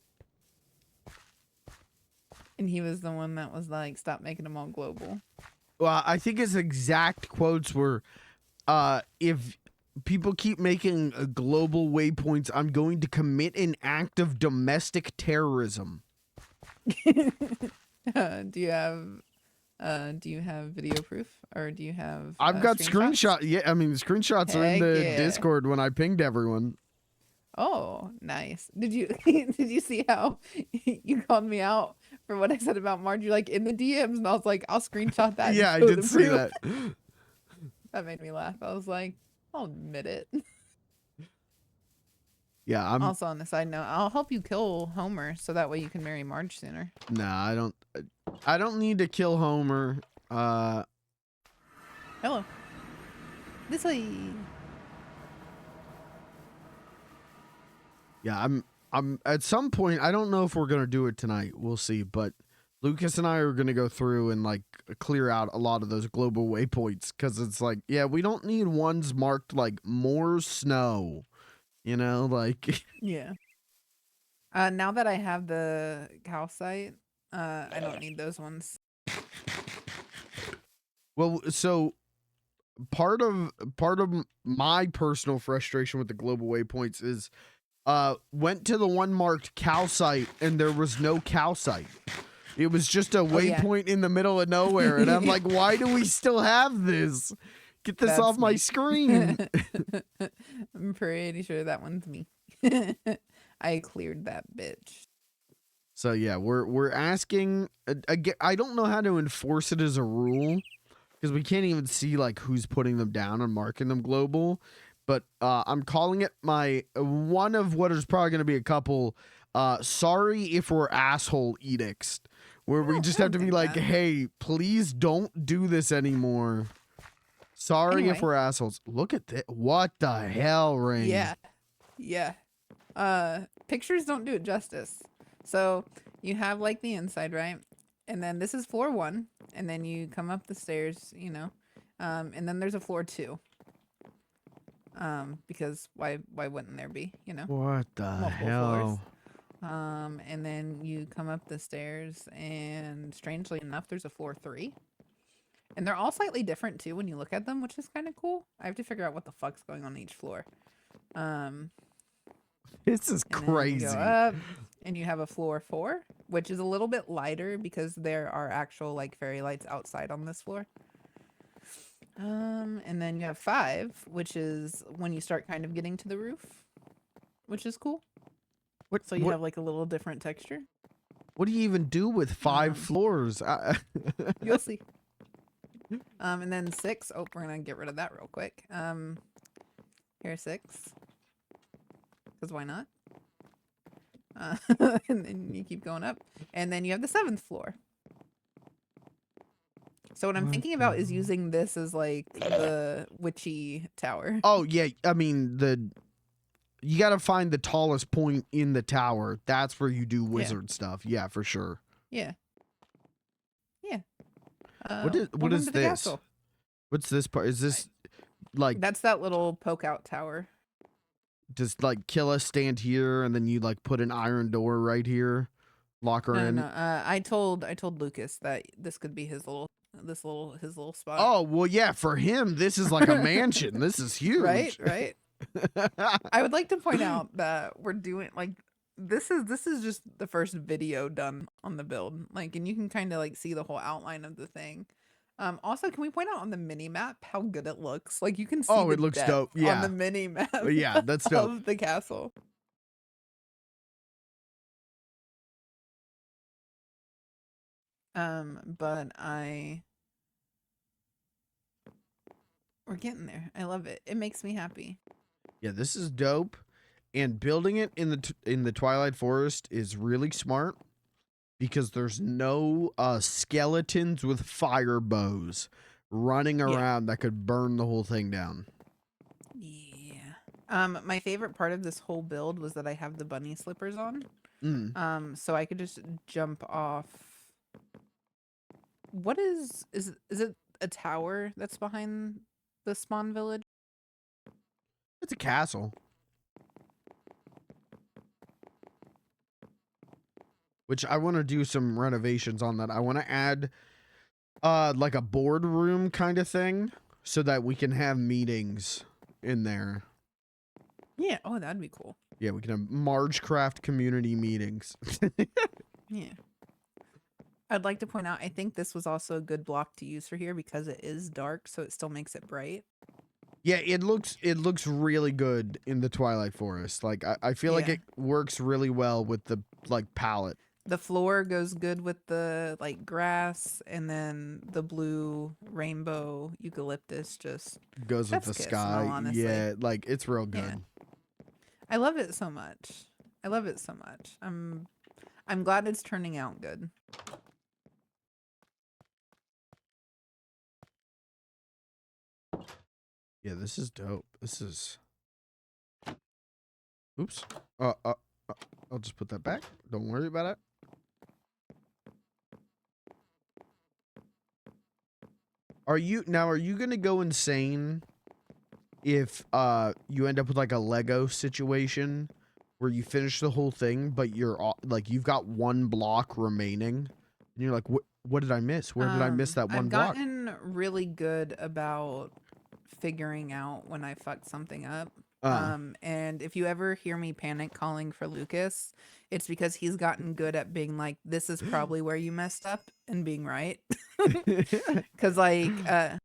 And he was the one that was like, stop making them all global. Well, I think his exact quotes were, if people keep making global waypoints, I'm going to commit an act of domestic terrorism. Do you have video proof, or do you have? I've got screenshots? screenshot. Yeah, I mean, the screenshots are in Heck the yeah. Discord when I pinged everyone. Oh, nice. Did you see how you called me out for what I said about Margie, like in the DMs, and I was like, I'll screenshot that. and Yeah, I show did the see proof. that. That made me laugh. I was like, I'll admit it. Yeah, I'm. Also, on the side note, I'll help you kill Homer so that way you can marry Marge sooner. Nah, I don't need to kill Homer. Hello. This way. Yeah, I'm at some point, I don't know if we're gonna do it tonight. We'll see, but Lucas and I are gonna go through and like clear out a lot of those global waypoints, because it's like, yeah, we don't need ones marked like more snow, you know, like. Yeah. Now that I have the calcite, I don't need those ones. Well, so part of my personal frustration with the global waypoints is went to the one marked calcite and there was no calcite. It was just a waypoint in the middle of nowhere, and I'm like, why do we still have this? Get this That's off my me. screen. I'm pretty sure that one's me. I cleared that bitch. So yeah, we're asking again. I don't know how to enforce it as a rule, because we can't even see like who's putting them down and marking them global. But I'm calling it my one of what is probably going to be a couple. Sorry if we're asshole edicts, where we just have to be like, hey, please don't do this anymore. Sorry if Anyway. we're assholes. Look at that. What the hell, Ring? Yeah. Yeah. Pictures don't do it justice. So you have like the inside, right? And then this is floor 1, and then you come up the stairs, you know, and then there's a floor 2. Because why wouldn't there be, you know? What the Multiple hell? floors. And then you come up the stairs, and strangely enough, there's a floor 3. And they're all slightly different too when you look at them, which is kind of cool. I have to figure out what the fuck's going on each floor. This is And then you crazy. go up, and you have a floor 4, which is a little bit lighter because there are actual like fairy lights outside on this floor. And then you have 5, which is when you start kind of getting to the roof, which is cool. What, So you what, have like a little different texture. what do you even do with 5 floors? You'll see. And then 6. Oh, we're gonna get rid of that real quick. Here's 6. Because why not? And then you keep going up, and then you have the 7th floor. So what I'm thinking about is using this as like the witchy tower. Oh yeah, I mean you got to find the tallest point in the tower. That's where you do wizard stuff. Yeah, for sure. Yeah. Yeah. What is welcome to the this? castle. What's this part? Is this like That's that little poke out tower. just like kill us, stand here, and then you like put an iron door right here, lock her in? No. I told Lucas that this could be his little spot. Oh well, yeah. For him, this is like a mansion. This is huge. Right. I would like to point out that we're doing like this is just the first video done on the build. Like, and you can kind of like see the whole outline of the thing. Also, can we point out on the mini map how good it looks? Like you can see Oh, the it looks depth dope. Yeah. on the mini map. Yeah, that's dope. Of the castle. But we're getting there. I love it. It makes me happy. Yeah, this is dope. And building it in the Twilight Forest is really smart because there's no skeletons with fire bows running around that could burn the whole thing down. Yeah. My favorite part of this whole build was that I have the bunny slippers on. So I could just jump off. What is it a tower that's behind the spawn village? It's a castle. Which I want to do some renovations on that. I want to add like a boardroom kind of thing so that we can have meetings in there. Yeah. Oh, that'd be cool. Yeah, we can have Margecraft community meetings. Yeah. I'd like to point out, I think this was also a good block to use for here because it is dark, so it still makes it bright. Yeah, it looks really good in the Twilight Forest. Like I feel like it works really well with the like palette. The floor goes good with the like grass, and then the blue rainbow eucalyptus just Goes with the kissing, sky. honestly. Yeah, like it's real good. Yeah. I love it so much. I love it so much. I'm glad it's turning out good. Yeah, this is dope. This is. Oops. I'll just put that back. Don't worry about it. Are you gonna go insane if you end up with like a Lego situation where you finish the whole thing, but you're like you've got one block remaining, and you're like, what did I miss? Where did I miss that one block? I've gotten really good about figuring out when I fucked something up. And if you ever hear me panic calling for Lucas, it's because he's gotten good at being like, this is probably where you messed up, and being right. Because like I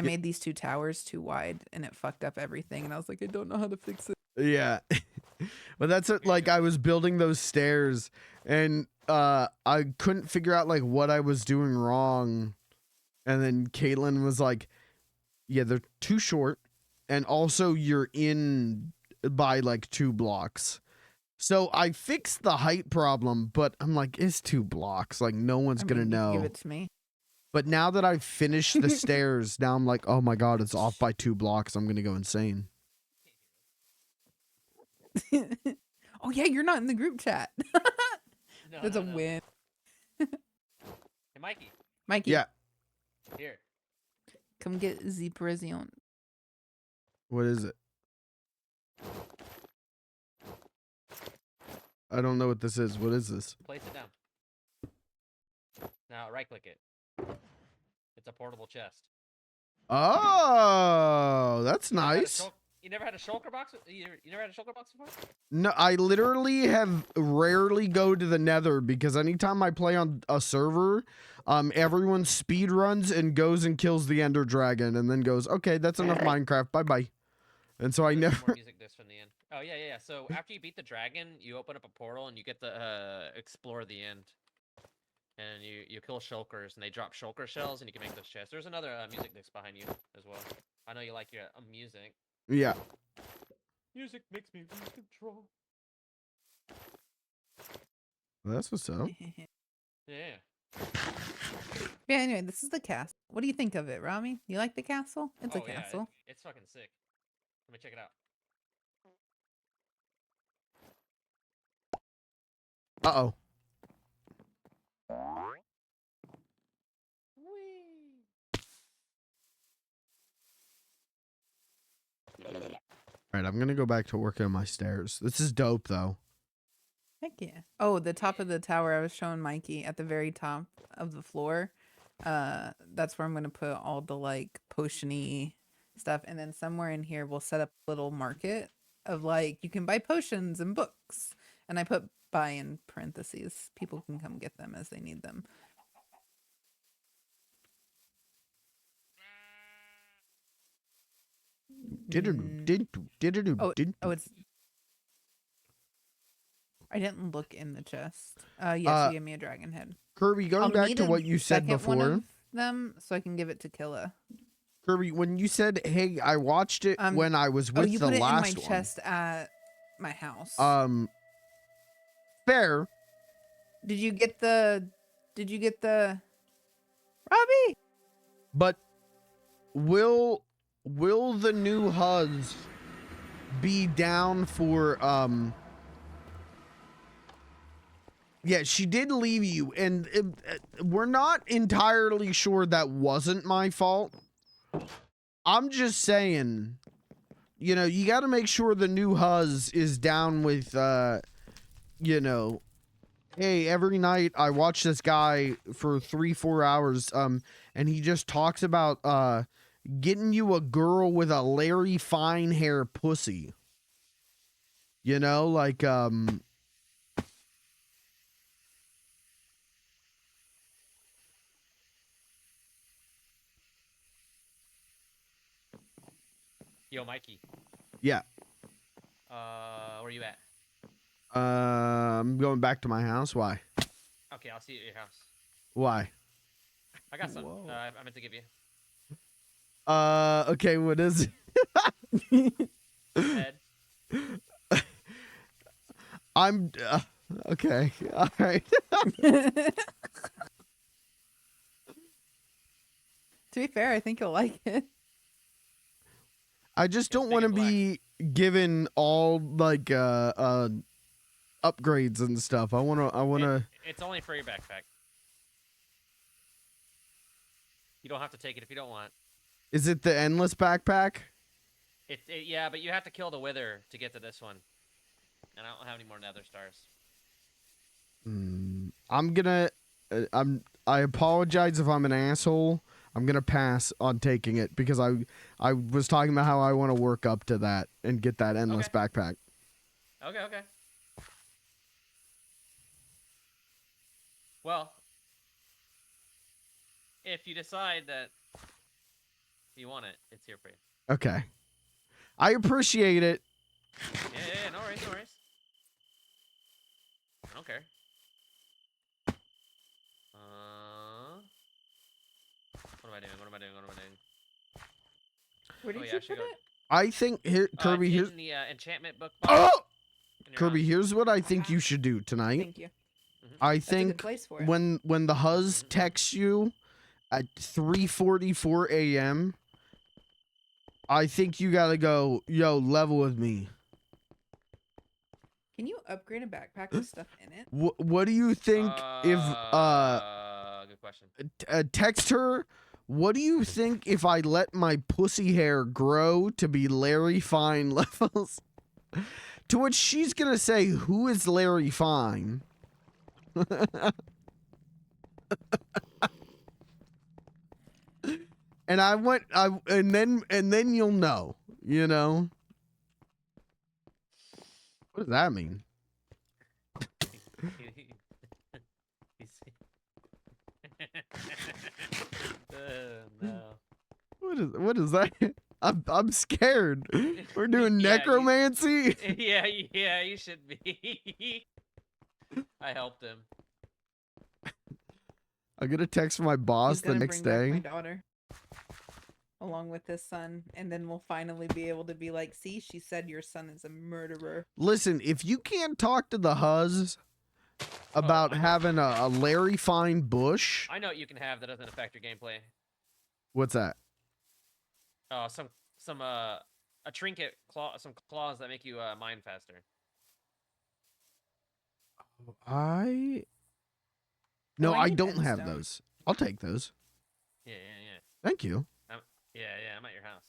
made these 2 towers too wide and it fucked up everything, and I was like, I don't know how to fix it. Yeah. But that's it. Like I was building those stairs and I couldn't figure out like what I was doing wrong. And then Caitlin was like, yeah, they're too short. And also you're in by like 2 blocks. So I fixed the height problem, but I'm like, it's 2 blocks. Like no one's going to know. Give it to me. But now that I've finished the stairs, now I'm like, oh my God, it's off by 2 blocks. I'm going to go insane. Oh yeah, you're not in the group chat. That's a win. Hey, Mikey. Mikey. Yeah. Here. Come get the present. What is it? I don't know what this is. What is this? Place it down. Now right click it. It's a portable chest. Oh, that's You never had a nice. You never had a shulker box? You never had a shulker box before? No, I literally have rarely go to the Nether because anytime I play on a server, everyone speed runs and goes and kills the Ender Dragon and then goes, okay, that's enough Minecraft. Bye bye. And so I There's some never. more music discs from the end. Oh yeah, yeah, yeah. So after you beat the dragon, you open up a portal and you get to explore the end. And you kill shulkers and they drop shulker shells and you can make those chests. There's another music disc behind you as well. I know you like your music. Yeah. Music makes me lose control. Well, that's what's up. Yeah. Yeah, anyway, this is the castle. What do you think of it, Rami? You like the castle? It's a Oh, yeah, castle. it's fucking sick. Let me check it out. Uh-oh. Whee! All right, I'm going to go back to working on my stairs. This is dope, though. Heck yeah. Oh, the top of the tower I was showing Mikey at the very top of the floor. That's where I'm gonna put all the like potion-y stuff. And then somewhere in here we'll set up a little market of like you can buy potions and books. And I put buy in parentheses. People can come get them as they need them. Oh, it's I didn't look in the chest. Yes, you gave me a dragon head. Kirby, going I'll back need to a what you said second one before. of them so I can give it to Killa. Kirby, when you said, hey, I watched it when I was with you the put it last in my chest at my house. one. Fair. Did you get the Robbie? But will the new HUDs be down for yeah, she did leave you, and we're not entirely sure that wasn't my fault. I'm just saying, you know, you got to make sure the new HUDs is down with, you know, hey, every night I watch this guy for 3-4 hours, and he just talks about, getting you a girl with a Larry Fine hair pussy. You know, like, Yo, Mikey. yeah. Where you at? I'm going back to my house. Why? Okay, I'll see you at your house. Why? I got some. Whoa. I meant to give you. Okay, what is it? Head. I'm, okay. All right. To be fair, I think you'll like it. I just don't big want to and black. be given all, like, upgrades and stuff. I want to, It's only for your backpack. You don't have to take it if you don't want. is it the endless backpack? Yeah, but you have to kill the wither to get to this one. And I don't have any more nether stars. I'm gonna, I apologize if I'm an asshole. I'm gonna pass on taking it because I was talking about how I want to work up to that and get that endless Okay. backpack. Okay, okay. Well, if you decide that you want it, it's here for you. Okay. I appreciate it. Yeah, no worries, no worries. I don't care. What am I doing? What am I doing? What am I doing? Where did Oh, yeah, you I should put go. it? I think here, Kirby, it's here's in the enchantment book. oh! in your Kirby, house. here's what I think you should do tonight. Thank you. I That's a good think place for it. when the Huzz texts you at 3:44 a.m., I think you gotta go, yo, level with me. Can you upgrade a backpack with stuff in it? What do you think if Good question. text her? What do you think if I let my pussy hair grow to be Larry Fine levels? To which she's gonna say, "Who is Larry Fine?" And and then you'll know, you know. What does that mean? No. What is that? I'm scared. We're doing Yeah, necromancy. Yeah, you should be. I helped him. I'm gonna text my boss He's the gonna next bring back day. my daughter, along with his son, and then we'll finally be able to be like, see, she said your son is a murderer. Listen, if you can't talk to the huzz about having a Larry Fine bush, I know what you can have that doesn't affect your gameplay. what's that? Some a trinket some claws that make you mine faster. No, I I need don't have endstone. those. I'll take those. Yeah. Thank you. Yeah, I'm at your house.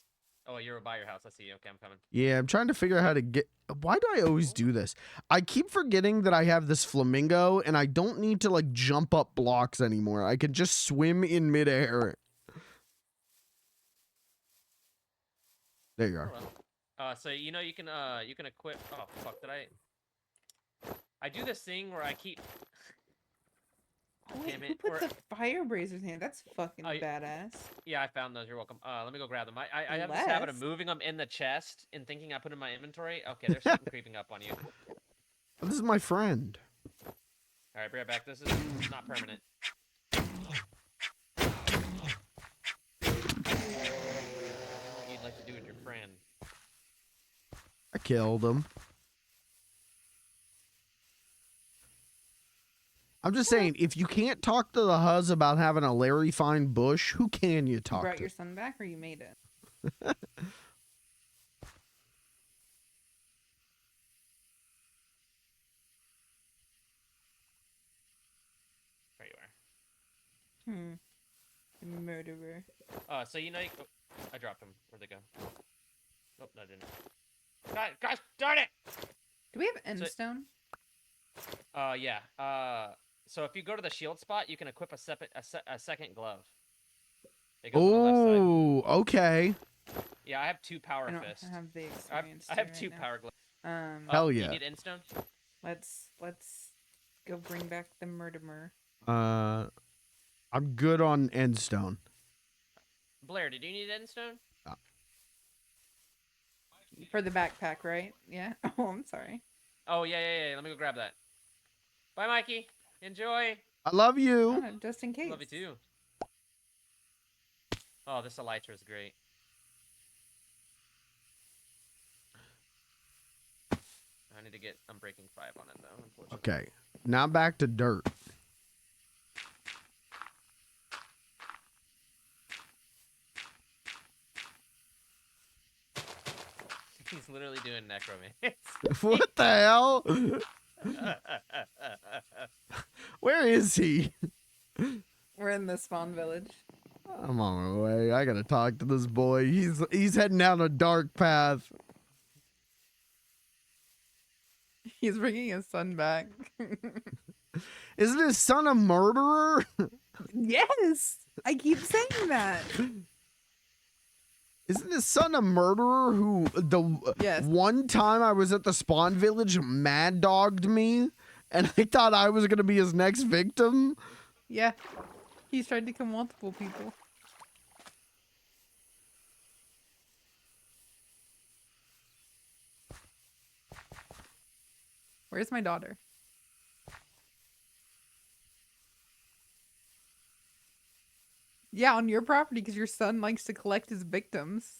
Oh, you're by your house. I see you. Okay, I'm coming. Yeah, I'm trying to figure out how to get. Why do I always do this? I keep forgetting that I have this flamingo and I don't need to like jump up blocks anymore. I can just swim in midair. There you are. Oh, well. So you know you can equip. Oh fuck! Did I do this thing where I keep. Oh, wait, Damn who it, put the fire brazers in? That's fucking Oh, badass. Yeah, I found those. You're welcome. Let me go grab them. I have this habit of Less? moving them in the chest and thinking I put in my inventory. Okay, there's something creeping up on you. This is my friend. All right, be right back. This is not permanent. What you'd like to do with your friend? I killed him. I'm just saying, if you can't talk to the huzz about having a Larry Fine bush, who can you You talk brought to? your son back, or you made it? There you are. The murderer. So you know, oh, I dropped them. Where'd they go? Nope, no, I didn't. Gosh darn it! Do we have endstone? Yeah. So if you go to the shield spot, you can equip a second glove. It goes on the left side. Oh, okay. Yeah, I have 2 power I don't fists. have the I experience. have right 2 now. power gloves. Hell You yeah. need endstone? Let's go bring back the murderer. I'm good on endstone. Blair, did you need endstone? For the backpack, right? Yeah. Oh, I'm sorry. Oh, yeah. Let me go grab that. Bye, Mikey. Enjoy. I love you. Oh, just in case. Love you too. Oh, this elytra is great. I need to get Unbreaking 5 on it, though, unfortunately. Okay, now back to dirt. He's literally doing necromancy. What the hell? Where is he? We're in the spawn village. I'm on my way. I gotta talk to this boy. He's heading down a dark path. He's bringing his son back. Isn't his son a murderer? Yes! I keep saying that. Isn't his son a murderer who Yes. one time I was at the spawn village mad dogged me and I thought I was gonna be his next victim? Yeah. He's tried to kill multiple people. Where's my daughter? Yeah, on your property because your son likes to collect his victims.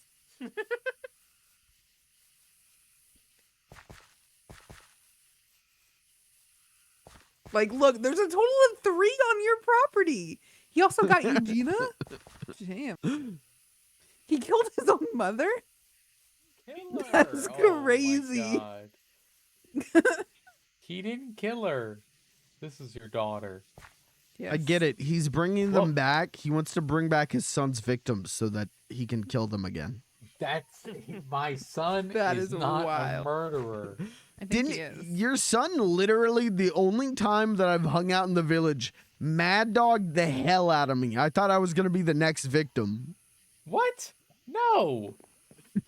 Like, look, there's a total of 3 on your property. He also got Eugenia? Damn. He killed his own mother? That's Oh my crazy. God. He didn't kill her. This is your daughter. Yes. I get it. He's bringing them Well- back. He wants to bring back his son's victims so that he can kill them again. That's my son. That is is not wild. a murderer. I think Didn't he is. your son literally the only time that I've hung out in the village mad dog the hell out of me? I thought I was gonna be the next victim. What? No.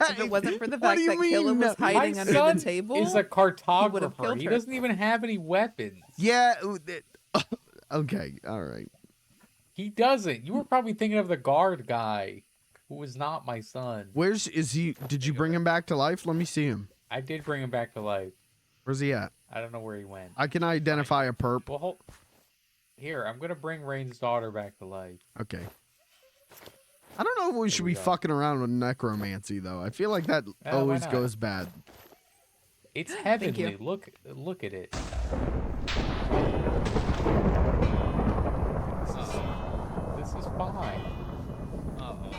If it wasn't for the What fact do you that Caleb mean? was hiding My under son the table, is a would've cartographer. killed He her. doesn't even have any weapons. Yeah. Okay. All right. He doesn't. You were probably thinking of the guard guy, who was not my son. Is he? Did you bring him back to life? Let me see him. I did bring him back to life. Where's he at? I don't know where he went. I can identify a perp. Well, here, I'm gonna bring Rain's daughter back to life. Okay. I don't know if we should we be go. fucking around with necromancy though. I feel like that why always not? goes bad. It's you. heavenly. Look at it. This is fine. Uh-oh.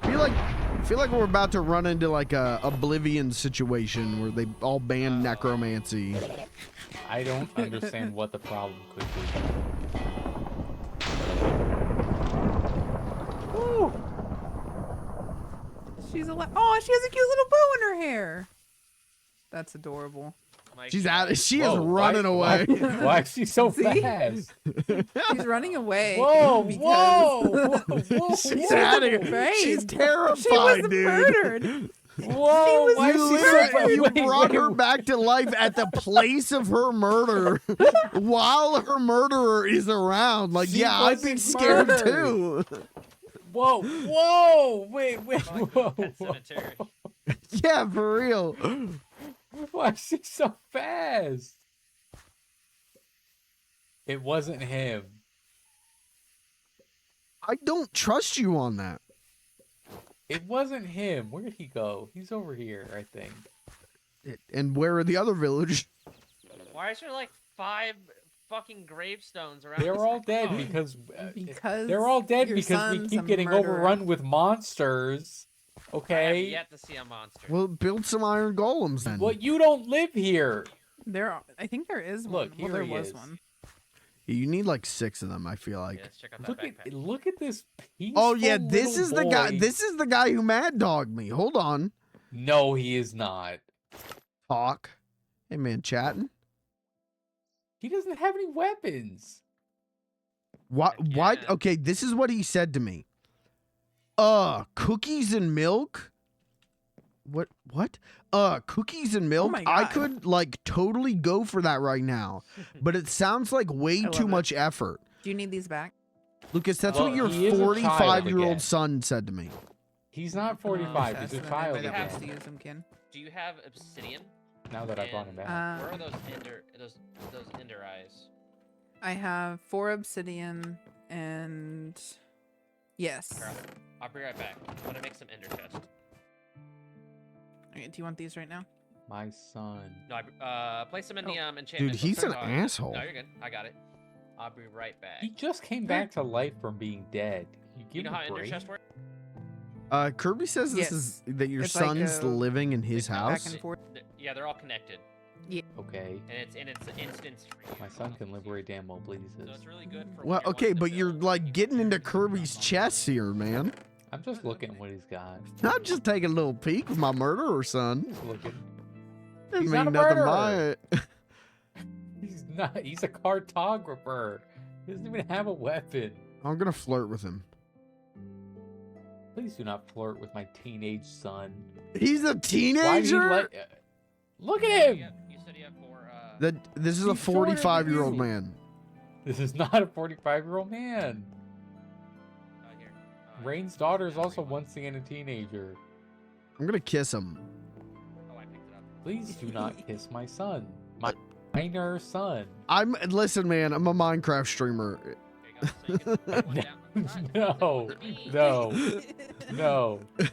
I feel like we're about to run into like a Oblivion situation where they all ban necromancy. I don't understand what the problem could be. Woo! She's alive. Oh, she has a cute little bow in her hair. That's adorable. My She's God. out. She is Whoa, running away. Why is she so See? fast? She's running away. Whoa, because whoa, whoa, She's whoa, out of here. Right. She's terrified, She was dude. murdered. whoa! was Why is You she so literally wait, brought wait, her back to life at the place of her murder while her murderer is around. Like, She yeah, I'd be wasn't scared murdered. too. Whoa, whoa! Wait, I like whoa! Pet Cemetery. Yeah, for real. Why is she so fast? It wasn't him. I don't trust you on that. It wasn't him. Where did he go? He's over here, I think. And where are the other village? Why is there like 5 fucking gravestones around? They're this all dead house? because Because they're all dead your because we son's keep a getting murderer. overrun with monsters. I have Okay. yet to see a monster. Well, build some iron golems then. Well, you don't live here. I think there is Look, one. Well, here there he was is. one. You need like 6 of them, I feel like. Yeah, let's check out that backpack. Look at this peaceful Oh yeah, this little is the guy. boy. This is the guy who mad dogged me. Hold on. No, he is not. Talk. Hey man, chatting. He doesn't have any weapons. What? Heck What? yeah. Okay, this is what he said to me. Cookies and milk. What? Cookies and milk. my I God. could like totally go for that right now, but it sounds like way I too love it. much effort. Do you need these back? Lucas, that's Well, what your he is a child 45-year-old again. son said to me. He's not Oh, 45. okay, He's so a then child everybody that again. wants to use them can. Do you have obsidian? Now that I brought him And back. Where are those ender eyes? I have 4 obsidian and yes. Here, I'll be right back. I'm gonna make some ender chests. Okay, do you want these right now? My son. No, place them in the enchantment. Dude, he's an book. asshole. No, you're good. I got it. I'll be right back. He just came back to life from being dead. You You give know him how a ender break? chests work? Kirby says this Yes. is that your It's like son's a- living in his Back house. Back and forth. Yeah, they're all connected, Okay. and it's instance free. My son can liberate damn So pleases. it's really good for. Well, when you're okay, wanting to but you're build. like getting into Kirby's chest here, man. I'm just looking at what he's got. I'm just taking a little peek with my murderer son. Just looking. Didn't He's mean not a nothing by murderer. it. He's not. He's a cartographer. He doesn't even have a weapon. I'm gonna flirt with him. Please do not flirt with my teenage son. He's a Why do you teenager. like? Look at him. You said you have 4. That this is a He's shorter than 45-year-old you. man. This is not a 45-year-old man. Here. Rain's daughter is also once again a teenager. I'm gonna kiss him. Oh, I picked it up. Please do not kiss my son. My minor son. Listen, man. I'm a Minecraft streamer. There you go. So you can put one down the front. No, no, no. There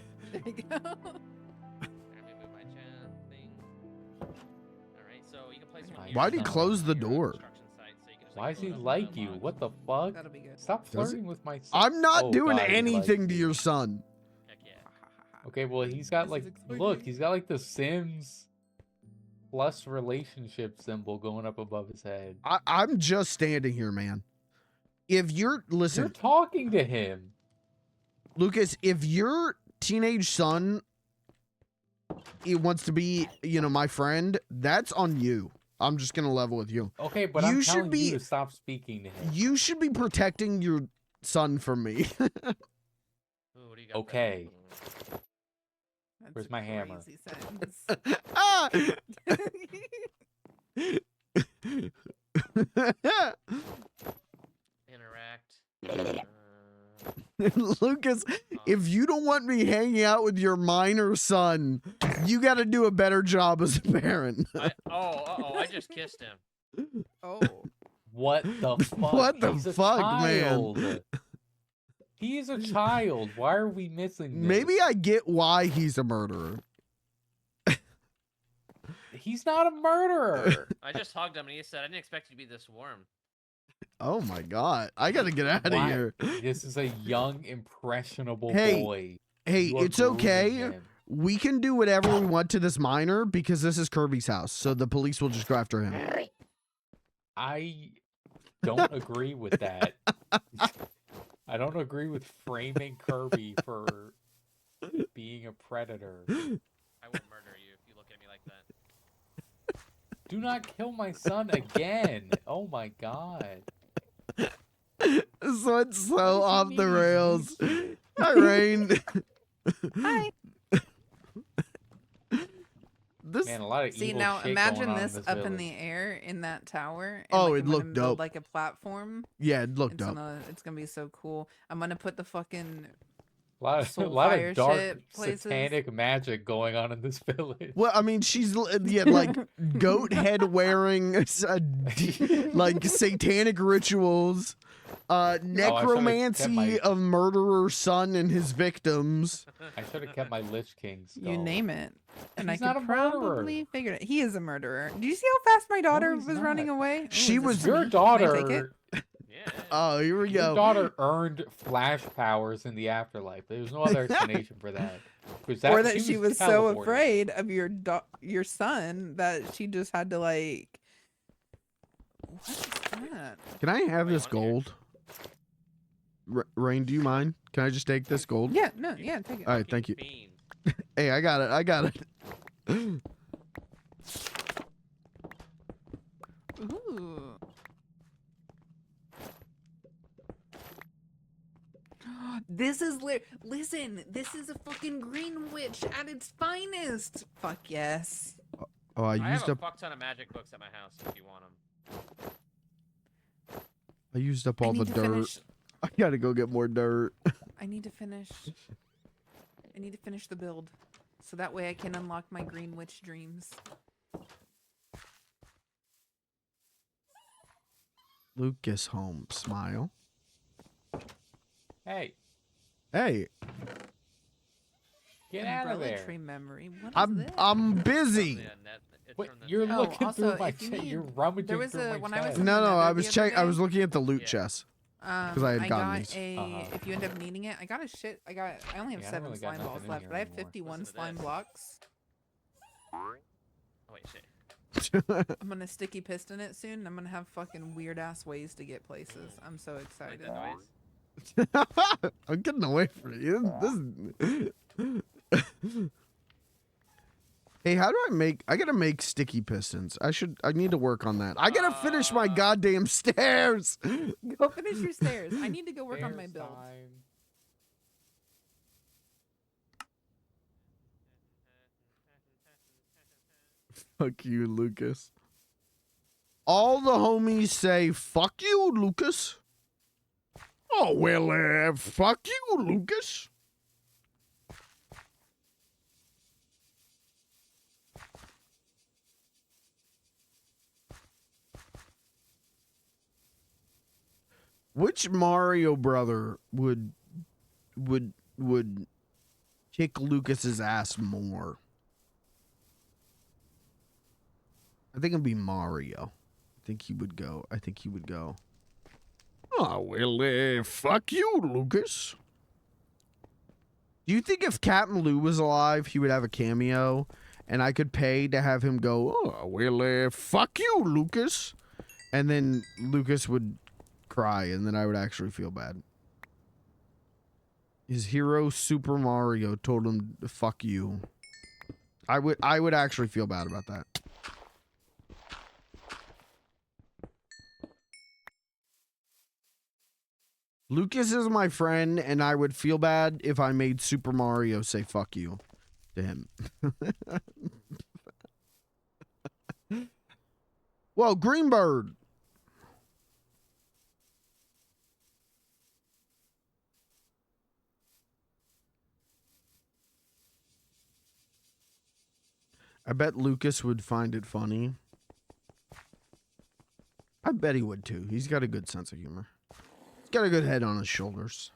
you go. Let me move my chat thing. Alright, so you can place one here. Why'd he son. close the Your door? construction site, so you can just, Why does he load up like the you? mods. What the fuck? That'll be good. Stop Does he? flirting with my son. I'm not Oh, doing God, he likes anything to you. your son. Heck yeah. Okay, well he's got This like is look, exciting. he's got like the Sims plus relationship symbol going up above his head. I'm just standing here, man. If you're You're listen, talking to him. Lucas, if your teenage son he wants to be, you know, my friend, that's on you. I'm just gonna level with you. Okay, but You I'm should telling be- you to stop speaking to him. You should be protecting your son from me. Ooh, what do you got there? Okay. That's Where's a my hammer? crazy sentence. Ah! Interact. Lucas, if you don't want me hanging out with your minor son, you got to do a better job as a parent. I just kissed him. Oh. What the fuck? What the He's a fuck, man? child. He is a child. Why are we missing this? Maybe I get why he's a murderer. He's not a murderer. I just hugged him and he said, I didn't expect you to be this warm. Oh my god, I got to get out of Why- here. This is a young, impressionable Hey, boy. Hey, You are it's grooming okay. him. We can do whatever we want to this minor because this is Kirby's house, so the police will just go after him. I don't agree with that. I don't agree with framing Kirby for being a predator. I will murder you if you look at me like that. Do not kill my son again. Oh my god. This one's so What does he off the mean? rails. Hi, Rain. Hi. This, Man, a lot of See, evil now shit imagine going on this in up in village. the air in that tower. And Oh, like, it'd I'm look gonna build, dope. like a platform. yeah, it looked It's dope. gonna be so cool. I'm gonna put the fucking A lot soul of fire dark shit places. satanic magic going on in this village. Well, I mean, she's yeah, like goat head wearing, like satanic rituals, necromancy my- of murderer son and his victims. I should have kept my Lich King skull. You name it. And He's I not could a murderer. probably figure it. He is a murderer. Do you see how fast my daughter he's was running not. away? Ooh, She is this was- for Your me? Can I take it? daughter. Yeah. Oh, here we Your go. daughter earned flash powers in the afterlife. There's no other explanation for that. 'Cause Or that she was so teleported. afraid of your son that she just had to like. What is that? Can I have Wait, this on here. gold? Rain, do you mind? Can I just take this gold? Yeah, no, yeah, take it. All right, thank you. Fiend. Hey, I got it. I got it. Ooh. This is listen. This is a fucking green witch at its finest. Fuck yes. Oh, I I used have a up. fuck ton of magic books at my house if you want them. I used up I all the need to dirt. finish. I gotta go get more dirt. I need to finish. I need to finish the build, so that way I can unlock my green witch dreams. Lucas home. Smile. Hey, Hey, get out of Umbrella there. tree memory. What is I'm this? I'm busy. Yeah, it's Wait, from the you're net. Oh, looking also, through my if you chest. need- You're rummaging there was through a- my when I was chest. in No, the no, I nether was the other check. I was day. looking at the loot Yeah. chest. 'Cause I I had gotten got these. a. Uh-huh. If you end up needing it, I got a shit. I only have Yeah, I don't 7 really got slime balls nothing in left, here but I have anymore. 51 Listen to slime this. blocks. Oh wait, shit. I'm gonna sticky piston it soon. And I'm gonna have fucking weird ass ways to get places. I'm so Like excited. that noise? I'm getting away from you. Hey, how do I make? I gotta make sticky pistons. I need to work on that. I gotta finish my goddamn stairs. Go finish your stairs. I need to go work on my Bears build. time. Fuck you, Lucas. All the homies say, fuck you, Lucas. Oh, well, fuck you, Lucas. Which Mario brother would kick Lucas's ass more? I think it'd be Mario. I think he would go. Oh, well, fuck you, Lucas. Do you think if Captain Lou was alive, he would have a cameo, and I could pay to have him go, oh, well, fuck you, Lucas, and then Lucas would cry, and then I would actually feel bad. His hero, Super Mario, told him, fuck you. I would actually feel bad about that. Lucas is my friend, and I would feel bad if I made Super Mario say fuck you to him. Whoa, Greenbird. I bet Lucas would find it funny. I bet he would too. He's got a good sense of humor. He's got a good head on his shoulders.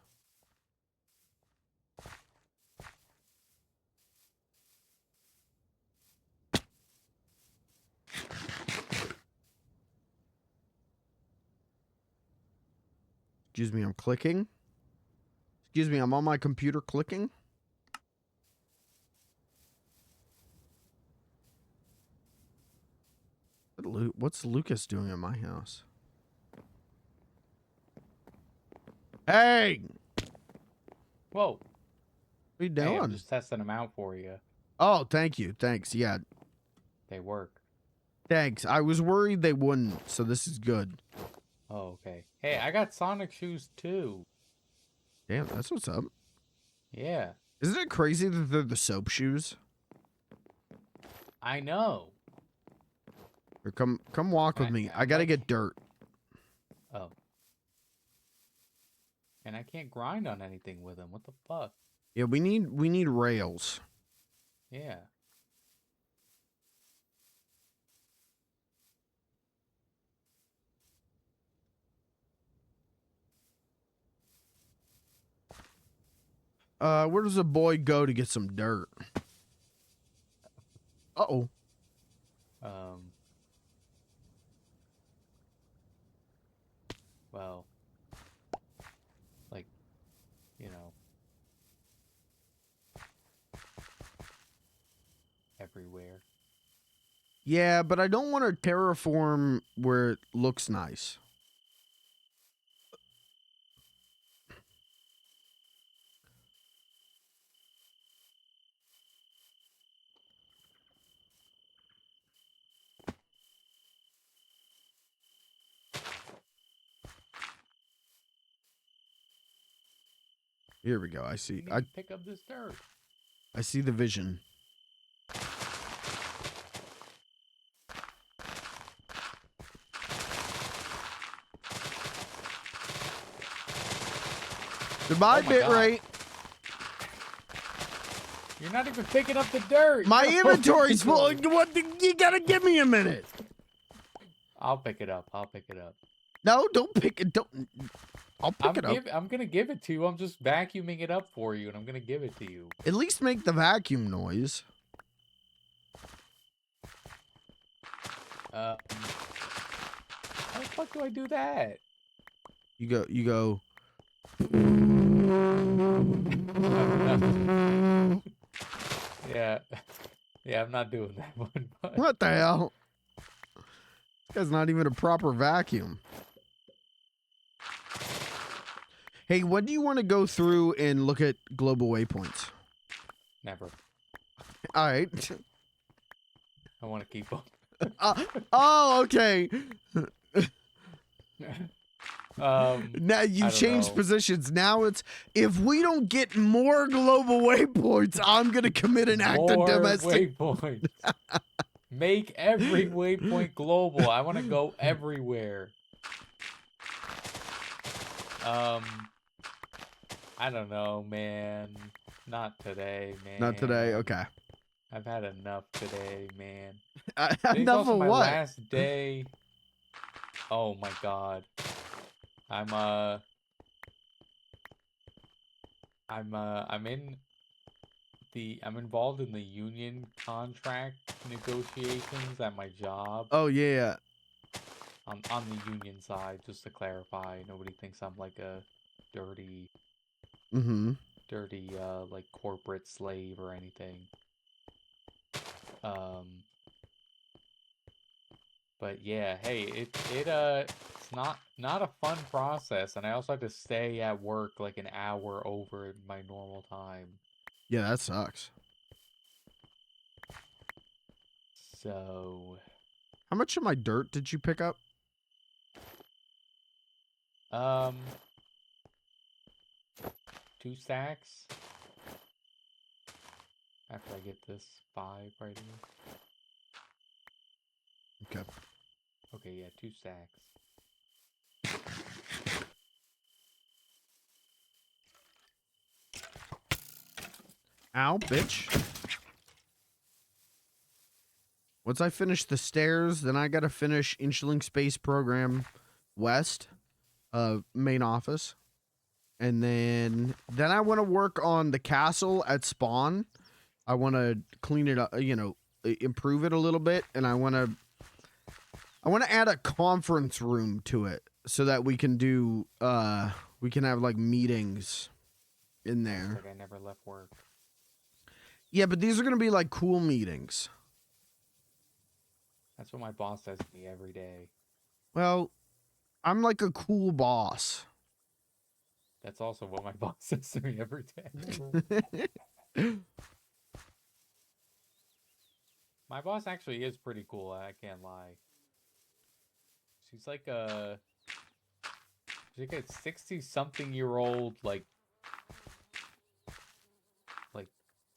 Excuse me, I'm clicking. Excuse me, I'm on my computer clicking. What's Lucas doing at my house? Hey! Whoa. What are you Hey, I'm doing? just testing them out for you. Oh, thank you. Thanks. Yeah, They work. thanks. I was worried they wouldn't, so this is good. Oh, okay. Hey, I got Sonic shoes too. Damn, that's what's up. Yeah, Isn't it crazy that they're the soap shoes? I know. Or come walk with me. I gotta get dirt. Oh. And I can't grind on anything with them. What the fuck? Yeah, we need rails. Yeah. Where does a boy go to get some dirt? Uh-oh. Well, like, you know, everywhere. Yeah, but I don't want to terraform where it looks nice. Here we go. I You see. need to pick up this dirt. I see the vision. Goodbye, Oh my God. bitrate. You're not even picking up the dirt. My You're inventory's full. holding it. What? You gotta give me a minute. I'll pick it up. I'll pick it up. No, don't pick it. Don't. I'll pick it up. I'm gonna give it to you. I'm just vacuuming it up for you, and I'm gonna give it to you. At least make the vacuum noise. How the fuck do I do that? You go. You go. Yeah, yeah, I'm not doing that one. But What the hell? This guy's not even a proper vacuum. Hey, when do you want to go through and look at global waypoints? never. All right. I want to keep them. Oh, okay. Now you don't changed know. positions. Now it's if we don't get more global waypoints, I'm gonna commit an act of More domestic. waypoints. Make every waypoint global. I want to go everywhere. I don't know, man. Not today, man. Not today. Okay. I've had enough today, man. Today's Enough also of my what? last day. Oh my god. I'm involved in the union contract negotiations at my job. Oh yeah. On the union side, just to clarify, nobody thinks I'm like a dirty Mm-hmm. dirty like corporate slave or anything. But yeah, hey, it's not a fun process, and I also have to stay at work like an hour over my normal time. Yeah, that sucks. So, How much of my dirt did you pick up? 2 stacks. After I get this 5 right here. Okay. Okay, yeah, 2 stacks. Ow, bitch. Once I finish the stairs, then I gotta finish Inchling Space Program West, main office. And then I want to work on the castle at spawn. I want to clean it up, you know, improve it a little bit. And I want to add a conference room to it so that we can do, we can have like meetings in there. Like I never left work. Yeah, but these are going to be like cool meetings. That's what my boss says to me every day. Well, I'm like a cool boss. That's also what my boss says to me every day. My boss actually is pretty cool, I can't lie. She's like a 60-something-year-old like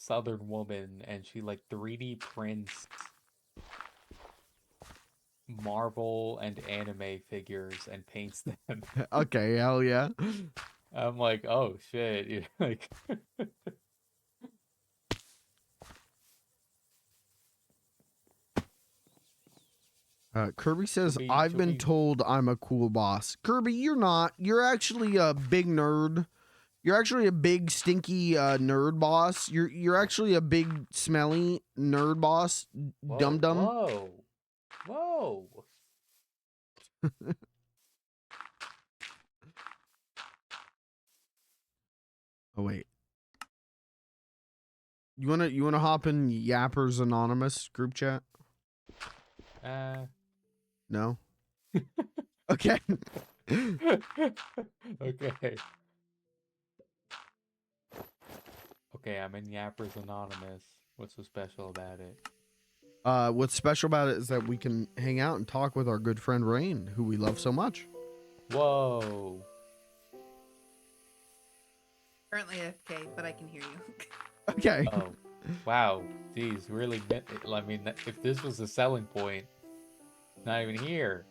Southern woman, and she like 3D prints Marvel and anime figures and paints them. Okay, hell yeah. I'm like, oh shit, you know, like Kirby says, She'll be- I've she'll been be- told I'm a cool boss. Kirby, you're not. You're actually a big nerd. You're actually a big stinky nerd boss. You're actually a big smelly nerd boss. whoa, Dum dum. Whoa. Oh wait. You wanna hop in Yappers Anonymous group chat? No. Okay. Okay. Okay, I'm in Yappers Anonymous. What's so special about it? What's special about it is that we can hang out and talk with our good friend Rain, who we love so much. Whoa. Currently AFK, but I can hear you. Okay. Oh, wow. Geez, really? I mean, if this was the selling point, not even here.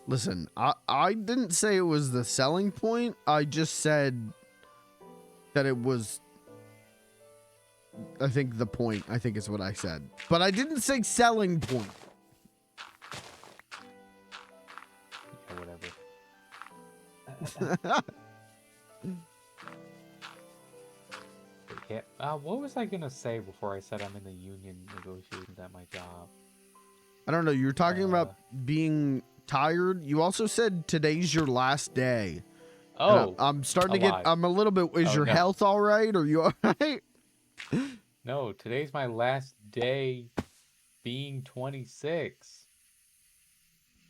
Listen, I didn't say it was the selling point. I just said that it was, I think the point, I think is what I said. But I didn't say selling point. Or whatever. Yeah. What was I gonna say before I said I'm in the union negotiations at my job? I don't know. You were talking about being tired. You also said today's your last day. Oh, I'm starting to get, alive. I'm a little bit, is Oh, your no. health all right? Are you all right? No, today's my last day being 26.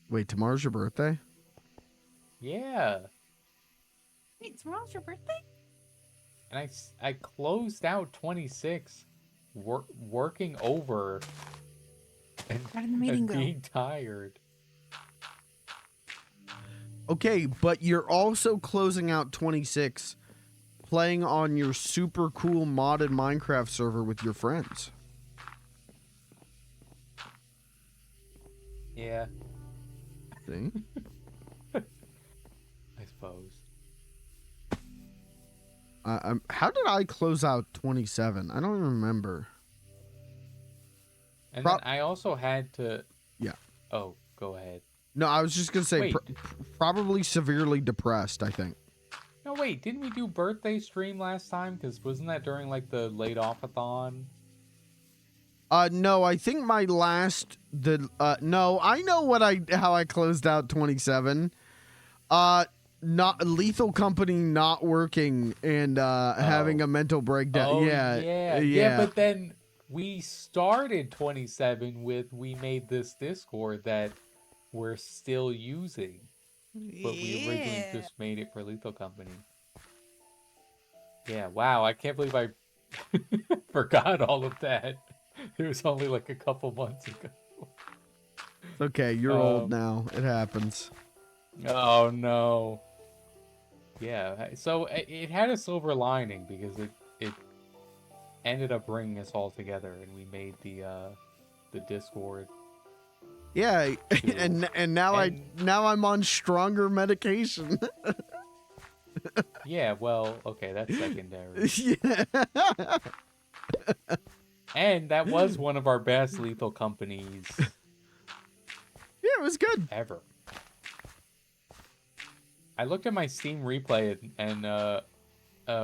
Wait, tomorrow's your birthday? Yeah. Wait, tomorrow's your birthday? And I closed out 26 working over and, How did the meeting and go? being tired. Okay, but you're also closing out 26 playing on your super cool modded Minecraft server with your friends. Yeah, See? I suppose. How did I close out 27? I don't even remember. And then I also had to... Yeah. Oh, go ahead. No, I was just going to say Wait. probably severely depressed, I think. No, wait, didn't we do birthday stream last time? Because wasn't that during, like, the late off-a-thon? No, I think my last no, I know how I closed out 27. not Lethal Company not working and having a mental breakdown. Oh, Yeah. yeah, but then we started 27 with we made this Discord that we're still using, but we originally Yeah. just made it for Lethal Company. Yeah, wow, I can't believe I forgot all of that. It was only like a couple months ago. Okay, you're old now. It happens. Oh no. Yeah, so it had a silver lining because it ended up bringing us all together, and we made the Discord. Yeah, too. and now I'm on stronger medication. Yeah, well, okay, that's secondary. Yeah. And that was one of our best Lethal Companies Yeah, it was good. ever. I looked at my Steam replay and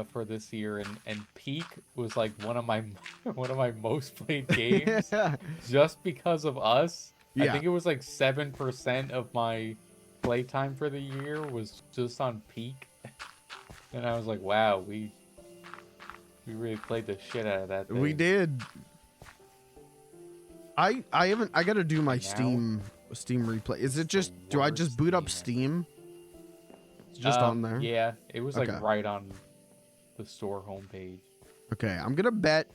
for this year, and Peak was like one of my most played games just because of us. I Yeah. think it was like 7% of my playtime for the year was just on Peak, and I was like, wow, we really played the shit out of that thing. We did. I haven't. I gotta do my And now Steam replay. Is it it's just? the Do I just worst boot up game ever. Steam? It's just on there. Yeah, it was like Okay. right on the store homepage. Okay, I'm gonna bet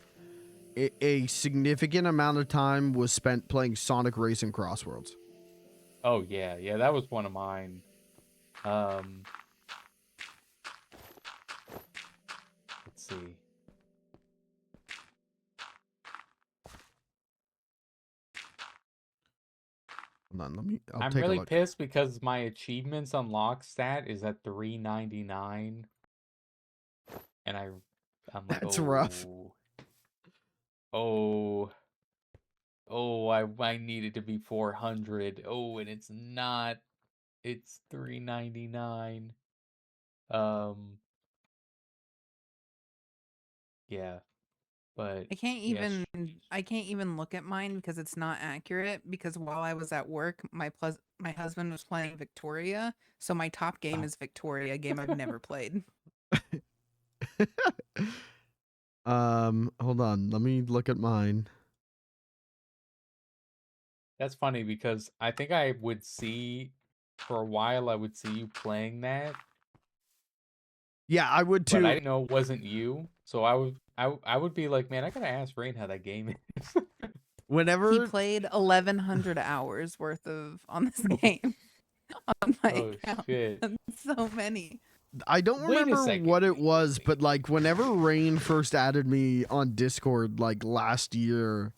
a significant amount of time was spent playing Sonic Racing Crossworlds. Oh yeah, that was one of mine. Let's see. Hold on, I'll I'm take really a look. pissed because my achievements unlock stat is at 399, and I'm like, That's rough. oh, I need it to be 400. Oh, and it's not. It's 399. Yeah, but I can't yeah, even look at mine because it's not accurate, because while I was at work, my husband was playing Victoria, so my top game Oh. is Victoria, a game I've never played. Hold on, let me look at mine. That's funny because I think I would see, for a while, I would see you playing that, Yeah, I would but too. I didn't know it wasn't you. So I would be like, man, I gotta ask Rain how that game is. He Whenever played 1,100 hours worth on this game on my Oh account. shit. That's so many. I don't Wait a remember second, what it wait, was, wait. but like whenever Rain first added me on Discord like last year,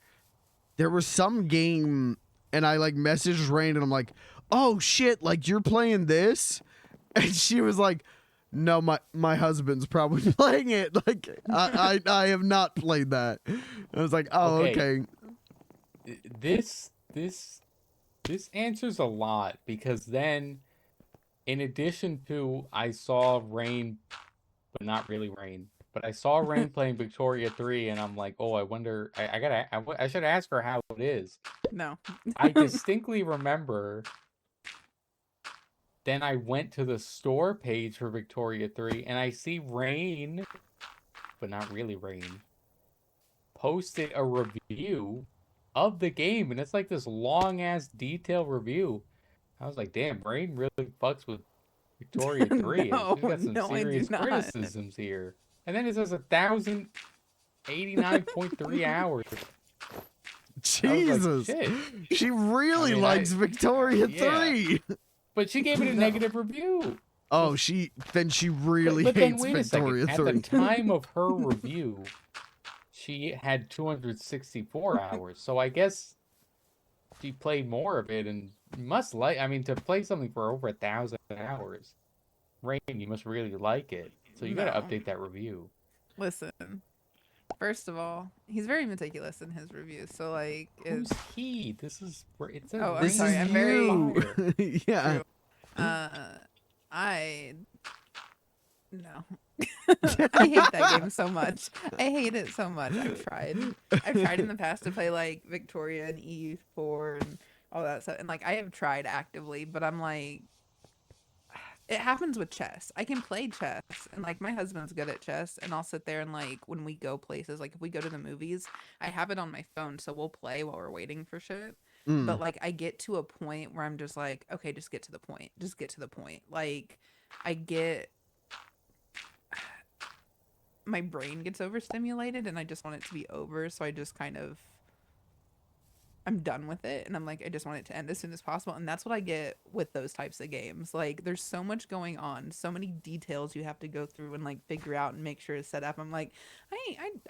there was some game and I like messaged Rain and I'm like, "Oh shit, like you're playing this?" And she was like, "No, my husband's probably playing it. Like I have not played that." I was like, "Oh, okay." This answers a lot, because then, in addition to, I saw Rain, but not really Rain, but I saw Rain playing Victoria 3, and I'm like, oh, I wonder, I should ask her how it is. No. I distinctly remember, then I went to the store page for Victoria 3, and I see Rain, but not really Rain, posted a review of the game, and it's like this long-ass detailed review. I was like, damn, Rain really fucks with Victoria 3, and No, she's got some no, I do serious not. criticisms here. And then it says 1,089.3 hours. Jesus. Like, shit. She really likes Victoria 3. But she gave it a negative review. Oh, then she really But then hates wait a Victoria second. 3. At the time of her review, she had 264 hours. So I guess she played more of it and must like. I mean, to play something for over 1,000 hours, Rain, you must really like it. So you gotta No. update that review. Listen. First of all, he's very meticulous in his reviews. So like, Who's he? This is where it's a Oh, I'm Rain sorry, I'm you. Yeah. True. No. I hate that game so much. I hate it so much. I've tried in the past to play like Victoria and EU4 and all that stuff, and like I have tried actively, but I'm like, it happens with chess. I can play chess, and like my husband's good at chess, and I'll sit there and like when we go places, like if we go to the movies, I have it on my phone, so we'll play while we're waiting for shit. But Mm. like I get to a point where I'm just like, okay, just get to the point. Just get to the point. Like I get my brain gets overstimulated and I just want it to be over, so I just kind of I'm done with it and I'm like I just want it to end as soon as possible, and that's what I get with those types of games. Like there's so much going on, so many details you have to go through and like figure out and make sure it's set up. I'm like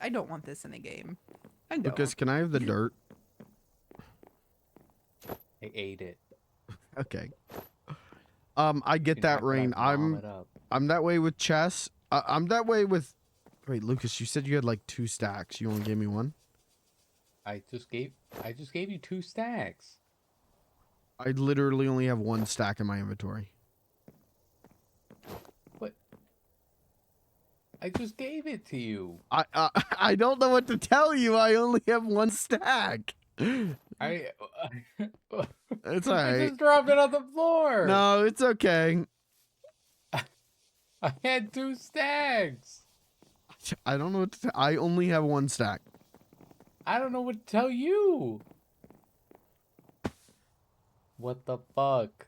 I don't want this in a game. I don't. Lucas, can I have the dirt? I ate it. Okay. I get You're that, not gonna Rain. nom it up. I'm that way with chess. I'm that way with. Wait, Lucas, you said you had like 2 stacks. You only gave me 1. I just gave you 2 stacks. I literally only have 1 stack in my inventory. What? I just gave it to you. I don't know what to tell you. I only have 1 stack. I It's I alright. just dropped it on the floor. No, it's okay. I had 2 stacks. I don't know what to I only have 1 stack. I don't know what to tell you. What the fuck?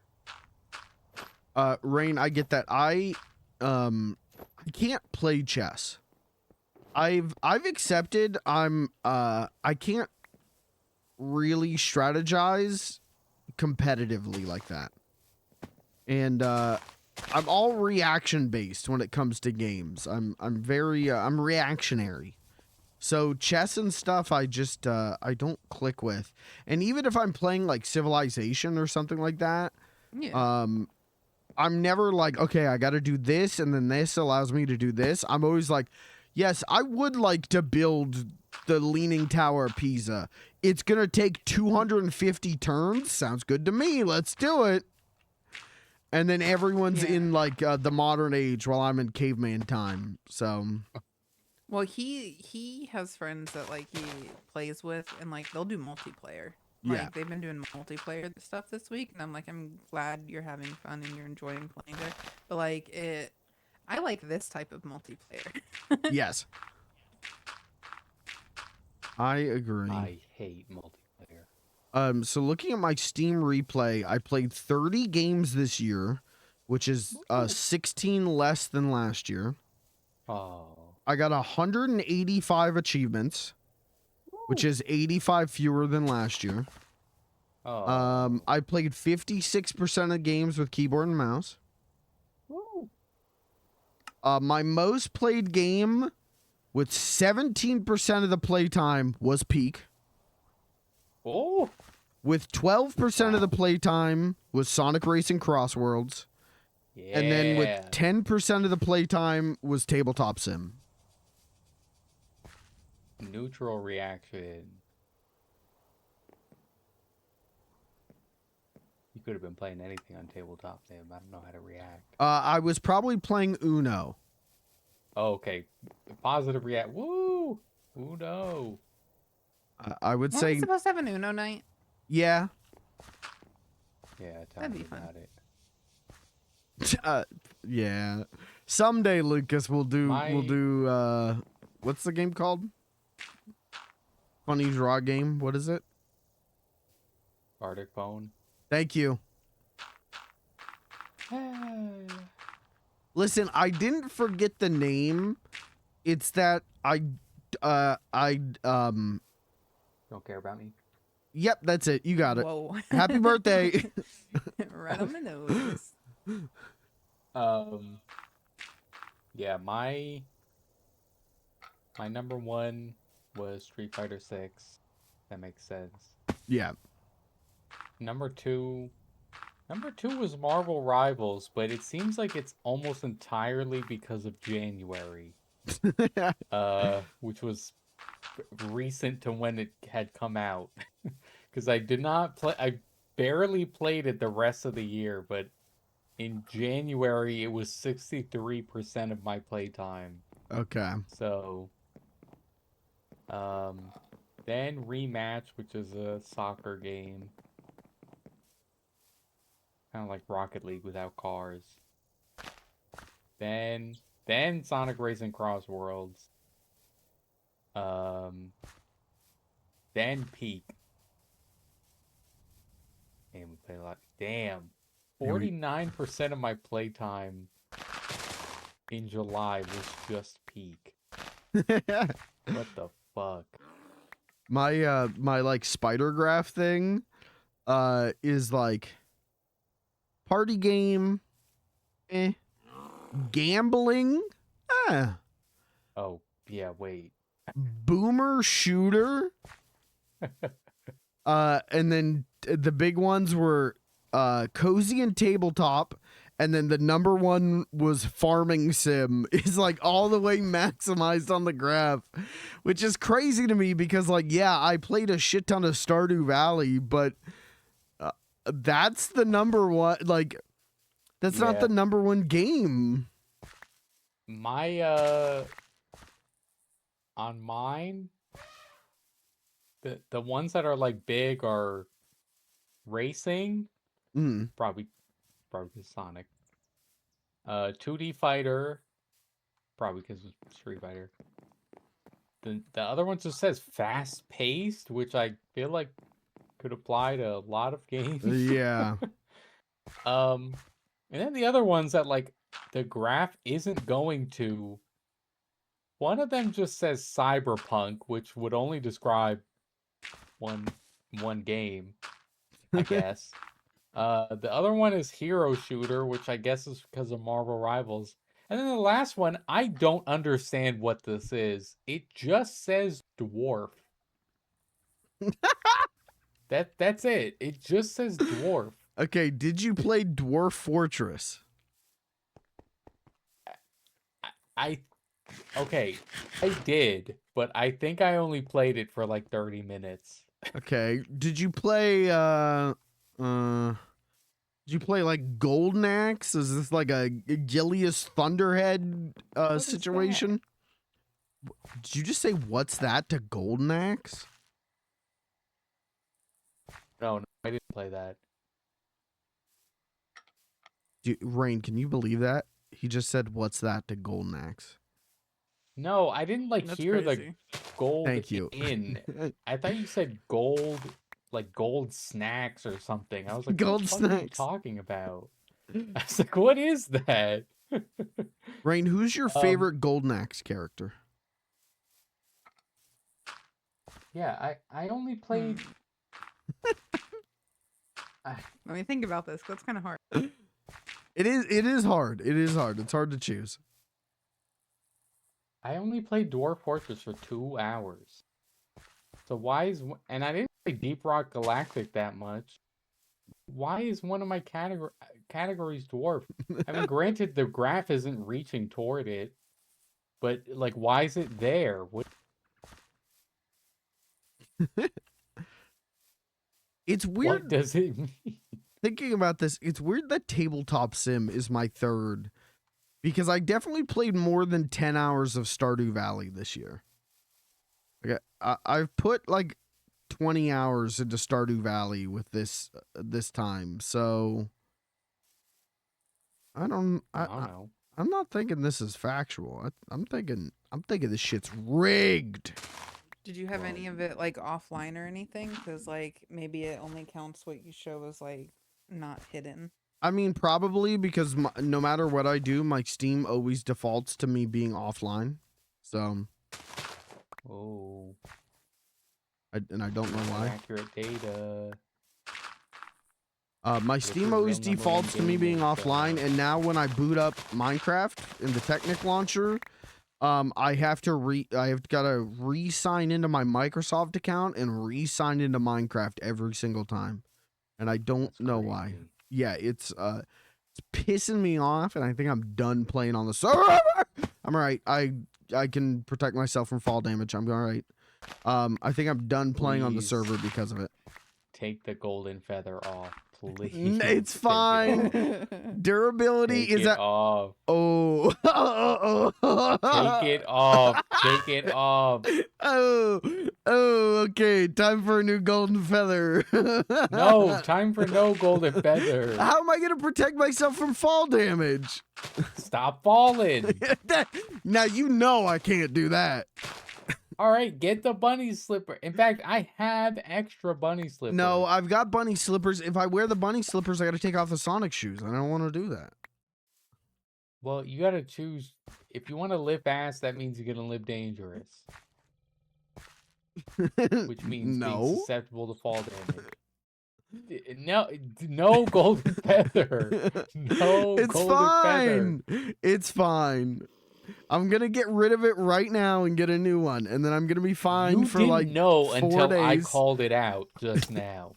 Rain, I get that. I can't play chess. I've accepted I can't really strategize competitively like that. And I'm all reaction based when it comes to games. I'm very I'm reactionary. So chess and stuff I just I don't click with. And even if I'm playing like Civilization or something like that, Yeah. I'm never like, okay, I got to do this and then this allows me to do this. I'm always like, yes, I would like to build the Leaning Tower of Pisa. It's going to take 250 turns. Sounds good to me. Let's do it. And then everyone's Yeah. in like the modern age while I'm in caveman time. So, Well, he has friends that like he plays with, and like they'll do multiplayer. Like yeah. they've been doing multiplayer stuff this week, and I'm like, I'm glad you're having fun and you're enjoying playing there. But like I like this type of multiplayer. Yes. I agree. I hate multiplayer. So looking at my Steam replay, I played 30 games this year, which is 16 less than last year. Oh. I got 185 achievements, which is 85 fewer than last year. Oh. I played 56% of games with keyboard and mouse. Woo. My most played game with 17% of the playtime was Peak. Oh. With 12% of the playtime was Sonic Racing Crossworlds. Yeah. And then with 10% of the playtime was Tabletop Sim. Neutral reaction. You could have been playing anything on tabletop, Sam. I don't know how to react. I was probably playing Uno. Oh, okay. Positive react. Woo! Uno. I would Weren't say, we supposed to have an Uno night? yeah. Yeah, tell That'd me be fun. about it. Yeah. Someday, Lucas, we'll do what's the game called? Funny Draw Game. What is it? Arctic phone. Thank you. Listen, I didn't forget the name. It's that Don't care about me. yep, that's it. You got it. Whoa. Happy birthday. Right on the nose. Yeah, my number 1 was Street Fighter 6. That makes sense. Yeah. Number two was Marvel Rivals, but it seems like it's almost entirely because of January, which was recent to when it had come out. Because I did not play, I barely played it the rest of the year, but in January it was 63% of my playtime. Okay. So, then Rematch, which is a soccer game. Kind of like Rocket League without cars. then Sonic Racing Cross Worlds, then Peak. And we played a lot. Damn, 49% of my playtime in July was just Peak. What the fuck? My like spider graph thing is like party game, gambling, Oh, yeah, wait. boomer shooter, and then the big ones were cozy and tabletop, and then the number one was farming sim. Is like all the way maximized on the graph, which is crazy to me because like, yeah, I played a shit ton of Stardew Valley, but that's the number one, like that's not Yeah. the number one game. My, on mine, the ones that are like big are racing, probably Sonic. 2D fighter, probably because it's Street Fighter. The other one just says fast paced, which I feel like could apply to a lot of games. Yeah. And then the other ones that like the graph isn't going to. One of them just says cyberpunk, which would only describe one game, I guess. The other one is hero shooter, which I guess is because of Marvel Rivals. And then the last one, I don't understand what this is. It just says dwarf. That's it. It just says dwarf. Okay, did you play Dwarf Fortress? Okay, I did, but I think I only played it for like 30 minutes. Okay, did you play like Golden Axe? Is this like a Gilius Thunderhead is situation? Did you just say what's that to Golden Axe? No, I didn't play that. Rain, can you believe that? He just said what's that to Golden Axe. No, I didn't like That's hear crazy. the gold Thank you. in. I thought you said gold, like gold snacks or something. I was like, Gold what the fuck are you snacks. talking about? I was like, what is that? Rain, who's your favorite Golden Axe character? Yeah, I only played. Let me think about this. That's kind of hard. It is hard. It is hard. It's hard to choose. I only played Dwarf Fortress for 2 hours. So why is and I didn't play Deep Rock Galactic that much. Why is one of my categories dwarf? I mean, granted, the graph isn't reaching toward it, but like, why is it there? What? It's weird. What does it mean? Thinking about this, it's weird that Tabletop Sim is my third, because I definitely played more than 10 hours of Stardew Valley this year. Okay, I've put like 20 hours into Stardew Valley with this time, so I don't know. I'm not thinking this is factual. I'm thinking this shit's rigged. Did you have any of it like offline or anything? Because like maybe it only counts what you show as like not hidden. I mean, probably because no matter what I do, my Steam always defaults to me being offline. So. Oh. And I don't know why. Accurate data. My Steam always defaults to me being offline, and now when I boot up Minecraft in the Technic launcher, I have to re-sign into my Microsoft account and re-sign into Minecraft every single time, and I don't know why. Yeah, it's pissing me off, and I think I'm done playing on the server. I'm alright. I can protect myself from fall damage. I'm alright. I think I'm done playing on the server because of it. Take the golden feather off, please. It's fine. Durability Take is it off. Oh. Take it off. Take it off. Oh. Oh, okay. Time for a new golden feather. No, time for no golden feather. How am I gonna protect myself from fall damage? Stop falling. Now you know I can't do that. All right, get the bunny slipper. In fact, I have extra bunny slippers. No, I've got bunny slippers. If I wear the bunny slippers, I gotta take off the Sonic shoes. I don't want to do that. Well, you gotta choose. If you want to live fast, that means you're gonna live dangerous, which means being no. susceptible to fall damage. No golden feather. No It's golden feather. fine. It's fine. I'm gonna get rid of it right now and get a new one, and then I'm gonna be fine You for didn't like know 4 until I days. called it out just now.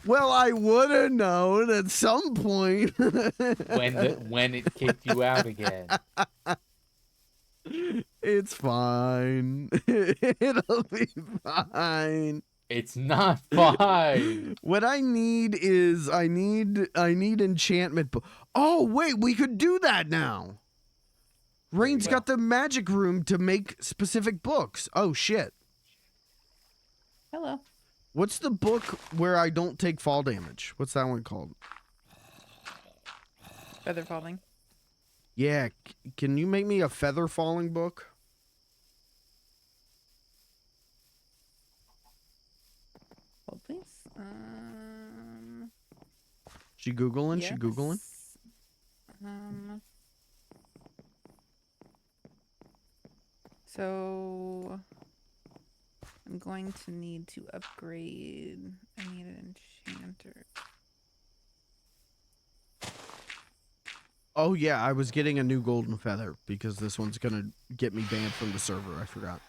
Well, I would have known at some point. when it kicked you out again. It's fine. It'll be fine. It's not fine. What I need is I need enchantment. Oh wait, we could do that now. Rain's got the magic room to make specific books. Oh shit. Hello. What's the book where I don't take fall damage? What's that one called? Feather falling. Yeah, can you make me a feather falling book? Hold please. She Googling? She Googling? Yes. So I'm going to need to upgrade. I need an enchanter. Oh yeah, I was getting a new golden feather because this one's gonna get me banned from the server. I forgot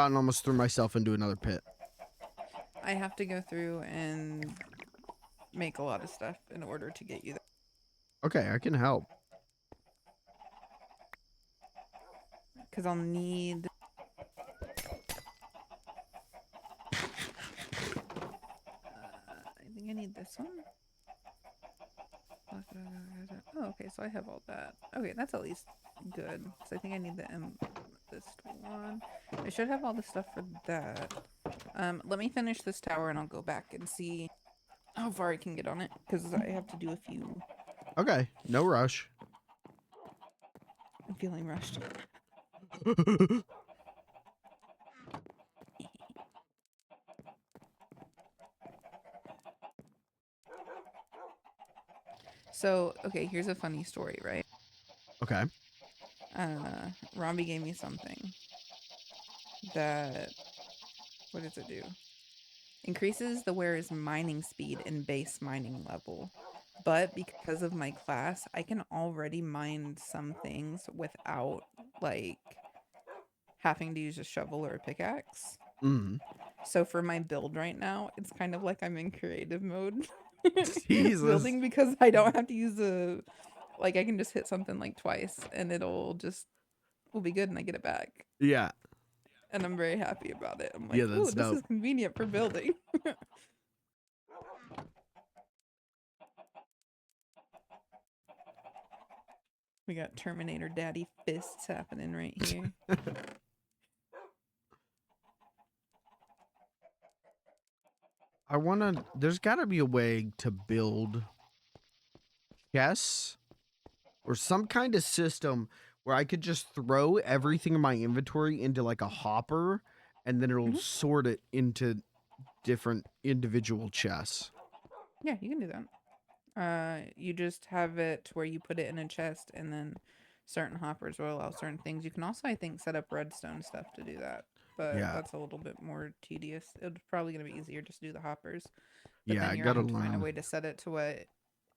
and almost threw myself into another pit. I have to go through and make a lot of stuff in order to get you that. Okay, I can help. Because I'll need... I think I need this one. Oh, okay, so I have all that. Okay, that's at least good. So I think I need the this one. I should have all the stuff for that. Let me finish this tower and I'll go back and see how far I can get on it. Because I have to do a few... Okay, no rush. I'm feeling rushed. So, okay, here's a funny story, right? Okay. Romby gave me something that... What does it do? Increases the wearer's mining speed and base mining level. But because of my class, I can already mine some things without, like, having to use a shovel or a pickaxe. Mm. So for my build right now, it's kind of like I'm in creative mode. Jesus. Building because I don't have to use I can just hit something like twice and will be good and I get it back. Yeah. And I'm very happy about it. I'm like, Yeah, ooh, that's this dope. is convenient for building. We got Terminator Daddy fists happening right here. There's gotta be a way to build chests or some kind of system where I could just throw everything in my inventory into like a hopper and then it'll sort it into different individual chests. Yeah, you can do that. You just have it where you put it in a chest and then certain hoppers will allow certain things. You can also, I think, set up redstone stuff to do that. But Yeah. that's a little bit more tedious. It's probably going to be easier just to do the hoppers. But Yeah, then I you're gotta going to find a learn. way to set it to what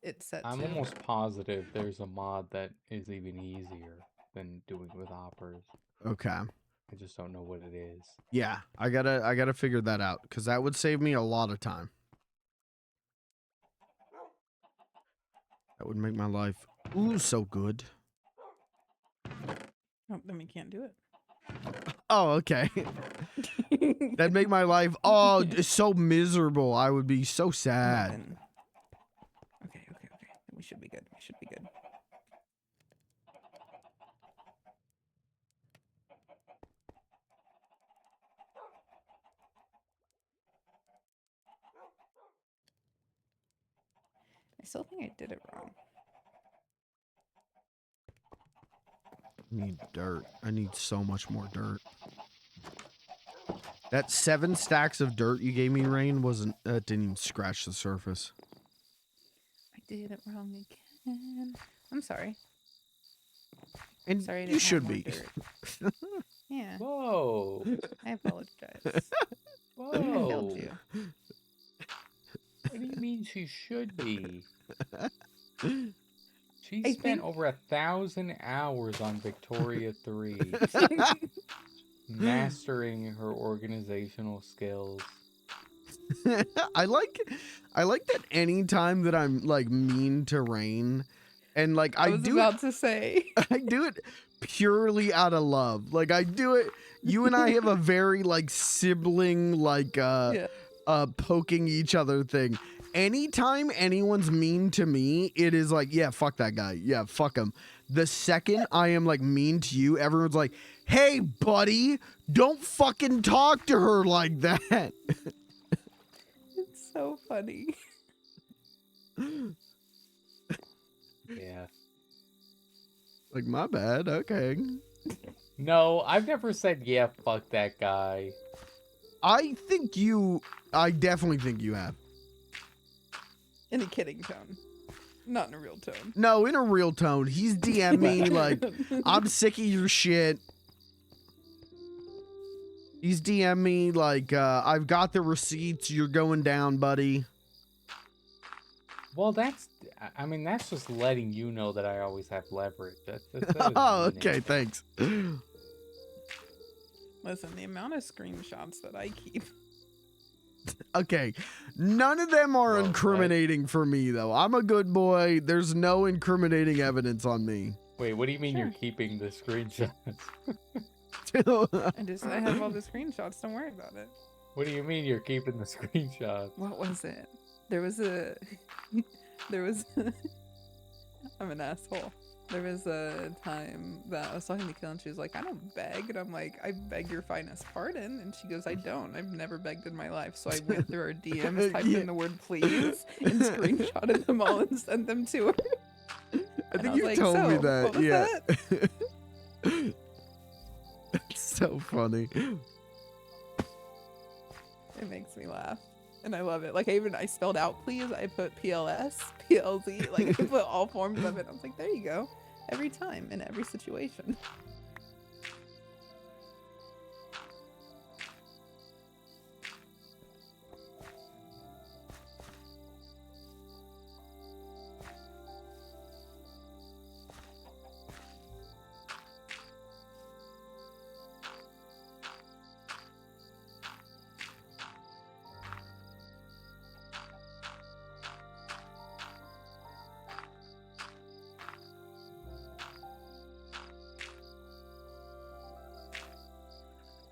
it's set I'm to. almost positive there's a mod that is even easier than doing with hoppers. Okay. I just don't know what it is. Yeah, I gotta figure that out because that would save me a lot of time. That would make my life so good. Oh, then we can't do it. Oh, okay. That'd make my life so miserable. I would be so sad. Then... Okay. We should be good. I still think I did it wrong. I need dirt. I need so much more dirt. That 7 stacks of dirt you gave me, Rain, didn't even scratch the surface. I did it wrong again. I'm sorry. And Sorry, I you didn't have should more be. dirt. Yeah, Whoa. I apologize. I failed Whoa. you. What do you mean she should be? She I spent think- over 1,000 hours on Victoria 3, mastering her organizational skills. I like that any time that I'm like mean to Rain, and like I was about to say. I do it purely out of love. Like I do it. You and I have a very like sibling like Yeah. poking each other thing. Anytime anyone's mean to me, it is like, yeah, fuck that guy. Yeah, fuck him. The second I am like mean to you, everyone's like, hey, buddy, don't fucking talk to her like that. It's so funny. Yeah. Like, my bad. Okay. No, I've never said, yeah, fuck that guy. I definitely think you have. In a kidding tone. Not in a real tone. No, in a real tone. He's DM me like, I'm sick of your shit. He's DM me like, I've got the receipts. You're going down, buddy. Well, that's just letting you know that I always have leverage. That Oh, doesn't mean okay. it. Thanks. Listen, the amount of screenshots that I keep. Okay. None of them are Well, incriminating for me, though. I'm a good boy. There's no incriminating evidence on me. Wait, what do you mean you're Sure. keeping the screenshots? I have all the screenshots. Don't worry about it. What do you mean you're keeping the screenshots? What was it? There was a. I'm an asshole. There was a time that I was talking to Kill and she was like, I don't beg. And I'm like, I beg your finest pardon. And she goes, I don't. I've never begged in my life. So I went through her DMs, typed Yeah. in the word please, and screenshotted them all and sent them to her. I And think was you like, told me "So, that. what was Yeah. that?" It's so funny. It makes me laugh. And I love it. Like I spelled out please, I put PLS, PLZ, like I put all forms of it. I was like, there you go. Every time, in every situation.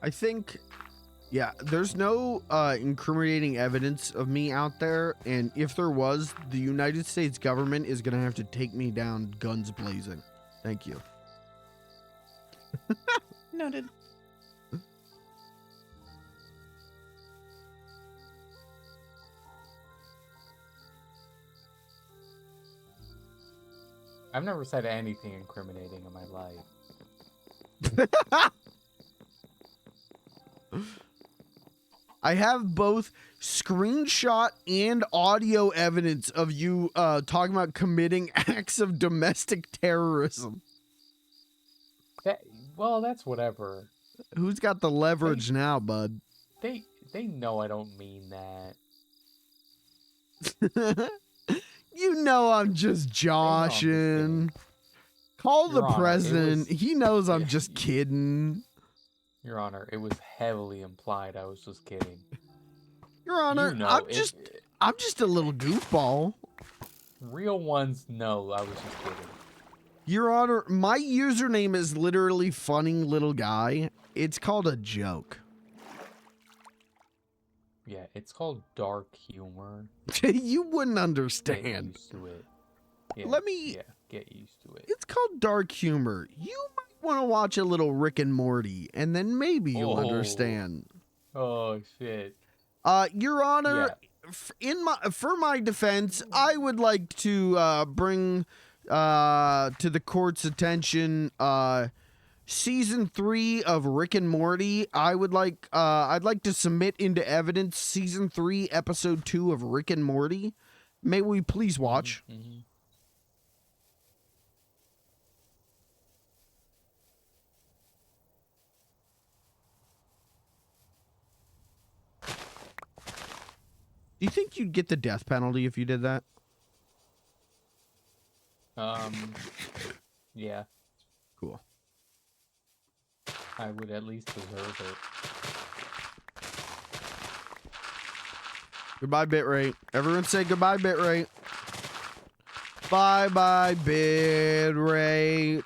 I think, yeah, there's no incriminating evidence of me out there. And if there was, the United States government is going to have to take me down guns blazing. Thank you. Noted. I've never said anything incriminating in my life. I have both screenshot and audio evidence of you talking about committing acts of domestic terrorism. Well, that's whatever. Who's got the leverage now, bud? They know I don't mean that. You know I'm just joshing. Call the Your Honor, it president. was- He knows I'm Yeah, just kidding. Your Honor, it was heavily implied I was just kidding. Your Honor, You know, I'm just a little goofball. real ones know I was just kidding. Your Honor, my username is literally funny little guy. It's called a joke. Yeah, it's called dark humor. You wouldn't Get understand. used to it. Get used to it. It's called dark humor. You might want to watch a little Rick and Morty, and then maybe you'll Oh. understand. Oh shit. Your Honor, Yeah. for my defense, I would like to bring to the court's attention season 3 of Rick and Morty. I'd like to submit into evidence season 3 episode 2 of Rick and Morty. May we please watch? Mm-hmm. Do you think you'd get the death penalty if you did that? Yeah, Cool. I would at least deserve it. Goodbye, bitrate. Everyone say goodbye, bitrate. Bye-bye, bitrate.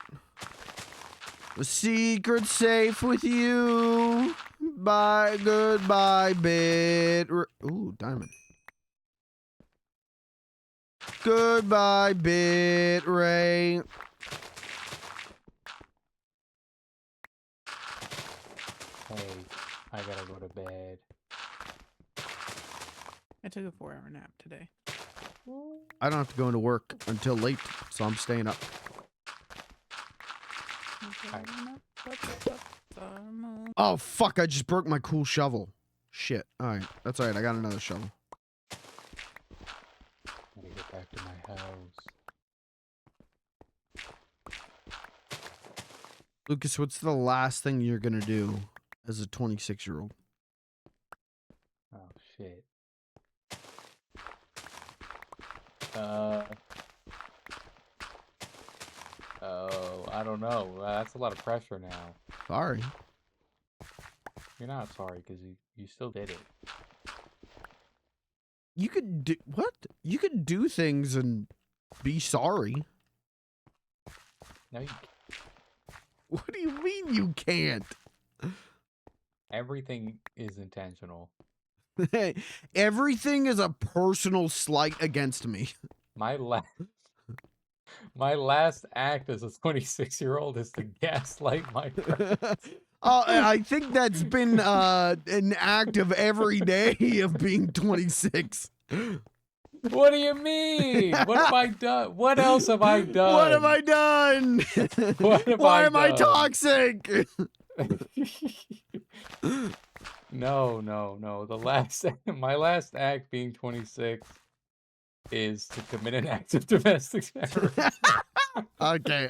The secret's safe with you. Bye, goodbye, bitrate. Ooh, diamond. Goodbye, bitrate. Hey, I gotta go to bed. I took a 4-hour nap today. I don't have to go into work until late, so I'm staying up. Oh, fuck, I just broke my cool shovel. Shit. Alright, that's alright, I got another shovel. Gotta get back to my house. Lucas, what's the last thing you're gonna do as a 26-year-old? Oh, shit. Oh, I don't know. That's a lot of pressure now. Sorry. You're not sorry, because you still did it. You could do what? You could do things and be sorry. No, you What do you mean you can't? everything is intentional. Everything is a personal slight against me. My last act as a 26-year-old is to gaslight my friend. I think that's been an act of every day of being 26. What do you mean? What have I done? What else have I done? What have I done? What have Why I am I done? toxic? No. My last act being 26 is to commit an act of domestic terrorism. Okay,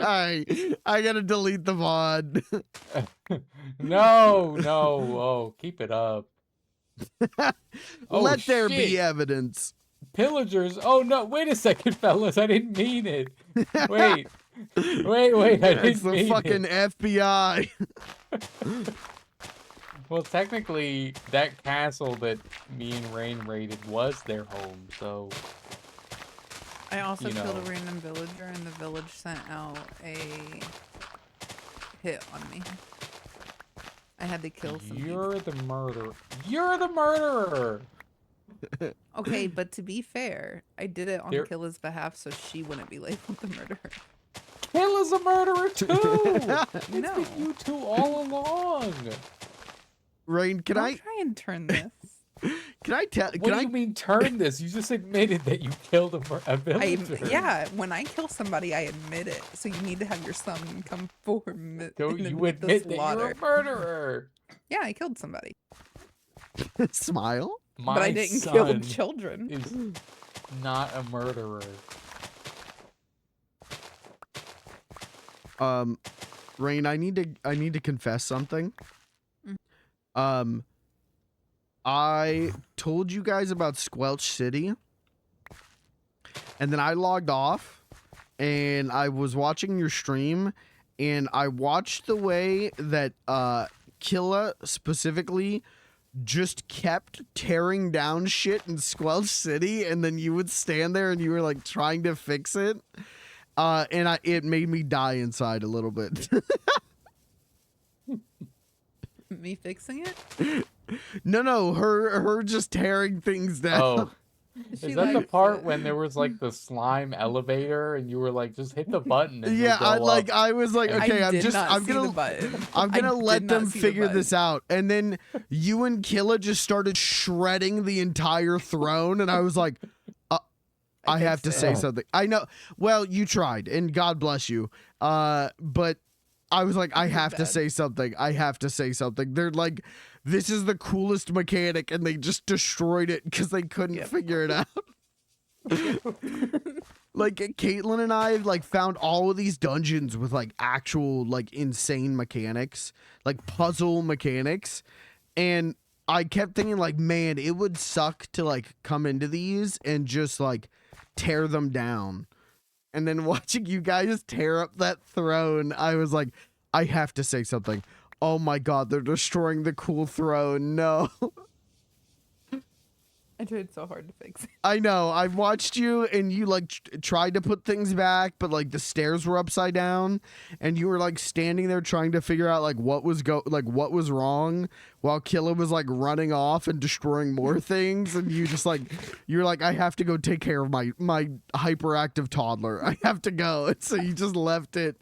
I gotta delete the mod. No. Oh, keep it up. Oh, Let there be shit. evidence. Pillagers. Oh, no. Wait a second, fellas. I didn't mean it. Wait. I didn't It's the mean fucking it. FBI. Well, technically, that castle that me and Rain raided was their home, so... I also You killed know. a random villager, and the village sent out a hit on me. I had to kill some people. You're the murderer. You're the murderer! Okay, but to be fair, I did it on There- Killa's behalf so she wouldn't be labeled the murderer. Kill is a murderer, too! It's No. been you two all along! Rain, can Don't I try and turn this. tell? What Can do I? you mean turn this? You just admitted that you killed a villager. Yeah, when I kill somebody, I admit it. So you need to have your son come forward and So you admit the admit that you're slaughter. a murderer! Yeah, I killed somebody, Smile. My but I didn't son kill children. is not a murderer. Rain, I need to confess something. I told you guys about Squelch City, and then I logged off, and I was watching your stream, and I watched the way that Killa specifically just kept tearing down shit in Squelch City, and then you would stand there and you were like trying to fix it, and it made me die inside a little bit. Me fixing it? No, her just tearing things down. Oh, Is that the part when there was like the slime elevator and you were like, just hit the button and Yeah, you'll go up? I was like, and- okay, I did not I'm see the gonna button. I'm I gonna did let not them see the figure this button. out. And then you and Killa just started shredding the entire throne, and I was like, I have to fixed say it. something. I know. Well, you tried, and God bless you. But I was like, I You're have to bad. say something. I have to say something. They're like, this is the coolest mechanic, and they just destroyed it because they couldn't Yep. figure it out. Like Caitlin and I like found all of these dungeons with like actual like insane mechanics, like puzzle mechanics, and I kept thinking like, man, it would suck to like come into these and just like tear them down. And then watching you guys tear up that throne, I was like, I have to say something. Oh my god, they're destroying the cool throne. No. I tried so hard to fix it. I know. I watched you and you like tried to put things back, but like the stairs were upside down and you were like standing there trying to figure out like what was what was wrong while Killa was like running off and destroying more things, and you just like you're like, I have to go take care of my hyperactive toddler. I have to go. And so you just left it.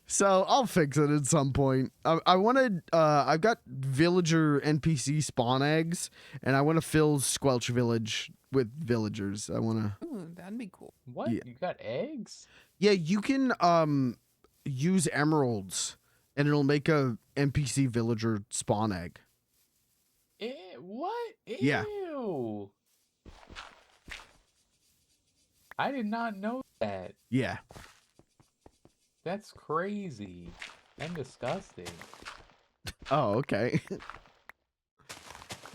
So I'll fix it at some point. I wanted, I've got villager NPC spawn eggs, and I want to fill Squelch Village with villagers. I want to. Ooh, that'd be cool. What? Yeah. You got eggs? Yeah, you can use emeralds, and it'll make a NPC villager spawn egg. What? Yeah. Ew. I did not know that. Yeah. That's crazy and disgusting. Oh, okay.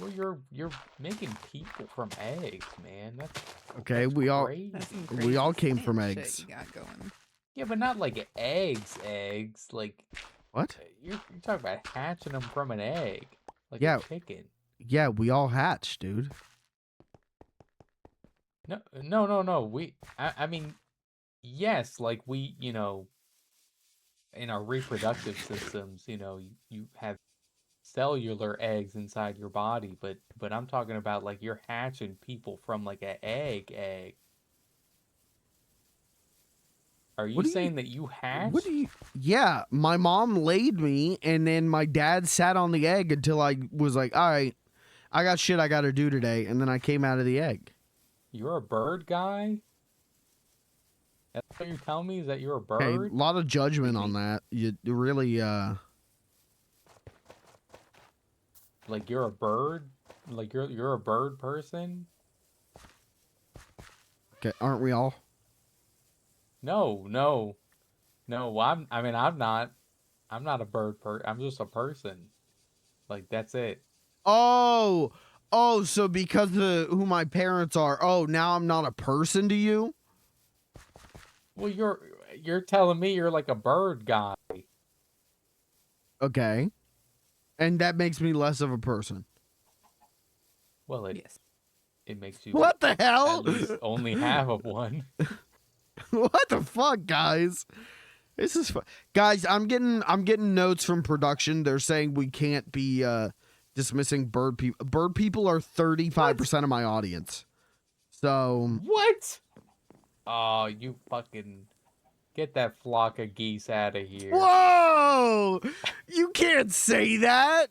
Well, you're making people from eggs, man. That's Okay, that's we all crazy. That's some We all crazy came from shit eggs. You got going. Yeah, but not like eggs. Like What? you're talking about hatching them from an egg, like Yeah. a chicken. Yeah, we all hatched, dude. No. I mean, yes, like we, in our reproductive systems, you have cellular eggs inside your body, but I'm talking about like you're hatching people from like an egg. Are you What do you- saying that you hatched? What do you? Yeah, my mom laid me, and then my dad sat on the egg until I was like, all right, I got shit I got to do today, and then I came out of the egg. You're a bird guy? That's what you're telling me? Is that you're a Okay, a bird? lot of judgment on that. You really, Like you're a bird? Like you're a bird person? okay, aren't we all? No. I'm not a bird I'm just a person. Like that's it. Oh, so because of who my parents are, oh, now I'm not a person to you? Well, you're telling me you're like a bird guy. Okay. And that makes me less of a person. Well, Yes. it makes you What the hell? at least only half of one. What the fuck, guys? This is guys, I'm getting notes from production. They're saying we can't be dismissing bird people. Bird people are 35% of my audience. So What? Oh, you fucking get that flock of geese out of here. whoa! You can't say that.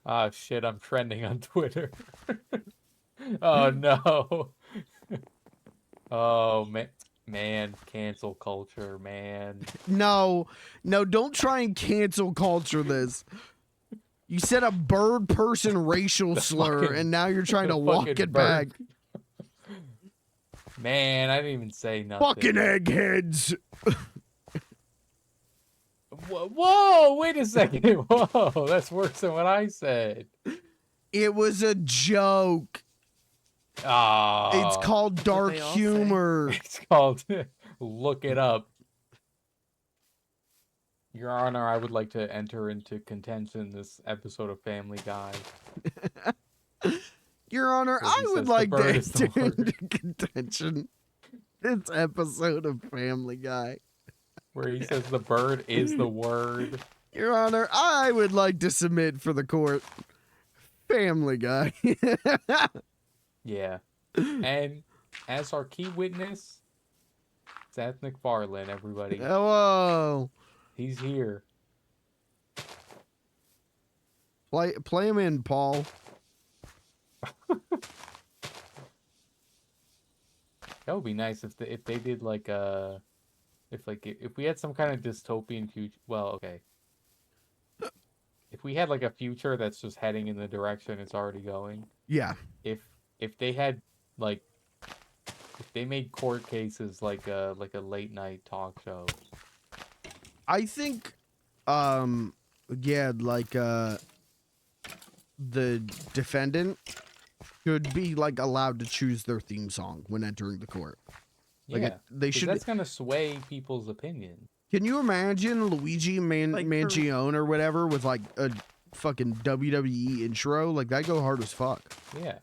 Oh shit, I'm trending on Twitter. Oh no. Oh man, cancel culture, man. No, don't try and cancel culture this. You said a bird person racial slur, fucking- and now you're trying to the walk fucking it back. bird. Man, I didn't even say nothing. Fucking eggheads. Whoa, wait a second. Whoa, that's worse than what I said. It was a joke. Oh, It's called what dark they all say. humor. It's called Look It Up. Your Honor, I would like to enter into contention this episode of Family Guy. Your Honor, Where he I says would the like to bird is the enter word. into contention this episode of Family Guy. Where he says the bird is the word. Your Honor, I would like to submit for the court Family Guy. Yeah, And as our key witness, Seth MacFarlane, everybody. Hello. He's here. Play him in, Paul. That would be nice if they did like if we had some kind of dystopian future. Well, okay. If we had like a future that's just heading in the direction it's already going. Yeah. If they had like if they made court cases like a late night talk show. I think yeah, like the defendant should be like allowed to choose their theme song when entering the court. Like Yeah, they should. that's gonna sway people's opinion. Can you imagine Luigi Mangione or whatever with like a fucking WWE intro? Like that go hard as fuck. Yeah.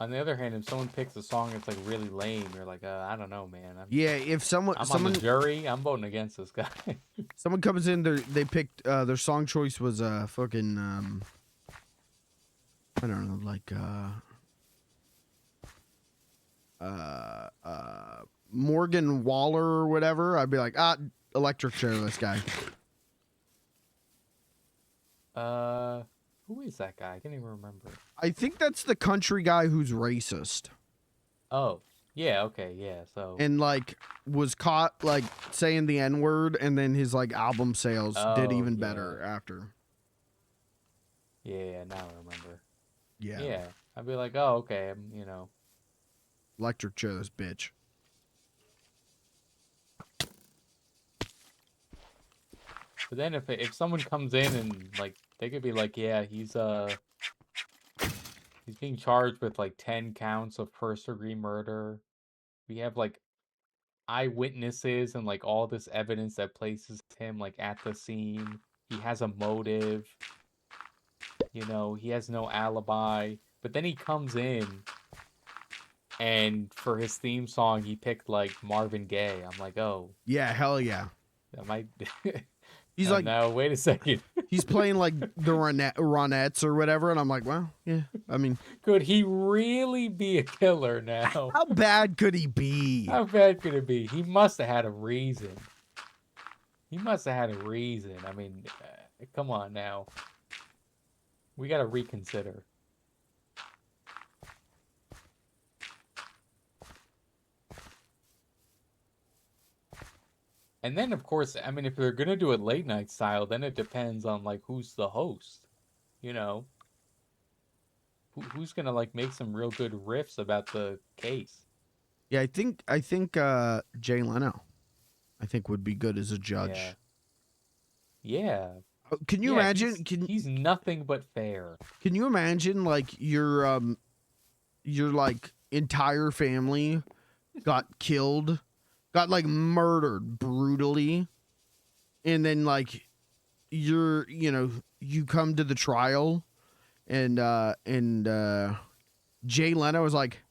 On the other hand, if someone picks a song that's like really lame, you're like, I don't know, man. Yeah, if someone on the jury, I'm voting against this guy. Someone comes in, they picked their song choice was fucking I don't know, like Morgan Waller or whatever. I'd be like, electric chair this guy. Who is that guy? I can't even remember. I think that's the country guy who's racist. Oh, yeah, okay, yeah. So and like was caught like saying the N-word, and then his like album sales did even better after. Yeah, now I remember. Yeah. Yeah, I'd be like, oh, okay, electric chair this bitch. But then if someone comes in and like they could be like, yeah, he's being charged with like 10 counts of first-degree murder. We have like eyewitnesses and like all this evidence that places him like at the scene. He has a motive. He has no alibi. But then he comes in and for his theme song he picked like Marvin Gaye. I'm like, oh. Yeah, hell yeah. That might He's like, no, wait a second. He's playing like the Ronettes or whatever, and I'm like, well, yeah. I mean, could he really be a killer now? How bad could he be? How bad could it be? He must have had a reason. I mean, come on now. We gotta reconsider. And then, of course, I mean, if they're gonna do it late night style, then it depends on like who's the host, who's gonna like make some real good riffs about the case. Yeah, I think Jay Leno, I think would be good as a judge. Yeah. Can you imagine? He's nothing but fair. Can you imagine like your like entire family got killed? Got like murdered brutally, and then like you come to the trial, and Jay Leno was like,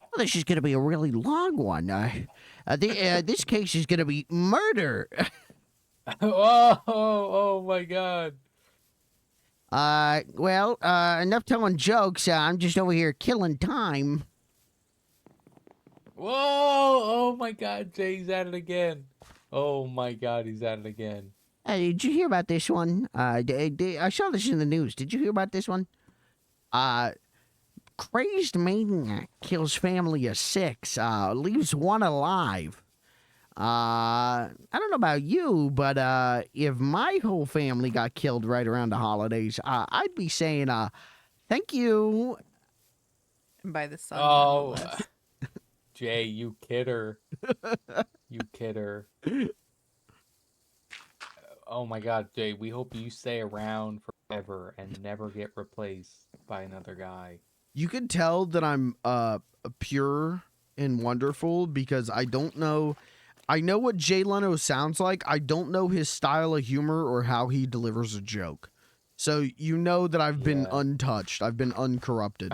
well, this is gonna be a really long one. This case is gonna be murder. Oh my God. Well, enough telling jokes. I'm just over here killing time. Whoa! Oh my God, Jay's at it again. Oh my God, he's at it again. Did you hear about this one? I saw this in the news. Did you hear about this one? Crazed maniac kills family of 6, leaves one alive. I don't know about you, but if my whole family got killed right around the holidays, I'd be saying, thank you. By the sun. Oh. Jay, you kidder. You kidder. Oh my God, Jay, we hope you stay around forever and never get replaced by another guy. You can tell that I'm pure and wonderful because I don't know. I know what Jay Leno sounds like. I don't know his style of humor or how he delivers a joke. So you know that I've been untouched. I've been uncorrupted.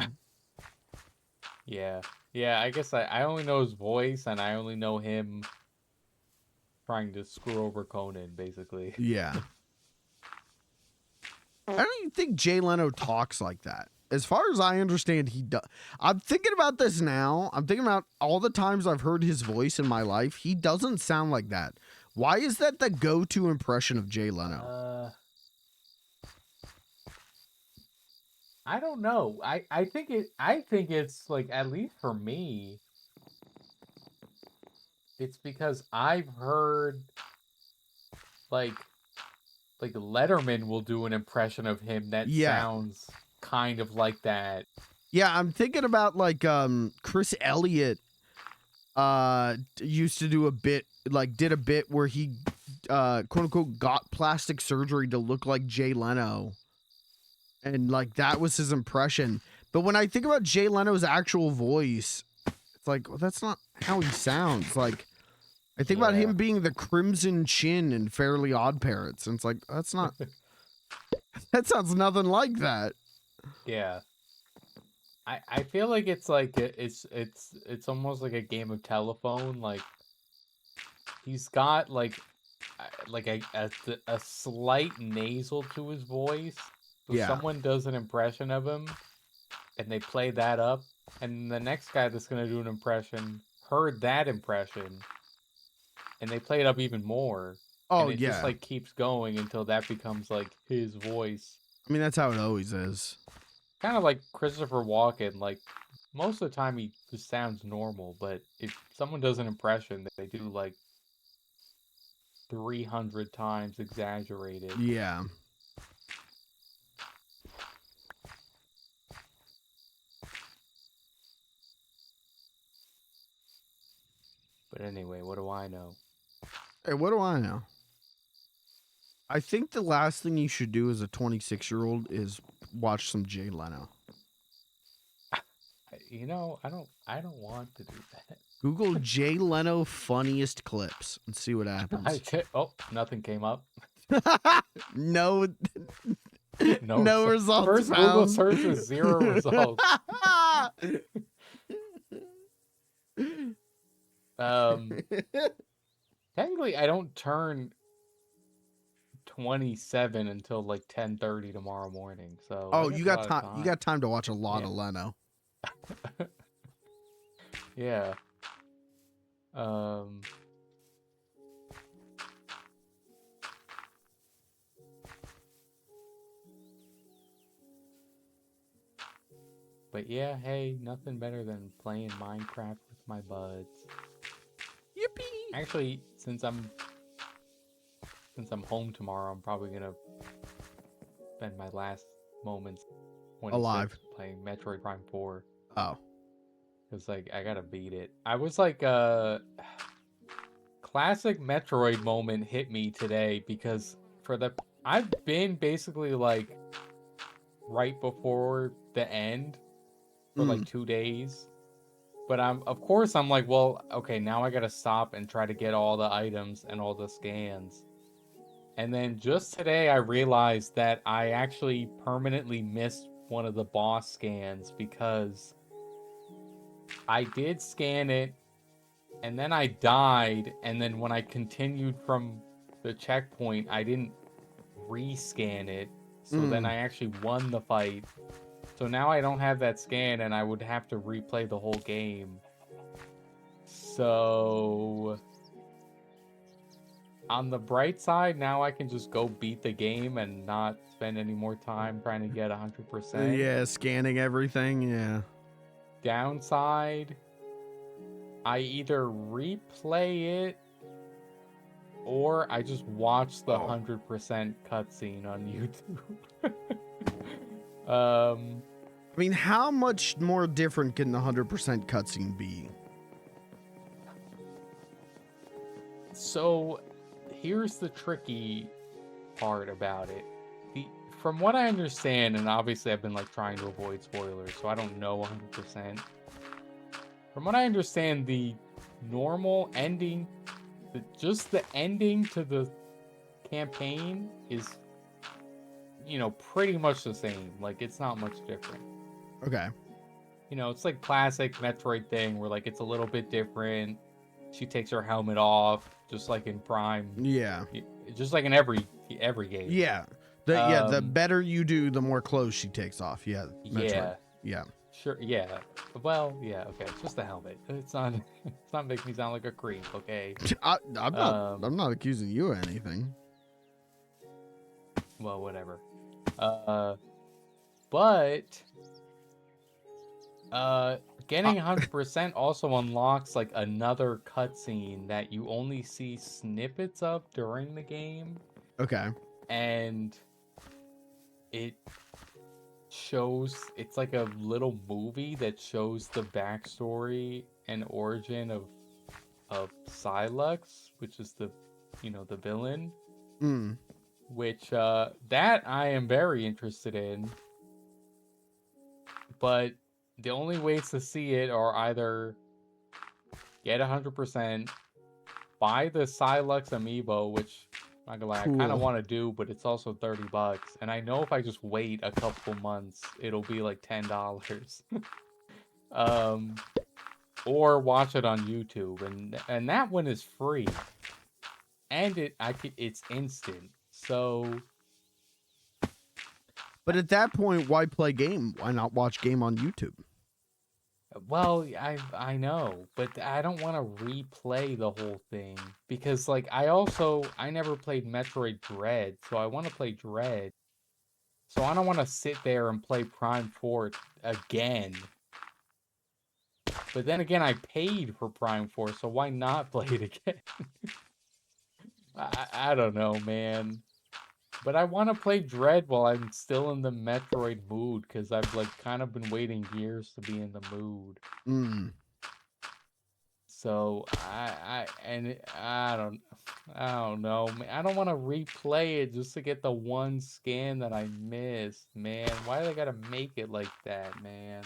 Yeah. Yeah, I guess I only know his voice, and I only know him trying to screw over Conan, basically. Yeah. I don't even think Jay Leno talks like that. As far as I understand, he does. I'm thinking about this now. I'm thinking about all the times I've heard his voice in my life. He doesn't sound like that. Why is that the go-to impression of Jay Leno? I don't know. I think it's like, at least for me, it's because I've heard like Letterman will do an impression of him that sounds kind of like that. Yeah, I'm thinking about like Chris Elliott used to do a bit, like did a bit where he quote unquote got plastic surgery to look like Jay Leno. And like that was his impression. But when I think about Jay Leno's actual voice, it's like, well, that's not how he sounds. Like I think about him being the Crimson Chin in Fairly Odd Parents, and it's like, that's not that sounds nothing like that. Yeah. I feel like it's like it's almost like a game of telephone. Like he's got like a slight nasal to his voice. So someone does an impression of him and they play that up, and the next guy that's gonna do an impression heard that impression and they play it up even more. Oh, and it just like keeps going until that becomes like his voice. I mean, that's how it always is. Kind of like Christopher Walken. Like most of the time he just sounds normal, but if someone does an impression, they do like 300 times exaggerated. Yeah. But anyway, what do I know? Hey, what do I know? I think the last thing you should do as a 26-year-old is watch some Jay Leno. You know, I don't want to do that. Google Jay Leno funniest clips and see what happens. Oh, nothing came up. No No results. First found. Google search was 0 results. Technically, I don't turn 27 until like 10:30 tomorrow morning. So oh, you got time. You got time to watch a lot of Leno. Yeah. But yeah, hey, nothing better than playing Minecraft with my buds. Yippee! Actually, since I'm home tomorrow, I'm probably gonna spend my last moments alive playing Metroid Prime 4. Oh. Because like I gotta beat it. I was like classic Metroid moment hit me today because I've been basically like right before the end for like 2 days. But I'm like, well, okay, now I gotta stop and try to get all the items and all the scans. And then just today I realized that I actually permanently missed one of the boss scans because I did scan it and then I died, and then when I continued from the checkpoint I didn't rescan it. So then I actually won the fight. So now I don't have that scan and I would have to replay the whole game. So on the bright side, now I can just go beat the game and not spend any more time trying to get 100%. Yeah, scanning everything, yeah. Downside, I either replay it or I just watch the 100% cutscene on YouTube. I mean, how much more different can the 100% cutscene be? So here's the tricky part about it. From what I understand, and obviously I've been like trying to avoid spoilers, so I don't know 100%. From what I understand, the normal ending, just the ending to the campaign is, you know, pretty much the same. Like, it's not much different. Okay. You know, it's like classic Metroid thing where like it's a little bit different. She takes her helmet off, just like in Prime. Yeah. Just like in every game. Yeah. The better you do, the more clothes she takes off. Yeah. Metroid. Yeah. Sure. Yeah. Well. Yeah. Okay. It's just the helmet. It's not. It's not making me sound like a creep. Okay. I'm not. I'm not accusing you of anything. Well, whatever. But getting 100% also unlocks like another cutscene that you only see snippets of during the game, Okay. and it shows it's like a little movie that shows the backstory and origin of Silux, which is the the villain. Mm. Which that I am very interested in. But the only ways to see it are either get 100%, buy the Silux amiibo, which I'm not gonna lie, I kind of Cool. want to do, but it's also $30. And I know if I just wait a couple months, it'll be like $10. Or watch it on YouTube, and that one is free. And it's instant. So But at that point, why play game? Why not watch game on YouTube? well, I know, but I don't want to replay the whole thing because like I never played Metroid Dread, so I want to play Dread. So I don't want to sit there and play Prime 4 again. But then again, I paid for Prime 4, so why not play it again? I don't know, man. But I want to play Dread while I'm still in the Metroid mood, because I've like kind of been waiting years to be in the mood. Mm. So I don't know, man. I don't want to replay it just to get the one scan that I missed, man. Why do they gotta make it like that, man?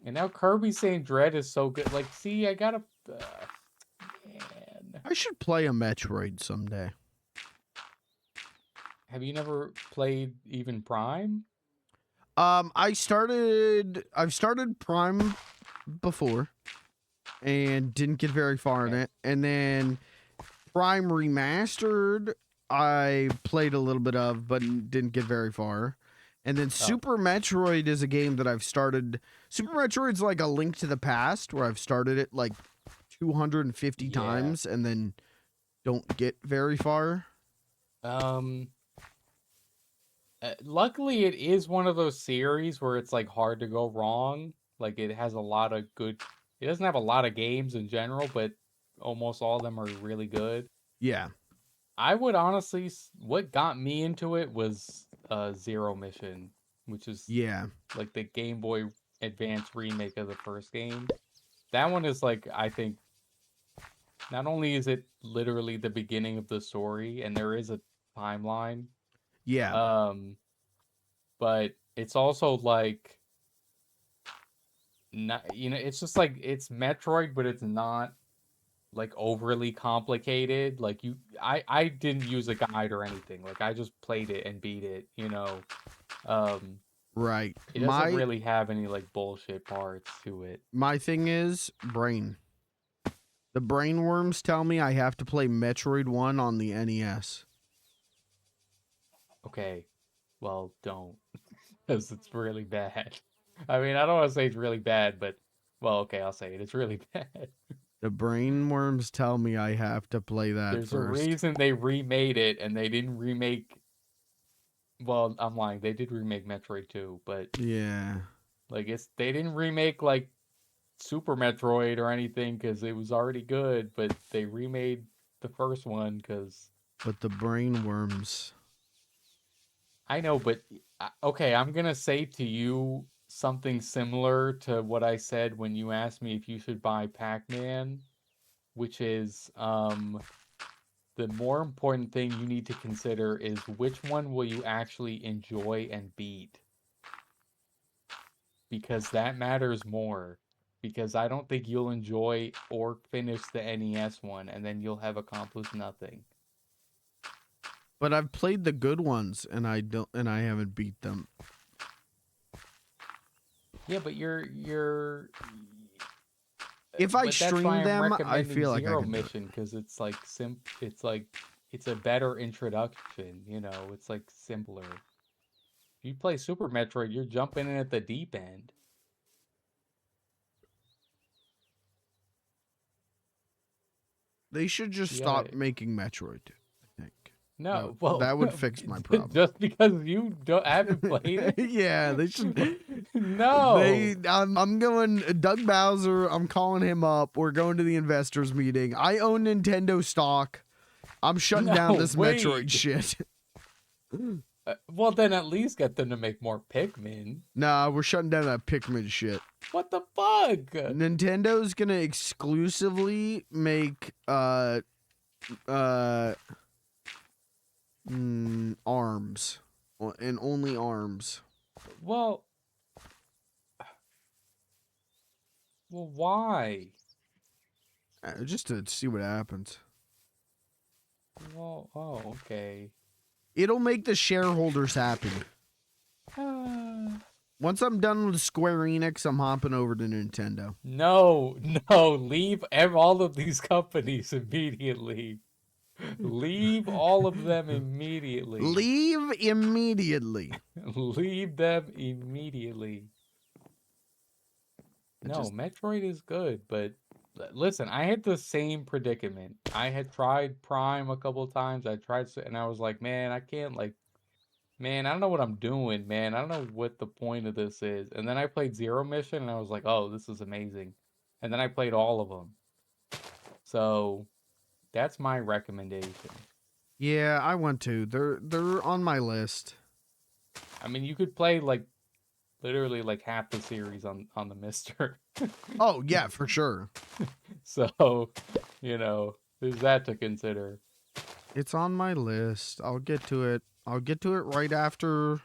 And now Kirby's saying Dread is so good. Like, see, I gotta, man. I should play a Metroid someday. Have you never played even Prime? I've started Prime before and didn't get very far in it. And then Prime Remastered, I played a little bit of, but didn't get very far. And then Super Metroid is a game that I've started. Super Metroid's like a Link to the Past, where I've started it like 250 times and then don't get very far. Luckily, it is one of those series where it's like hard to go wrong. Like it has a lot of good. It doesn't have a lot of games in general, but almost all of them are really good. Yeah. I would honestly, what got me into it was Zero Mission, which is like the Game Boy Advance remake of the first game. That one is like, I think, not only is it literally the beginning of the story, and there is a timeline. Yeah. But it's also like, not, it's just like it's Metroid, but it's not like overly complicated. Like I didn't use a guide or anything. Like I just played it and beat it. Right. It doesn't really have any like bullshit parts to it. My thing is brain. The brain worms tell me I have to play Metroid 1 on the NES. Okay. Well, don't. Because it's really bad. I mean, I don't want to say it's really bad, but, well, okay, I'll say it. It's really bad. The brain worms tell me I have to play that There's first. a reason they remade it, and they didn't remake... Well, I'm lying. They did remake Metroid 2, but... Yeah. Like, they didn't remake, like, Super Metroid or anything, because it was already good, but they remade the first one, because... But the brain worms... I know, but okay, I'm gonna say to you something similar to what I said when you asked me if you should buy Pac-Man, which is the more important thing you need to consider is which one will you actually enjoy and beat, because that matters more. Because I don't think you'll enjoy or finish the NES one, and then you'll have accomplished nothing. But I've played the good ones, and I haven't beat them. Yeah, but you're. If I stream them, I feel like I Zero can do it. Mission because it's like it's a better introduction, you know, it's like simpler. If you play Super Metroid, you're jumping in at the deep end. They should just You stop gotta- making Metroid, I think. No, well, that would fix my problem. Just because you haven't played it? Yeah, they should. No. I'm going. Doug Bowser. I'm calling him up. We're going to the investors meeting. I own Nintendo stock. I'm shutting down No, this wait. Metroid shit. Well, then at least get them to make more Pikmin. Nah, we're shutting down that Pikmin shit. What the fuck? Nintendo's gonna exclusively make ARMS, and only ARMS. Well, why? Just to see what happens. Well, oh, okay. It'll make the shareholders happy. Once I'm done with Square Enix, I'm hopping over to Nintendo. No, leave all of these companies immediately. Leave all of them immediately. Leave immediately. Leave them immediately. No, Metroid is good, but listen, I had the same predicament. I had tried Prime a couple of times. I tried, and I was like, man, I can't, like, man, I don't know what I'm doing, man. I don't know what the point of this is. And then I played Zero Mission, and I was like, oh, this is amazing. And then I played all of them. So that's my recommendation. Yeah, I want to. They're on my list. I mean, you could play like literally like half the series on the Mister. Oh yeah, for sure. So, you know, there's that to consider. It's on my list. I'll get to it. I'll get to it right after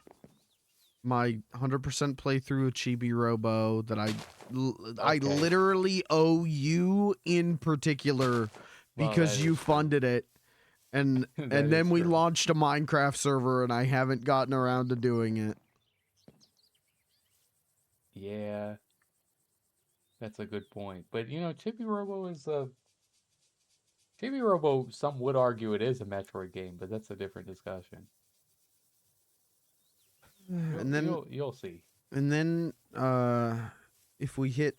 my 100% playthrough of Chibi Robo that I literally owe you in particular because you funded it. And then we launched a Minecraft server and I haven't gotten around to doing it. Yeah. That's a good point. But you know, Chibi Robo is Chibi Robo, some would argue it is a Metroid game, but that's a different discussion. And then you'll see. And then if we hit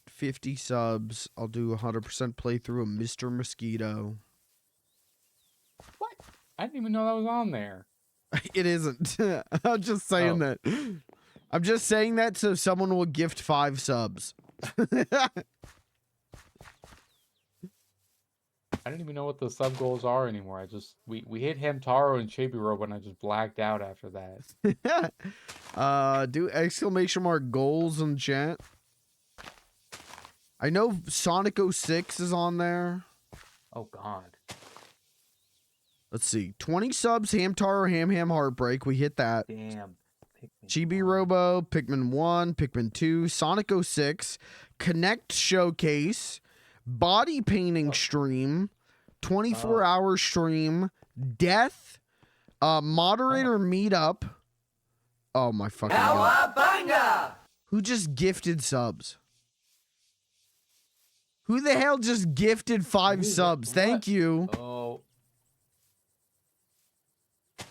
50 subs, I'll do 100% playthrough of Mr. Mosquito. What? I didn't even know that was on there. It isn't. I'm just saying that. I'm just saying that so someone will gift 5 subs. I don't even know what the sub goals are anymore. We hit Hamtaro and Chibi Robo and I just blacked out after that. Do exclamation mark goals in chat. I know Sonic 06 is on there. Oh god. Let's see. 20 subs, Hamtaro, Ham Heartbreak. We hit that. Damn. Chibi Robo, Pikmin 1, Pikmin 2, Sonic 06, Connect Showcase, Body Painting Stream, 24-hour stream, Death, Moderator Meetup. Oh my fucking god. Who just gifted subs? Who the hell just gifted 5 subs? Thank you. Oh.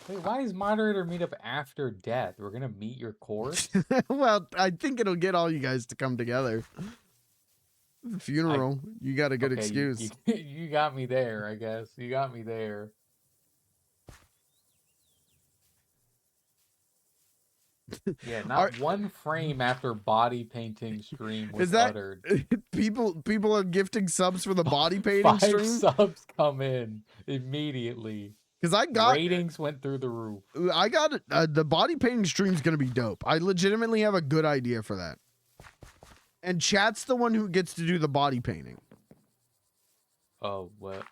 Wait, why is Moderator Meetup after Death? We're gonna meet your course? Well, I think it'll get all you guys to come together. The funeral. You got a good excuse. You got me there, I guess. You got me there. Yeah, not one frame after body painting stream was uttered. People are gifting subs for the body painting 5 stream? subs come in immediately. Because I got ratings went through the roof. I got the body painting stream's gonna be dope. I legitimately have a good idea for that. And chat's the one who gets to do the body painting. Oh, what?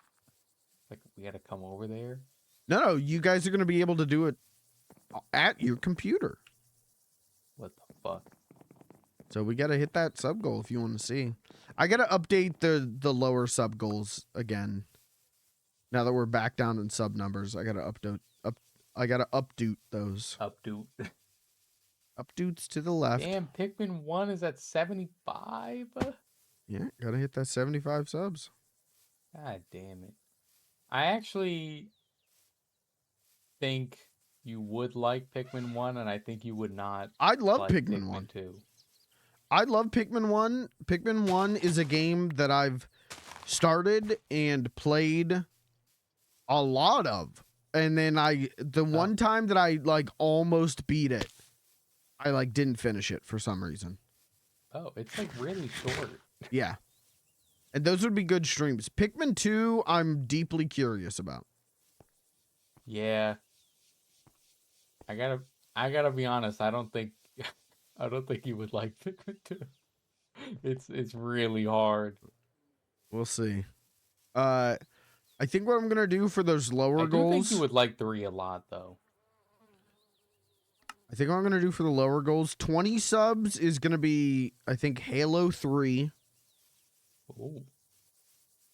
Like we gotta come over there? No, you guys are gonna be able to do it at your computer. What the fuck? So we gotta hit that sub goal if you want to see. I gotta update the lower sub goals again. Now that we're back down in sub numbers, I gotta update those. Updates to the left. Damn, Pikmin 1 is at 75? Yeah, gotta hit that 75 subs. God damn it. I actually think you would like Pikmin 1, and I think you would not I love like Pikmin Pikmin 1. 2. I love Pikmin 1. Pikmin 1 is a game that I've started and played a lot of. And then the one time that I like almost beat it, I like didn't finish it for some reason. Oh, it's like really short. Yeah. And those would be good streams. Pikmin 2, I'm deeply curious about. Yeah. I gotta be honest, I don't think you would like Pikmin 2. It's really hard. We'll see. I think what I'm gonna do for those lower I do goals. think you would like 3 a lot, though. I think what I'm gonna do for the lower goals, 20 subs is gonna be, I think, Halo 3. Ooh.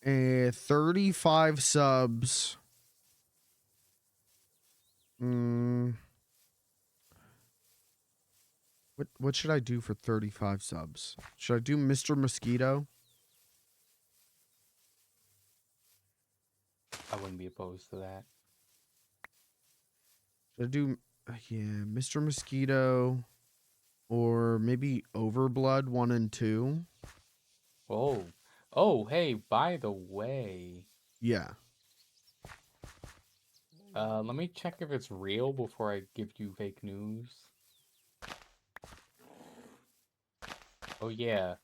35 subs. What should I do for 35 subs? Should I do Mr. Mosquito? I wouldn't be opposed to that. Should I do Mr. Mosquito or maybe Overblood 1 and 2? Oh. Oh, hey, by the way, Yeah. let me check if it's real before I give you fake news. Oh yeah.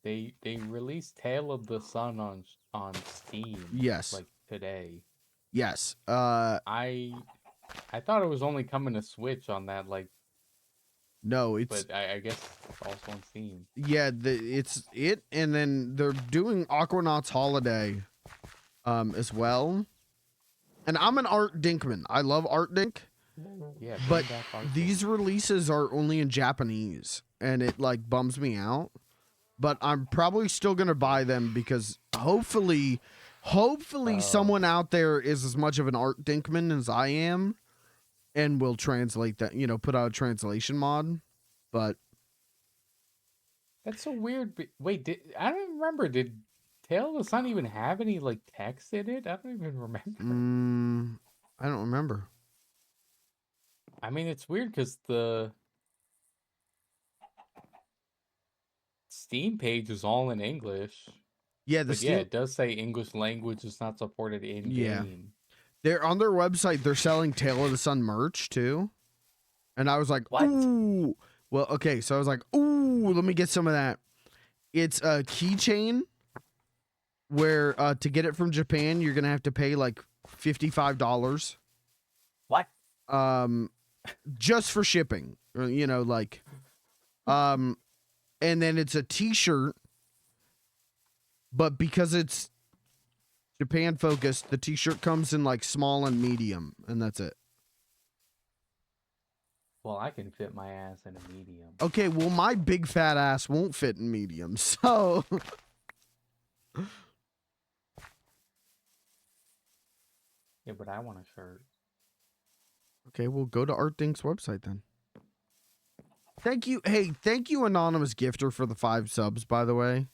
They released Tale of the Sun on Steam. Yes. Like today. Yes. I thought it was only coming to Switch on that, like, No, it's but I guess it's also on Steam. yeah, it's it, and then they're doing Aquanauts Holiday as well. And I'm an Art Dinkman. I love Art Dink, Yeah, but bring back Art these Dink. releases are only in Japanese, and it like bums me out. But I'm probably still gonna buy them because hopefully someone out there is as much of an Art Dinkman as I am, and will translate that, put out a translation mod. But That's so weird. Wait, I don't remember. Did Tale of the Sun even have any like text in it? I don't even remember. I don't remember. I mean, it's weird because the Steam page is all in English. Yeah, But yeah, it does say English language is not supported in game. They're on their website. They're selling Tale of the Sun merch too, and I was like, What? ooh. Well, okay, so I was like, ooh, let me get some of that. It's a keychain where to get it from Japan, you're gonna have to pay like $55. What? Just for shipping, or, and then it's a T-shirt, but because it's Japan focused, the T-shirt comes in like small and medium, and that's it. Well, I can fit my ass in a medium. Okay, well, my big fat ass won't fit in medium, so. Yeah, but I want a shirt. Okay, we'll go to Art Dink's website then. Thank you. Hey, thank you, Anonymous Gifter, for the 5 subs, by the way.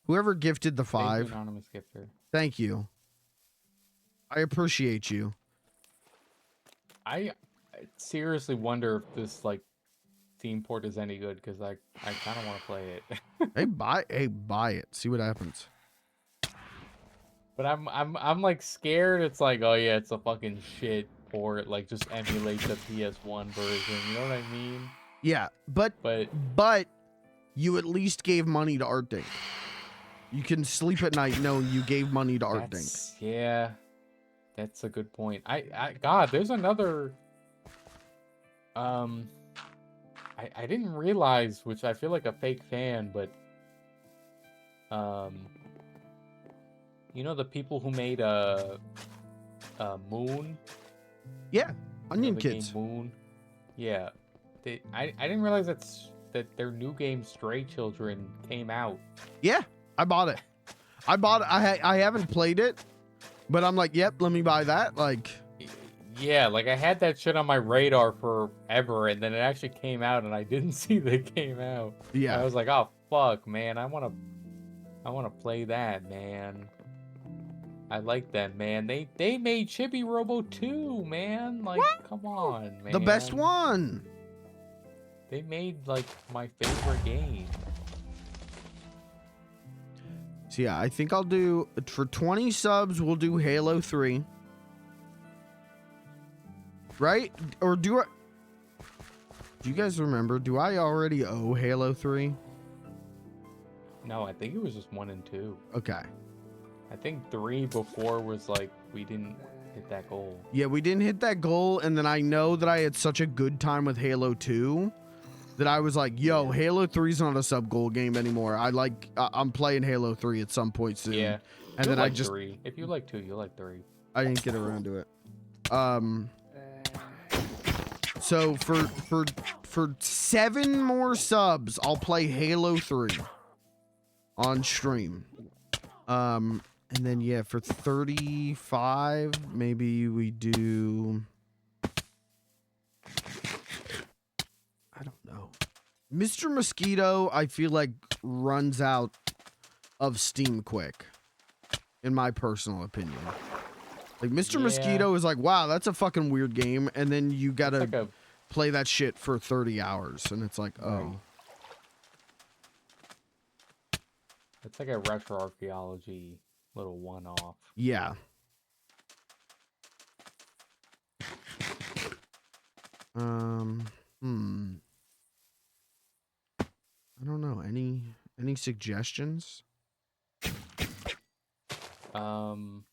Whoever gifted the 5. Thank you, Anonymous Gifter. Thank you. I appreciate you. I seriously wonder if this like Steam port is any good because I kind of want to play it. Hey, buy it. See what happens. But I'm like scared. It's like, oh yeah, it's a fucking shit port. Like just emulate the PS1 version. You know what I mean? Yeah, but you at least gave money to Art Dink. You can sleep at night knowing you gave money to Art Dink. Yeah, that's a good point. God, there's another. I didn't realize, which I feel like a fake fan, but you know the people who made Moon? Yeah, Onion the Kids. Game Moon. Yeah, I didn't realize that their new game Stray Children came out. Yeah, I bought it. I haven't played it, but I'm like, yep, let me buy that. Like, yeah, like I had that shit on my radar forever, and then it actually came out, and I didn't see that it came out. Yeah, I was like, oh fuck, man, I wanna play that, man. I like them, man. They made Chibi Robo 2, man. Like, come on, man. The best one. They made like my favorite game. So yeah, I think I'll do for 20 subs. We'll do Halo 3. Right? Or do I? Do you guys remember? Do I already owe Halo 3? No, I think it was just 1 and 2. Okay. I think 3 before was like we didn't hit that goal. Yeah, we didn't hit that goal, and then I know that I had such a good time with Halo 2 that I was like, yo, Halo 3 is not a sub goal game anymore. I'm playing Halo 3 at some point soon. Yeah. And You'll then like I just 3. If you like 2, you'll like 3. I didn't get around to it. So for 7 more subs, I'll play Halo 3 on stream. And then yeah, for 35, maybe we do, I don't know. Mr. Mosquito, I feel like runs out of steam quick, in my personal opinion. Like Mr. Yeah. Mosquito is like, wow, that's a fucking weird game, and then you gotta It's like play that shit for 30 hours, and it's like, oh. Right. It's like a retro archaeology little one-off. Yeah. I don't know. Any suggestions? Trying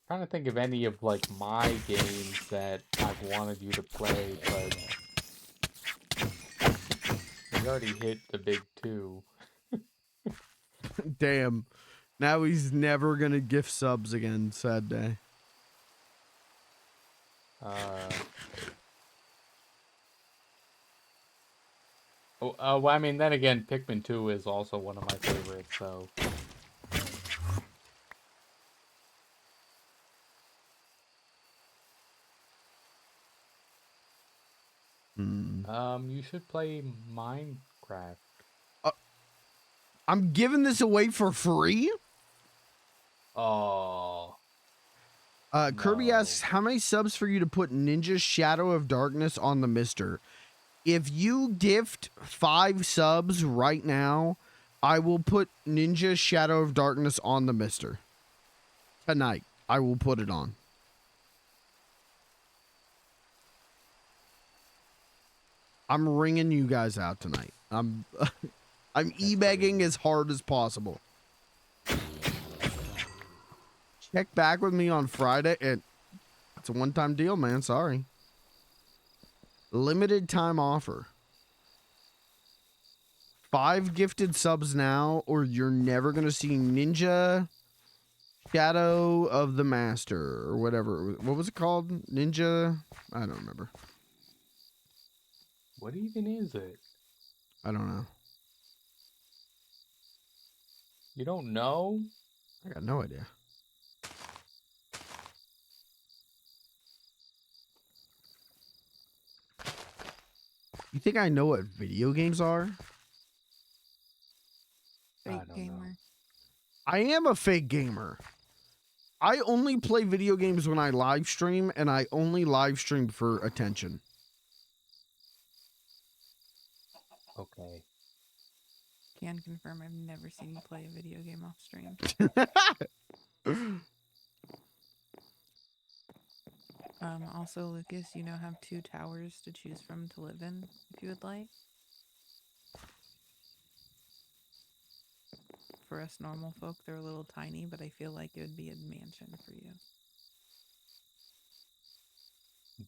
to think of any of like my games that I've wanted you to play, but we already hit the big 2. Damn. Now he's never gonna gift subs again. Sad day. Well, I mean, then again, Pikmin 2 is also one of my favorites, so. You should play Minecraft. I'm giving this away for free? Oh. Kirby No. asks, how many subs for you to put Ninja Shadow of Darkness on the Mister? If you gift 5 subs right now, I will put Ninja Shadow of Darkness on the Mister. Tonight, I will put it on. I'm ringing you guys out tonight. I'm e-begging as hard as possible. Check back with me on Friday. It's a one-time deal, man. Sorry. Limited time offer. 5 gifted subs now, or you're never going to see Ninja Shadow of the Master, or whatever. What was it called? Ninja? I don't remember. What even is it? I don't know. You don't know? I got no idea. You think I know what video games are? Fake don't gamer. know. I am a fake gamer. I only play video games when I live stream, and I only live stream for attention. Okay. Can confirm I've never seen you play a video game off stream. Also, Lucas, you now have 2 towers to choose from to live in, if you would like. For us normal folk, they're a little tiny, but I feel like it would be a mansion for you.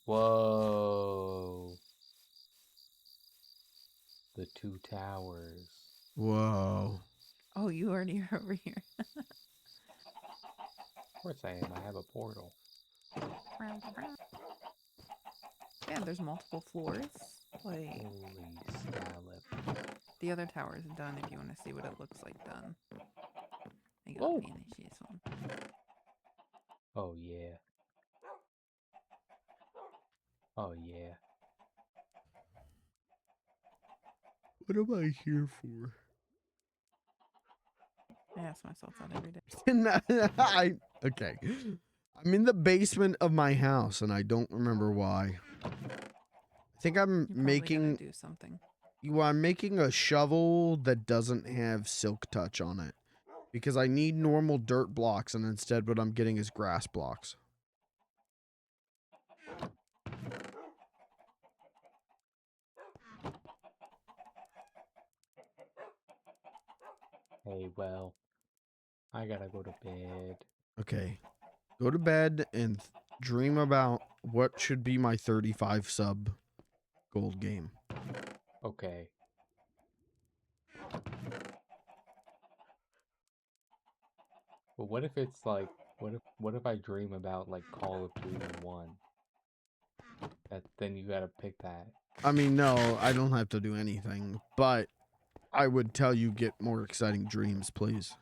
Whoa. The 2 towers. Whoa. Oh, you already are over here. Of course I am. I have a portal. Yeah, there's multiple floors. Like, Holy scallop. the other tower is done if you want to see what it looks like done. I Oh. gotta finish this one. Oh, yeah. Oh, yeah. What am I here for? I ask myself that every day. Okay. I'm in the basement of my house and I don't remember why. I think I'm You probably gotta making do something. I'm making a shovel that doesn't have silk touch on it because I need normal dirt blocks and instead what I'm getting is grass blocks. Hey, well, I gotta go to bed. Okay. Go to bed and dream about what should be my 35 sub gold game. Okay. But what if it's like, what if I dream about like Call of Duty 1? Then you gotta pick that. I mean, no, I don't have to do anything, but I would tell you get more exciting dreams, please.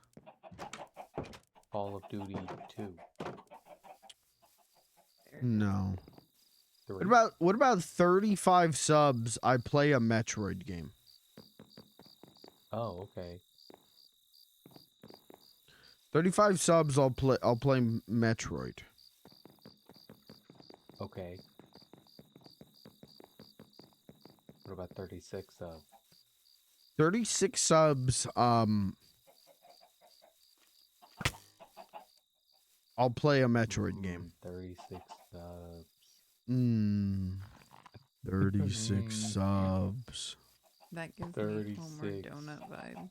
Call of Duty 2. No. 3. What about 35 subs? I play a Metroid game. Oh, okay. 35 subs, I'll play Metroid. Okay. What about 36 subs? 36 subs, I'll play a Metroid game. 36 subs. 36 subs. That gives me 36. Homer donut vibes.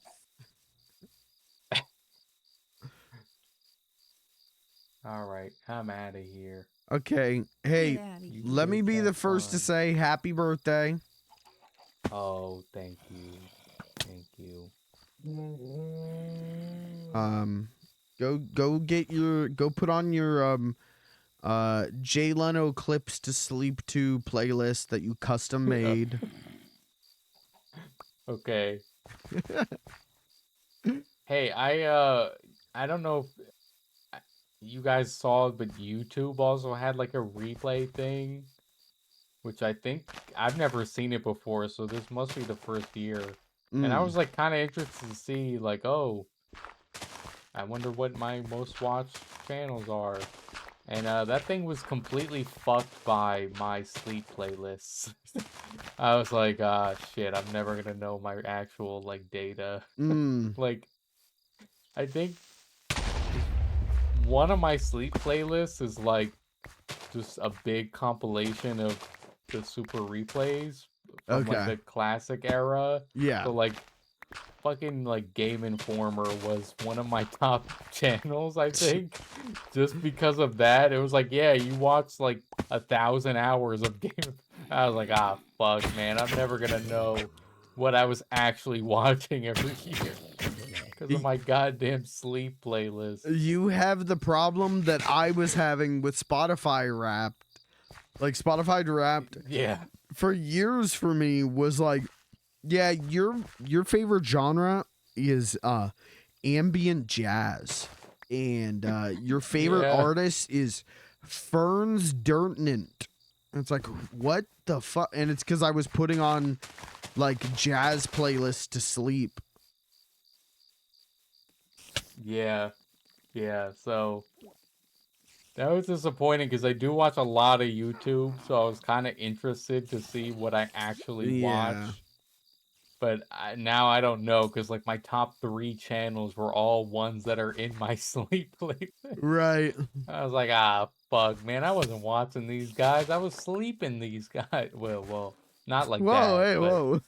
Alright, I'm out of here. Okay, hey, Get outta You here. let me kids be have the first to fun. say happy birthday. Oh, thank you. Thank you. Go put on your Jay Leno clips to sleep to playlist that you custom made. Okay. Hey, I don't know if you guys saw it, but YouTube also had like a replay thing, which I think I've never seen it before, so this must be the first year. And I was like kind of interested to see like, oh, I wonder what my most watched channels are. And that thing was completely fucked by my sleep playlists. I was like, ah, shit, I'm never gonna know my actual like data. Like, I think one of my sleep playlists is like just a big compilation of the super replays from like Okay. the classic era. Yeah. So like fucking like Game Informer was one of my top channels, I think. Just because of that. It was like, yeah, you watched like 1,000 hours of Game. I was like, ah, fuck, man, I'm never gonna know what I was actually watching every year because of my goddamn sleep playlist. You have the problem that I was having with Spotify Wrapped. Like Spotify Wrapped Yeah. for years for me was like, yeah, your favorite genre is ambient jazz. And your favorite Yeah. artist is Ferns Dirtnant. It's like, what the fuck? And it's because I was putting on like jazz playlists to sleep. Yeah. Yeah. So that was disappointing because I do watch a lot of YouTube, so I was kind of interested to see what I actually watch. Yeah. But now I don't know because like my top 3 channels were all ones that are in my sleep playlist. Right. I was like, ah, fuck, man, I wasn't watching these guys. I was sleeping these guys. Well, not like Whoa, that. hey, but... whoa.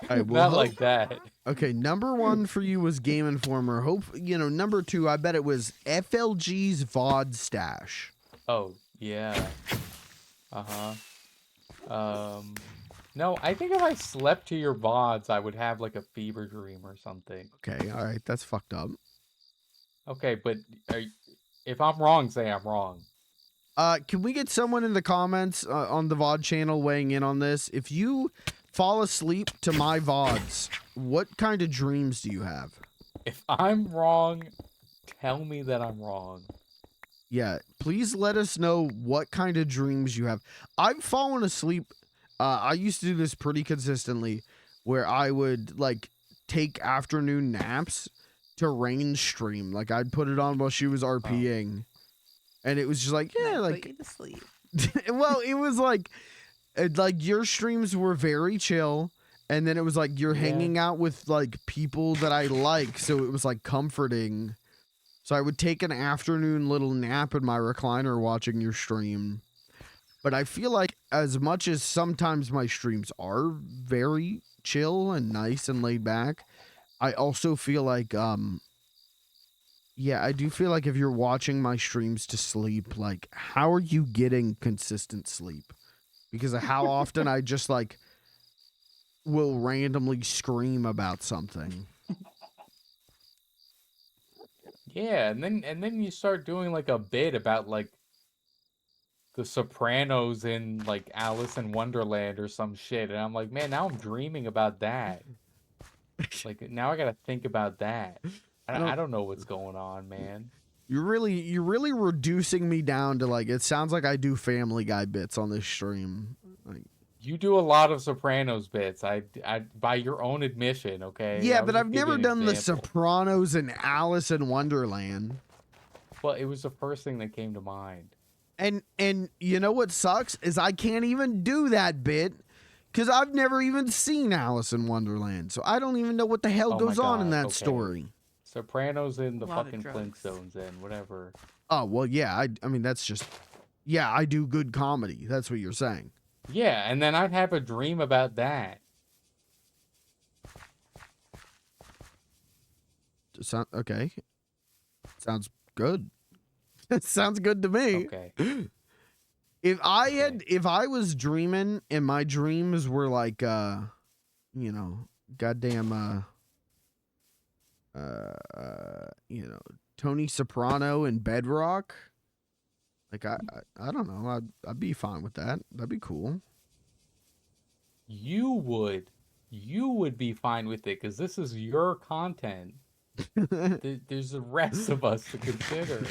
All right, well, not like that. Okay, number 1 for you was Game Informer. Number 2, I bet it was FLG's VOD stash. Oh, yeah. No, I think if I slept to your VODs, I would have like a fever dream or something. Okay, all right, that's fucked up. Okay, but if I'm wrong, say I'm wrong. Can we get someone in the comments on the VOD channel weighing in on this? If you fall asleep to my VODs, what kind of dreams do you have? If I'm wrong, tell me that I'm wrong. Yeah, please let us know what kind of dreams you have. I've fallen asleep I used to do this pretty consistently, where I would like take afternoon naps to Rain stream. Like I'd put it on while she was RPing, and it was just like, yeah, And I like put you to sleep. well, it was like your streams were very chill, and then it was like you're Yeah. hanging out with like people that I like, so it was like comforting. So I would take an afternoon little nap in my recliner watching your stream. But I feel like as much as sometimes my streams are very chill and nice and laid back, I also feel like yeah, I do feel like if you're watching my streams to sleep, like how are you getting consistent sleep? Because of how often I just like will randomly scream about something. Yeah, and then you start doing like a bit about like the Sopranos in like Alice in Wonderland or some shit, and I'm like, man, now I'm dreaming about that. Like now I gotta think about that. I don't know what's going on, man. You're really reducing me down to like it sounds like I do Family Guy bits on this stream. Like You do a lot of Sopranos bits. I by your own admission, okay? yeah, I was but just I've never giving an done The example. Sopranos and Alice in Wonderland. Well, it was the first thing that came to mind. And you know what sucks is I can't even do that bit because I've never even seen Alice in Wonderland, so I don't even know what the hell Oh my goes on in God, that okay. story. Sopranos in the A lot of fucking drugs. Flintstones and whatever. Oh well, yeah. I mean that's just yeah. I do good comedy. That's what you're saying. Yeah, and then I'd have a dream about that. Okay. Sounds good. Sounds good to me. Okay. If I was dreaming and my dreams were like you know, goddamn you know, Tony Soprano and Bedrock, like I don't know, I'd be fine with that. That'd be cool. You would be fine with it because this is your content. There's the rest of us to consider.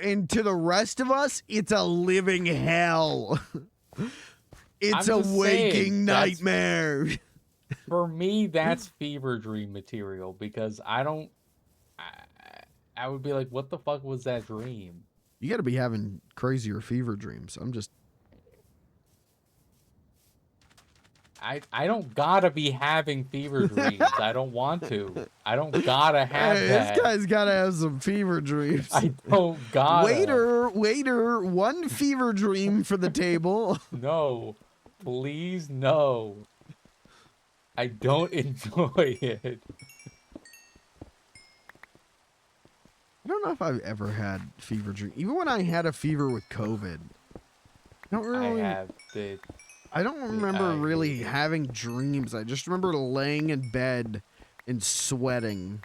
And to the rest of us, it's a living hell. It's I'm a just waking saying, that's- nightmare. For me, that's fever dream material because I would be like, what the fuck was that dream? You got to be having crazier fever dreams. I'm just I don't gotta be having fever dreams. I don't want to. I don't gotta have hey, that. this guy's got to have some fever dreams. I don't gotta. Waiter, one fever dream for the table. No, please no. I don't enjoy it. I don't know if I've ever had fever dream. Even when I had a fever with COVID, I don't really. I have the. I don't remember I really hate it. having dreams. I just remember laying in bed and sweating.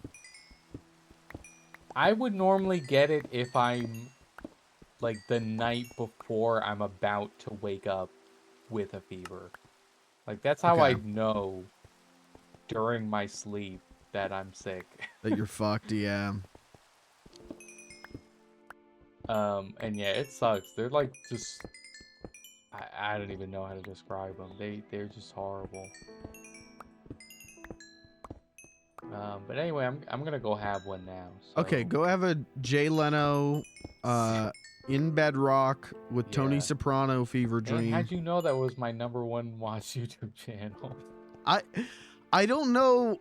I would normally get it if I'm like the night before I'm about to wake up with a fever. Like that's how I Okay. know during my sleep that I'm sick. That you're fucked, yeah. And yeah, it sucks. They're like just I don't even know how to describe them. They're just horrible. But anyway, I'm gonna go have one now. Okay, so- go have a Jay Leno in Bedrock with Tony Yeah. Soprano fever And dream. how'd you know that was my #1 watch YouTube channel? I don't know.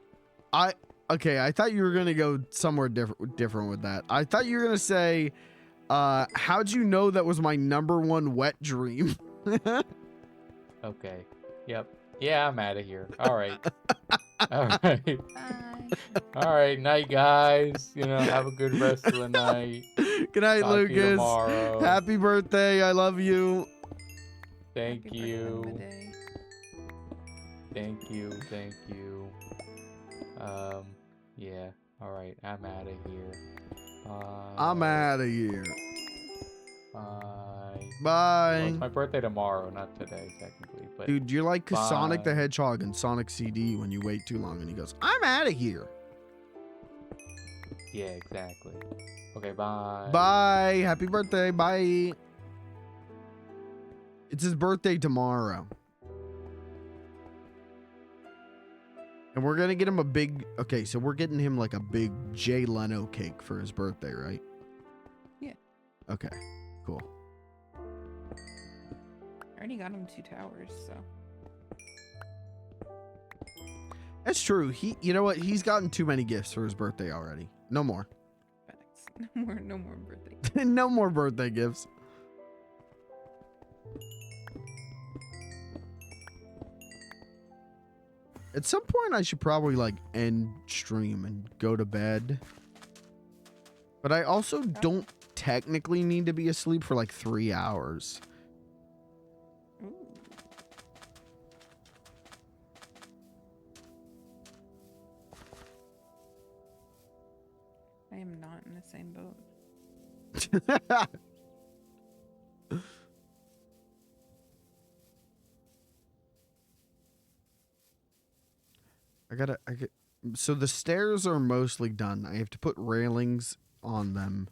Okay, I thought you were gonna go somewhere different with that. I thought you were gonna say, how'd you know that was my #1 wet dream? Okay. Yep. Yeah, I'm out of here. All right. All right. Bye. All right. Night, guys. You know, have a good rest of the night. Good night, Talk to you Lucas. tomorrow. Happy birthday. I love you. Thank Happy birthday, you. my day. Thank you. Thank you. Yeah. All right. I'm out of here. I'm out of here. Bye. Well, Bye. it's my birthday tomorrow, not today, technically. But Dude, you're like Sonic the Bye. Hedgehog in Sonic CD when you wait too long and he goes, I'm out of here. yeah, exactly. Okay. Bye. Bye. Happy birthday. Bye. It's his birthday tomorrow. And we're gonna get him a big. Okay, so we're getting him like a big Jay Leno cake for his birthday, right? Yeah. Okay. Cool. I already got him 2 towers, so. That's true. You know what? He's gotten too many gifts for his birthday already. No more. Facts. No more birthday. No more birthday gifts. At some point, I should probably like end stream and go to bed. But I also don't technically need to be asleep for like 3 hours. Ooh. I am not in the same boat. So the stairs are mostly done. I have to put railings on them,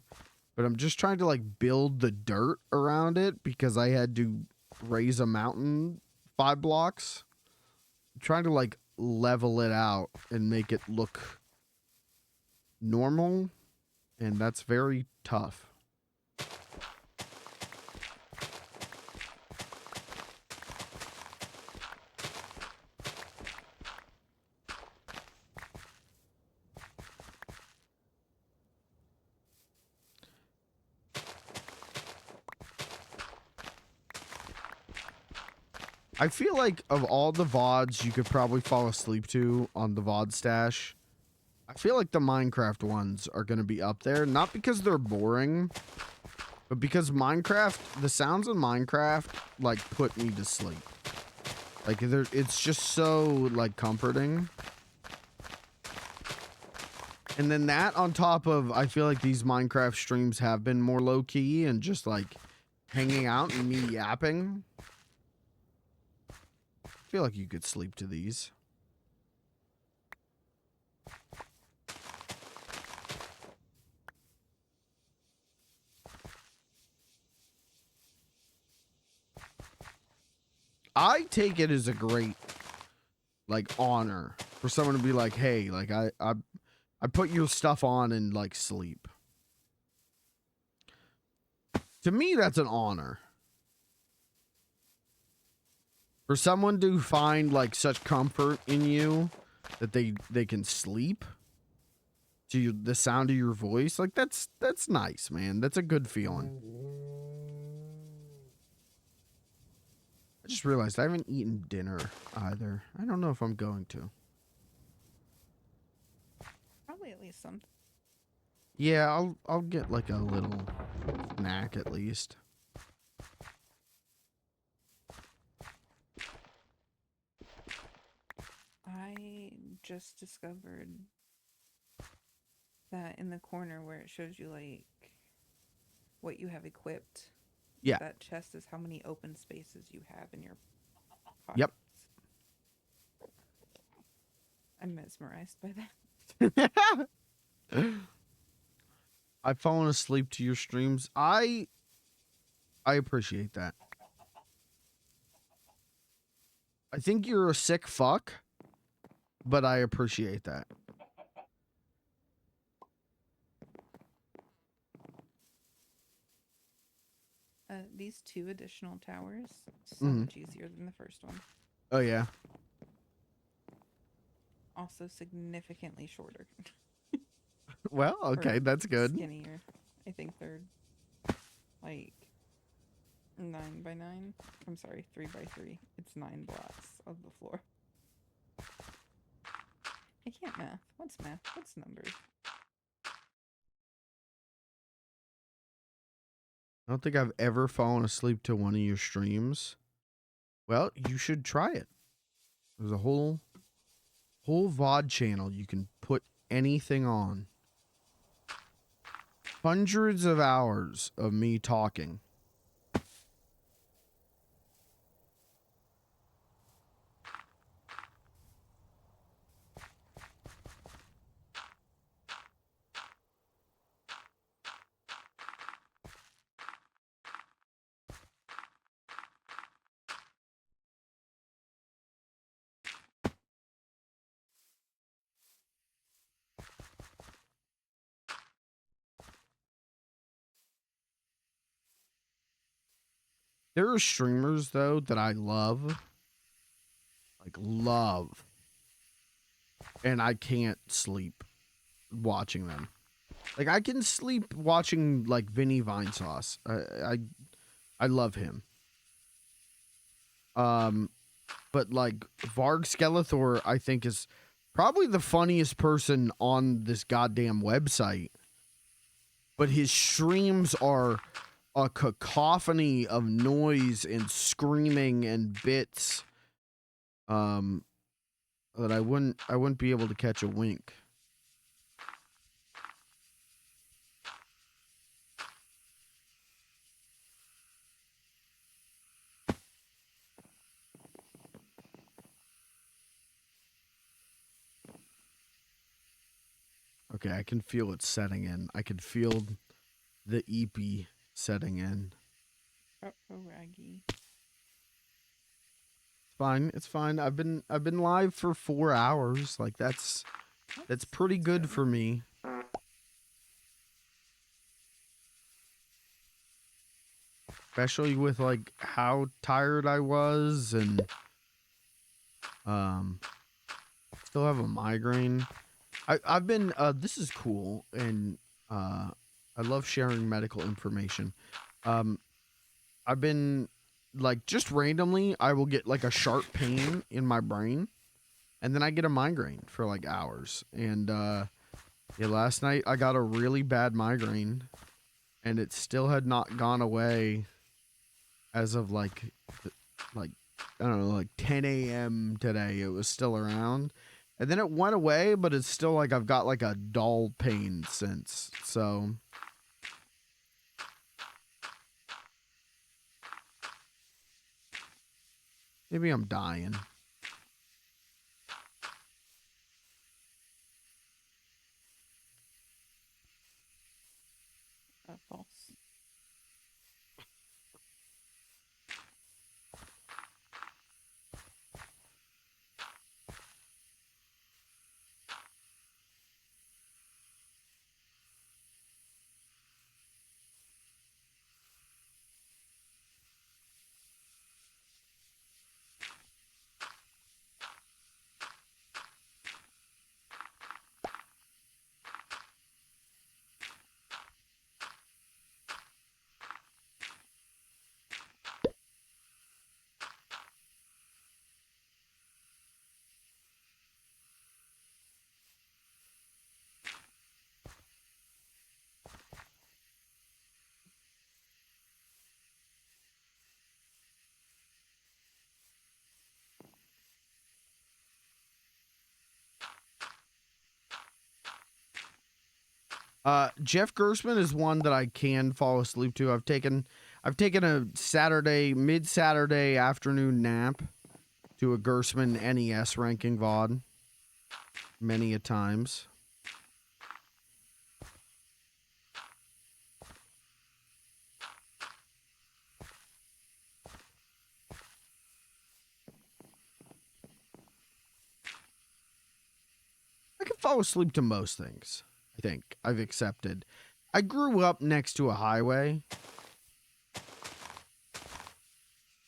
but I'm just trying to like build the dirt around it because I had to raise a mountain 5 blocks. I'm trying to like level it out and make it look normal, and that's very tough. I feel like of all the VODs you could probably fall asleep to on the VOD stash, I feel like the Minecraft ones are going to be up there. Not because they're boring, but because Minecraft, the sounds in Minecraft, like, put me to sleep. Like, it's just so, like, comforting. And then that on top of, I feel like these Minecraft streams have been more low-key and just, like, hanging out and me yapping. I feel like you could sleep to these. I take it as a great, like, honor for someone to be like, hey, like, I put your stuff on and, like, sleep. To me, that's an honor. For someone to find, like, such comfort in you that they can sleep to you, the sound of your voice, like, that's nice, man. That's a good feeling. I just realized I haven't eaten dinner either. I don't know if I'm going to. Probably at least something. Yeah, I'll get like a little snack at least. I just discovered that in the corner where it shows you like what you have equipped. Yeah. That chest is how many open spaces you have in your pockets. Yep. I'm mesmerized by that. I've fallen asleep to your streams. I appreciate that. I think you're a sick fuck, but I appreciate that. These 2 additional towers, so much easier than the first one. Oh yeah. Also significantly shorter. Well, okay, that's good. Skinnier. I think they're like 9 by 9. I'm sorry, 3 by 3. It's 9 blocks of the floor. I can't math. What's math? What's numbers? I don't think I've ever fallen asleep to one of your streams. Well, you should try it. There's a whole VOD channel you can put anything on. Hundreds of hours of me talking. There are streamers though that I love, like love, and I can't sleep watching them. Like I can sleep watching like Vinny Vinesauce. I love him. But like Varg Skeletor, I think is probably the funniest person on this goddamn website. But his streams are a cacophony of noise and screaming and bits. That I wouldn't be able to catch a wink. Okay, I can feel it setting in. I can feel the EP setting in. Raggy. Fine, it's fine. I've been live for 4 hours. Like that's pretty good for me. Especially with like how tired I was and still have a migraine. I've been this is cool and I love sharing medical information. I've been like just randomly I will get like a sharp pain in my brain and then I get a migraine for like hours. And yeah, last night I got a really bad migraine and it still had not gone away as of like I don't know, like 10 a.m. today. It was still around. And then it went away, but it's still like I've got like a dull pain since. So maybe I'm dying. False. Jeff Gersman is one that I can fall asleep to. I've taken a mid Saturday afternoon nap to a Gersman NES ranking VOD many a times. I can fall asleep to most things. I think I've accepted. I grew up next to a highway.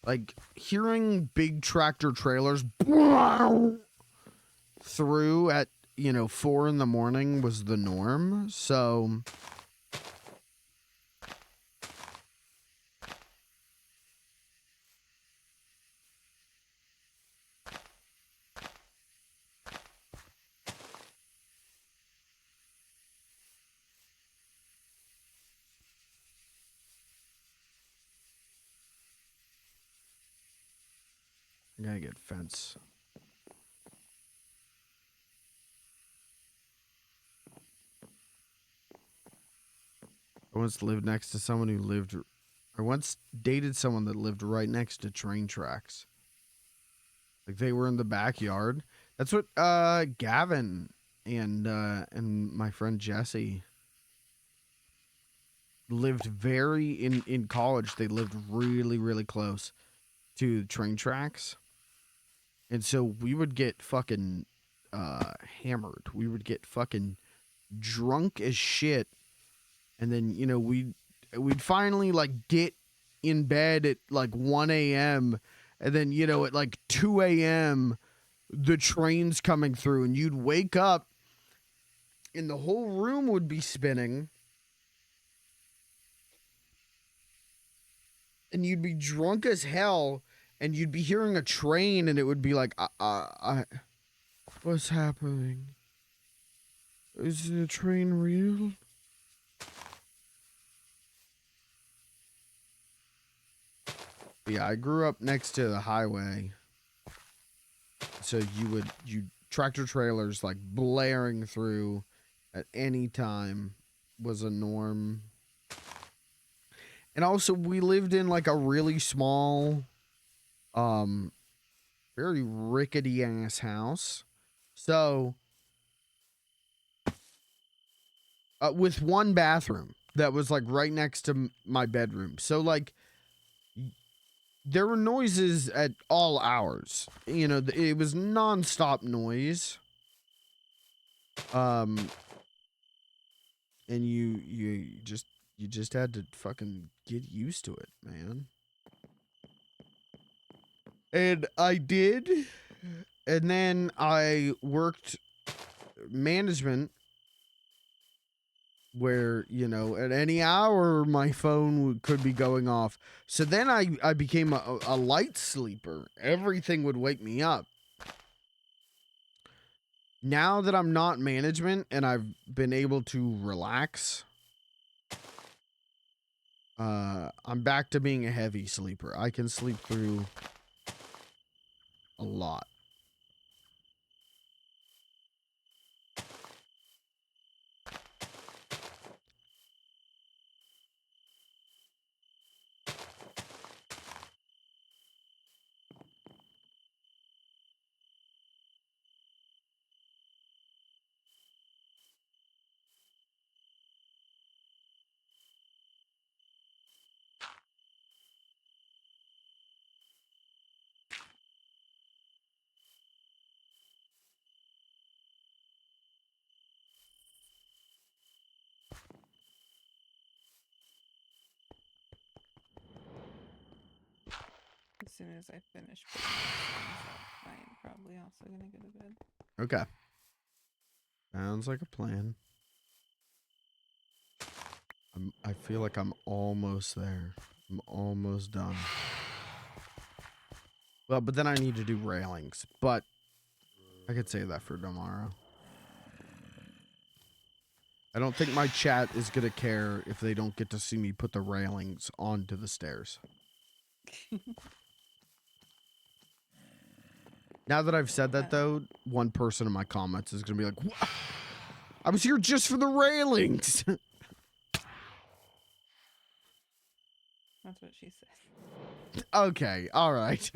Like hearing big tractor trailers through at 4 a.m. was the norm. So I gotta get fence. I once lived next to someone who lived. I once dated someone that lived right next to train tracks. Like they were in the backyard. That's what Gavin and my friend Jesse lived very in college. They lived really, really close to train tracks. And so we would get fucking hammered. We would get fucking drunk as shit. And then, we'd finally like get in bed at like 1 a.m. and then, you know, at like 2 a.m. the train's coming through and you'd wake up and the whole room would be spinning and you'd be drunk as hell and you'd be hearing a train and it would be like, what's happening? Is the train real? Yeah, I grew up next to the highway. So you tractor trailers like blaring through at any time was a norm. And also we lived in like a really small, very rickety ass house. So with one bathroom that was like right next to my bedroom. So like there were noises at all hours. You know, it was nonstop noise. And you just had to fucking get used to it, man. And I did. And then I worked management where, you know, at any hour my phone could be going off. So then I became a light sleeper. Everything would wake me up. Now that I'm not management and I've been able to relax, I'm back to being a heavy sleeper. I can sleep through a lot. As soon as I finish putting these things up, I am probably also gonna go to bed. Okay. Sounds like a plan. I feel like I'm almost there. I'm almost done. Well, but then I need to do railings. But I could save that for tomorrow. I don't think my chat is going to care if they don't get to see me put the railings onto the stairs. Now that I've said that, though, one person in my comments is going to be like, "What? I was here just for the railings." That's what she said. Okay, all right.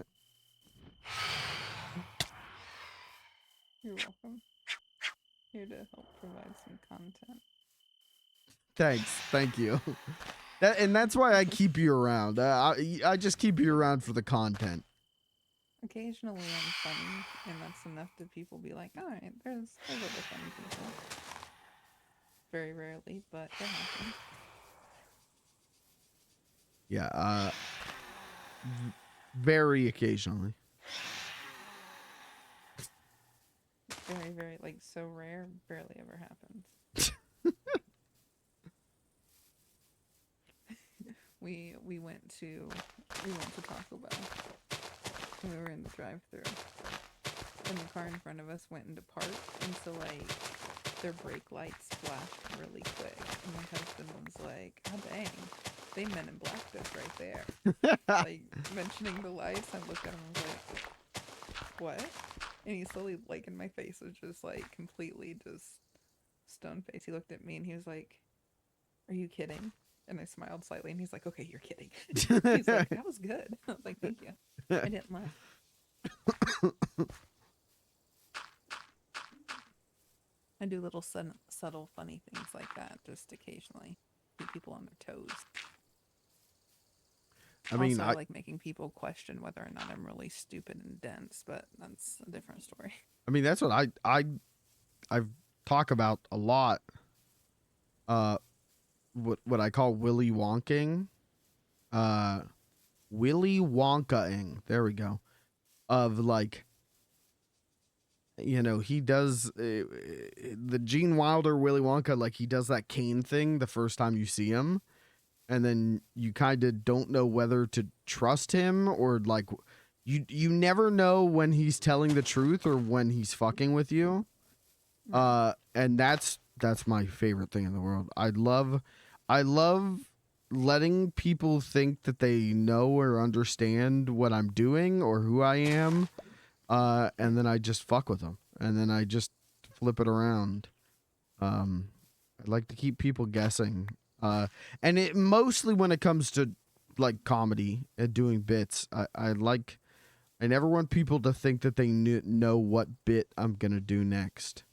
You're welcome. Here to help provide some content. Thanks, thank you. And that's why I keep you around. I just keep you around for the content. Occasionally I'm funny, and that's enough to people be like, alright, there's other funny people. Very rarely, but it happens. Yeah, very occasionally. Very, very, like, so rare, barely ever happens. We went to Taco Bell. We were in the drive-thru, and the car in front of us went into park, and so like their brake lights flashed really quick, and my husband was like, "Oh dang, they Men in Blacked us right there." Like mentioning the lights, I looked at him and was like, "What?" And he slowly, like in my face, was just like completely just stone faced. He looked at me and he was like, "Are you kidding?" And I smiled slightly, and he's like, "Okay, you're kidding." He's like, "That was good." I was like, "Thank you." I didn't laugh. I do little subtle, funny things like that, just occasionally keep people on their toes. I mean, also, I like making people question whether or not I'm really stupid and dense, but that's a different story. I mean, that's what I talk about a lot. What I call Willy Wonking. Willy Wonka-ing. There we go. Of like, you know, he does the Gene Wilder Willy Wonka, like he does that cane thing the first time you see him, and then you kind of don't know whether to trust him or like you never know when he's telling the truth or when he's fucking with you. And that's my favorite thing in the world. I love letting people think that they know or understand what I'm doing or who I am. And then I just fuck with them, and then I just flip it around. I like to keep people guessing, and it mostly when it comes to like comedy and doing bits. I never want people to think that they know what bit I'm gonna do next.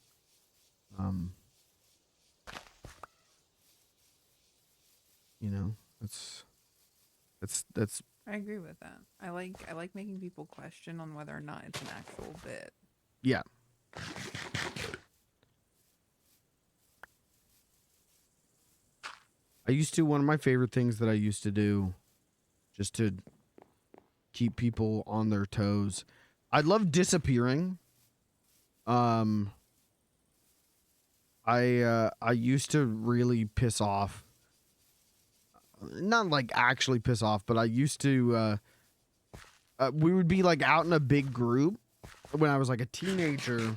You know, that's. I agree with that. I like making people question on whether or not it's an actual bit. Yeah. One of my favorite things that I used to do just to keep people on their toes. I love disappearing. I used to really piss off, not like actually piss off, but I used to we would be like out in a big group when I was like a teenager,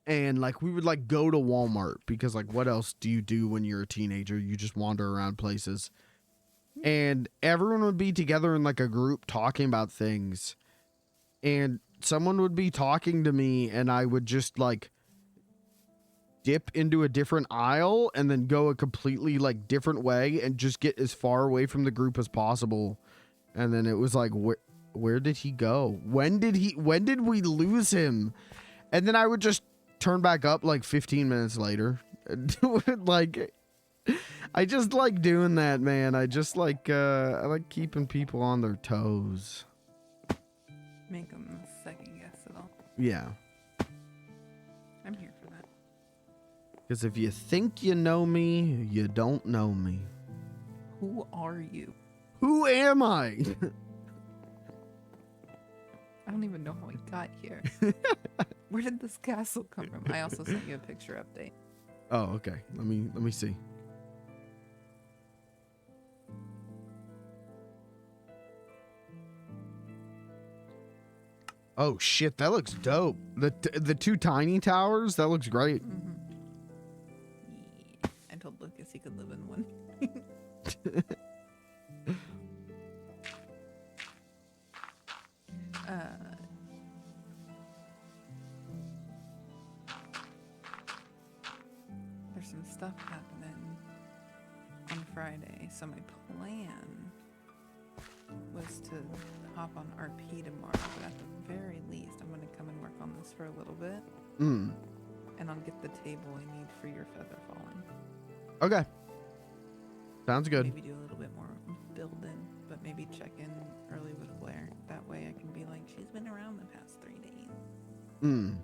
and like we would like go to Walmart because like what else do you do when you're a teenager? You just wander around places. And everyone would be together in like a group talking about things, and someone would be talking to me and I would just like dip into a different aisle and then go a completely like different way and just get as far away from the group as possible. And then it was like, where did he go? When did we lose him? And then I would just turn back up like 15 minutes later. Like, I just like doing that, man. I just like, I like keeping people on their toes. Make them second guess it all. Yeah. I'm here for that. Because if you think you know me, you don't know me. Who are you? Who am I? I don't even know how we got here. Where did this castle come from? I also sent you a picture update. Oh, okay. Let me see. Oh shit, that looks dope. The two tiny towers, that looks great. Mm-hmm. Yeah. I told Lucas he could live in one. There's some stuff happening on Friday, so my plan was to hop on RP tomorrow, but at the very least, I'm going to come and work on this for a little bit. And I'll get the table I need for your feather falling. Okay. Sounds good. Maybe do a little bit more building, but maybe check in early with Blair. That way I can be like, she's been around the past 3 days.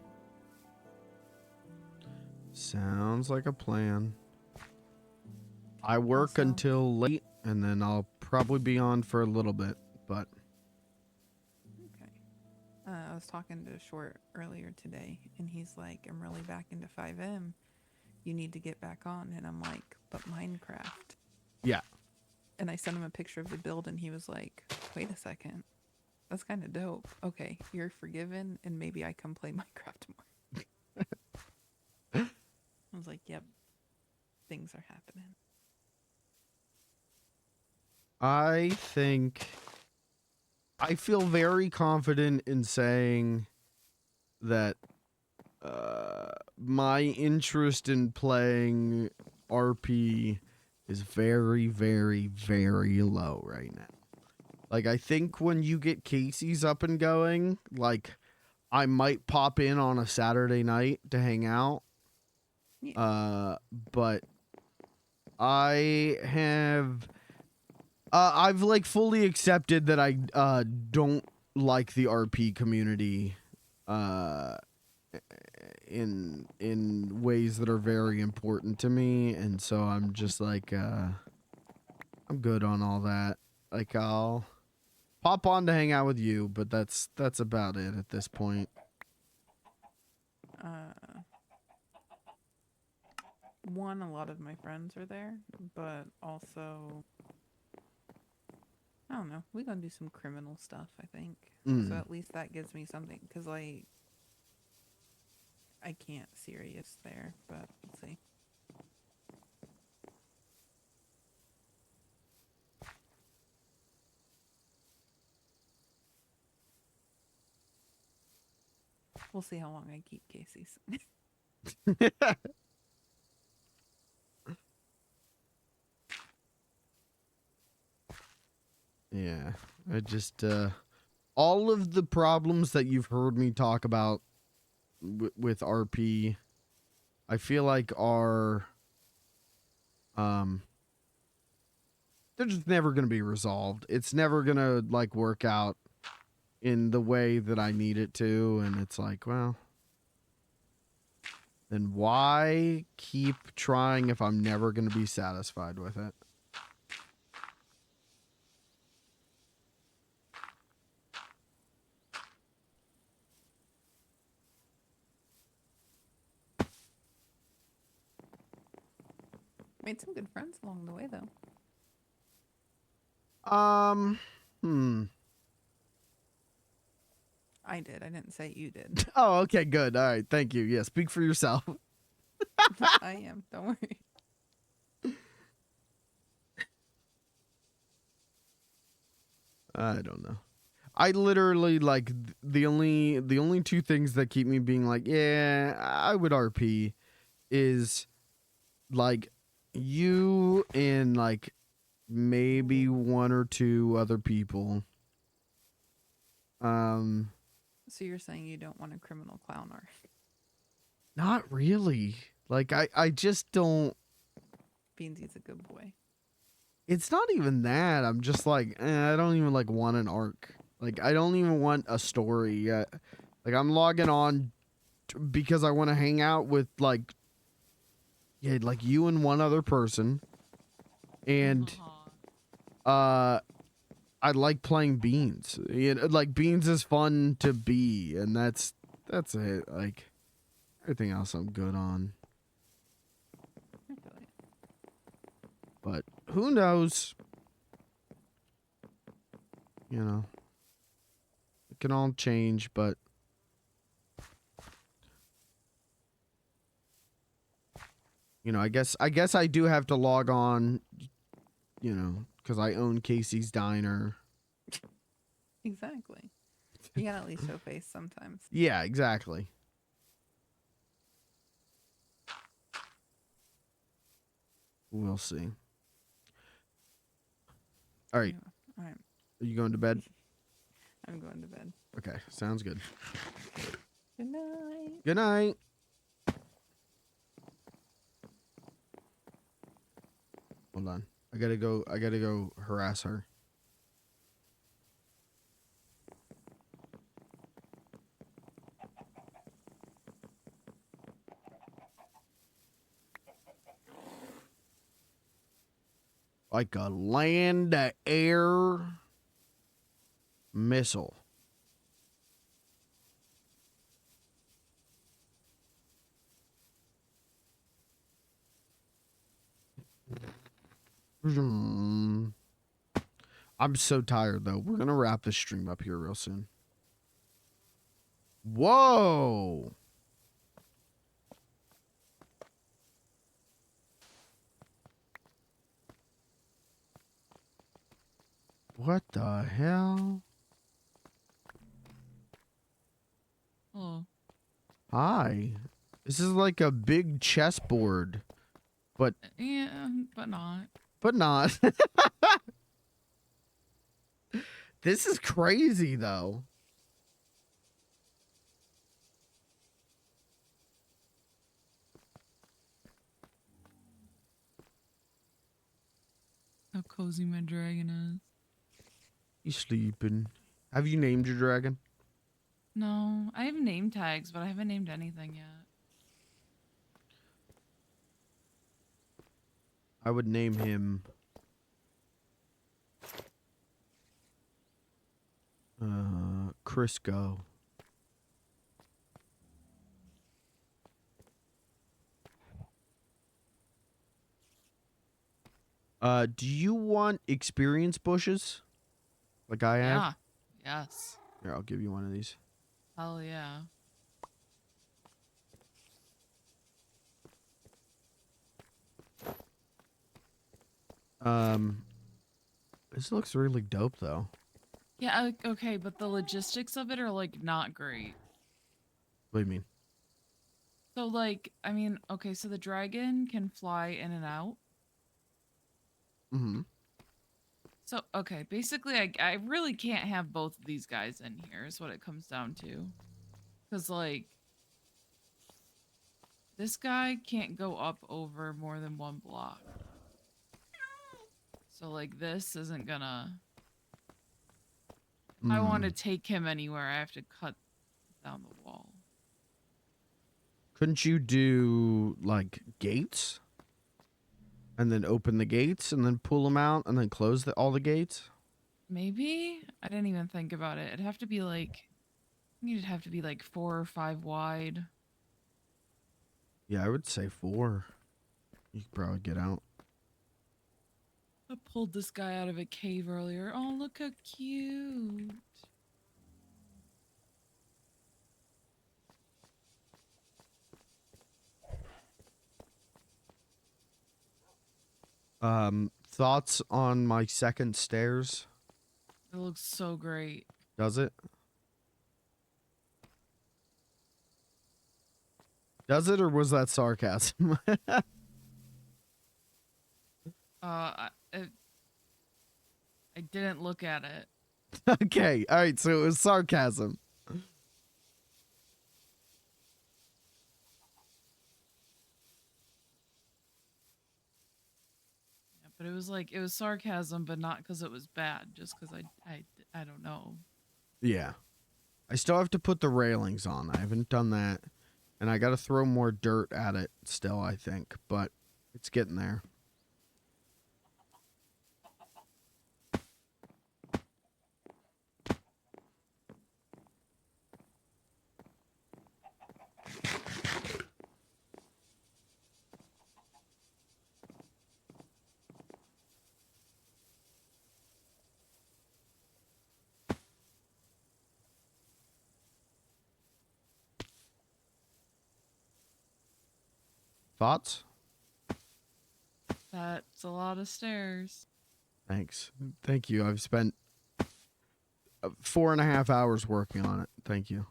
Sounds like a plan. I work Also, until late, and then I'll probably be on for a little bit, but... Okay. I was talking to Short earlier today, and he's like, I'm really back into 5M. You need to get back on. And I'm like, but Minecraft. Yeah. And I sent him a picture of the build, and he was like, wait a second. That's kind of dope. Okay, you're forgiven, and maybe I come play Minecraft more. I was like, yep. Things are happening. I feel very confident in saying that my interest in playing RP is very, very, very low right now. Like, I think when you get Casey's up and going, like, I might pop in on a Saturday night to hang out. Yeah. But I have... I've like fully accepted that I don't like the RP community in ways that are very important to me, and so I'm just like I'm good on all that. Like I'll pop on to hang out with you, but that's about it at this point. One, a lot of my friends are there, but also, I don't know. We're gonna do some criminal stuff, I think. So at least that gives me something, because like, I can't serious there, but we'll see. We'll see how long I keep Casey's. Yeah, I just all of the problems that you've heard me talk about with RP, I feel like are they're just never going to be resolved. It's never going to like work out in the way that I need it to, and it's like, well, then why keep trying if I'm never going to be satisfied with it? Made some good friends along the way, though. I did. I didn't say you did. Oh, okay, good. All right, thank you. Yeah, speak for yourself. I am. Don't worry. I don't know. I literally like the only two things that keep me being like, yeah, I would RP is like you and like maybe one or two other people. So you're saying you don't want a criminal clowner? Not really. Like I just don't. Beansy's a good boy. It's not even that. I'm just like, I don't even like want an arc. Like I don't even want a story yet. Like I'm logging on because I want to hang out with like, yeah, like you and one other person. And I like playing Beans. Like Beans is fun to be, and that's it. Like everything else I'm good on. But who knows? You know. It can all change, but you know, I guess I do have to log on, you know, because I own Casey's Diner. Exactly. You gotta at least show face sometimes. Yeah, exactly. We'll see. All right. Yeah. All right. Are you going to bed? I'm going to bed. Okay, sounds good. Good night. Good night. Hold on. I gotta go harass her. Like a land-to-air missile. I'm so tired, though. We're going to wrap this stream up here real soon. Whoa! What the hell? Oh. Hi. This is like a big chessboard. But Yeah, but not. But not. This is crazy, though. How cozy my dragon is. You sleeping? Have you named your dragon? No, I have name tags, but I haven't named anything yet. I would name him Crisco. Do you want experience bushes? Like I have? Yeah. Yes. Here, I'll give you one of these. Hell yeah. This looks really dope though. Yeah, okay, but the logistics of it are like not great. What do you mean? So like, I mean, okay, so the dragon can fly in and out. Mm-hmm. So, okay, basically I really can't have both of these guys in here is what it comes down to. Cuz like this guy can't go up over more than one block. So like this isn't gonna if I want to take him anywhere, I have to cut down the wall. Couldn't you do like gates? And then open the gates and then pull them out and then close all the gates? Maybe? I didn't even think about it. It'd have to be like I think it'd have to be like 4 or 5 wide. Yeah, I would say 4. You could probably get out. I pulled this guy out of a cave earlier. Oh, look how cute. Thoughts on my second stairs? It looks so great. Does it? Does it, or was that sarcasm? I didn't look at it. Okay, all right, so it was sarcasm. Yeah, but it was like it was sarcasm, but not because it was bad, just because I don't know. Yeah. I still have to put the railings on. I haven't done that. And I got to throw more dirt at it still, I think. But it's getting there. Thoughts? That's a lot of stairs. Thanks. Thank you. I've spent 4.5 hours working on it. Thank you.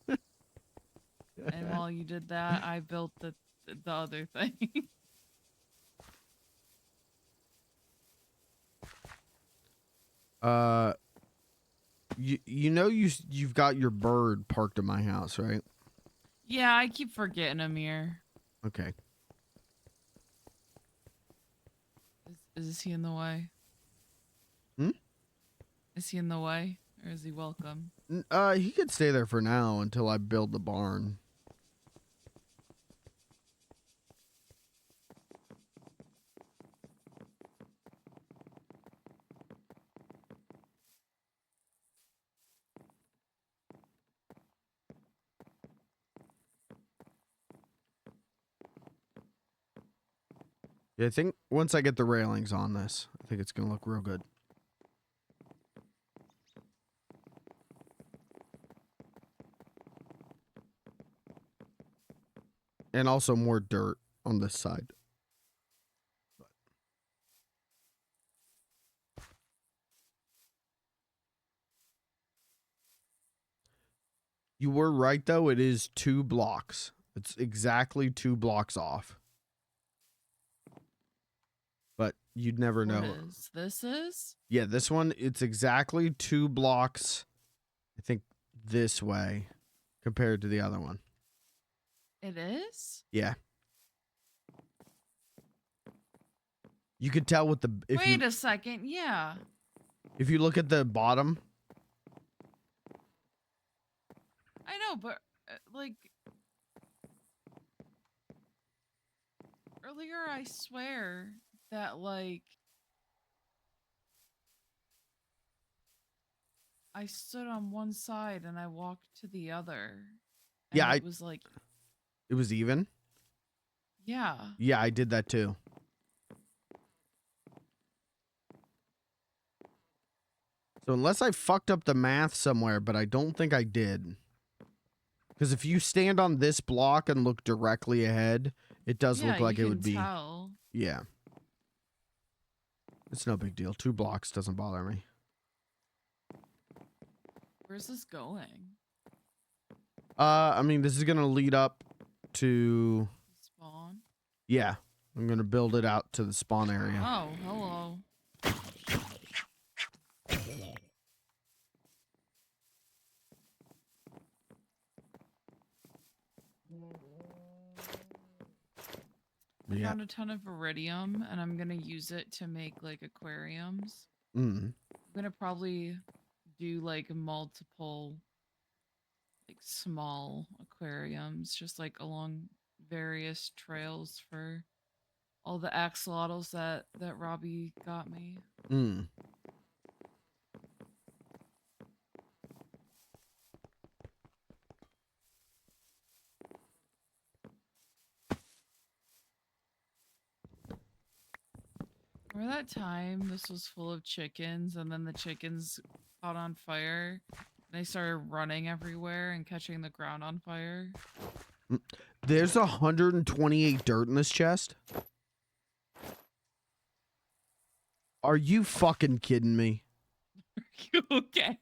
And while you did that, I built the other thing. You know you've got your bird parked in my house, right? Yeah, I keep forgetting Amir. Okay. Is he in the way? Hmm? Is he in the way, or is he welcome? He could stay there for now until I build the barn. Yeah, I think once I get the railings on this, I think it's gonna look real good. And also more dirt on this side. You were right though, it is 2 blocks. It's exactly 2 blocks off. But you'd never know. What is this? Is Yeah, this one, it's exactly 2 blocks, I think, this way compared to the other one. it is? Yeah. You could tell with the Wait a second. Yeah. if you look at the bottom. I know, but like earlier, I swear that like I stood on one side and I walked to the other. Yeah, It was like, It was even? yeah. Yeah, I did that too. So unless I fucked up the math somewhere, but I don't think I did. Because if you stand on this block and look directly ahead, it does Yeah, look like you it can would be. tell. Yeah. It's no big deal. 2 blocks doesn't bother me. Where's this going? I mean, this is going to lead up to... Spawn? Yeah. I'm going to build it out to the spawn area. Oh, hello. I Yeah. found a ton of iridium and I'm gonna use it to make like aquariums. Mm. I'm gonna probably do like multiple like small aquariums just like along various trails for all the axolotls that Robbie got me. Mm. Remember that time this was full of chickens and then the chickens caught on fire? They started running everywhere and catching the ground on fire. There's 128 dirt in this chest? Are you fucking kidding me? Are you okay?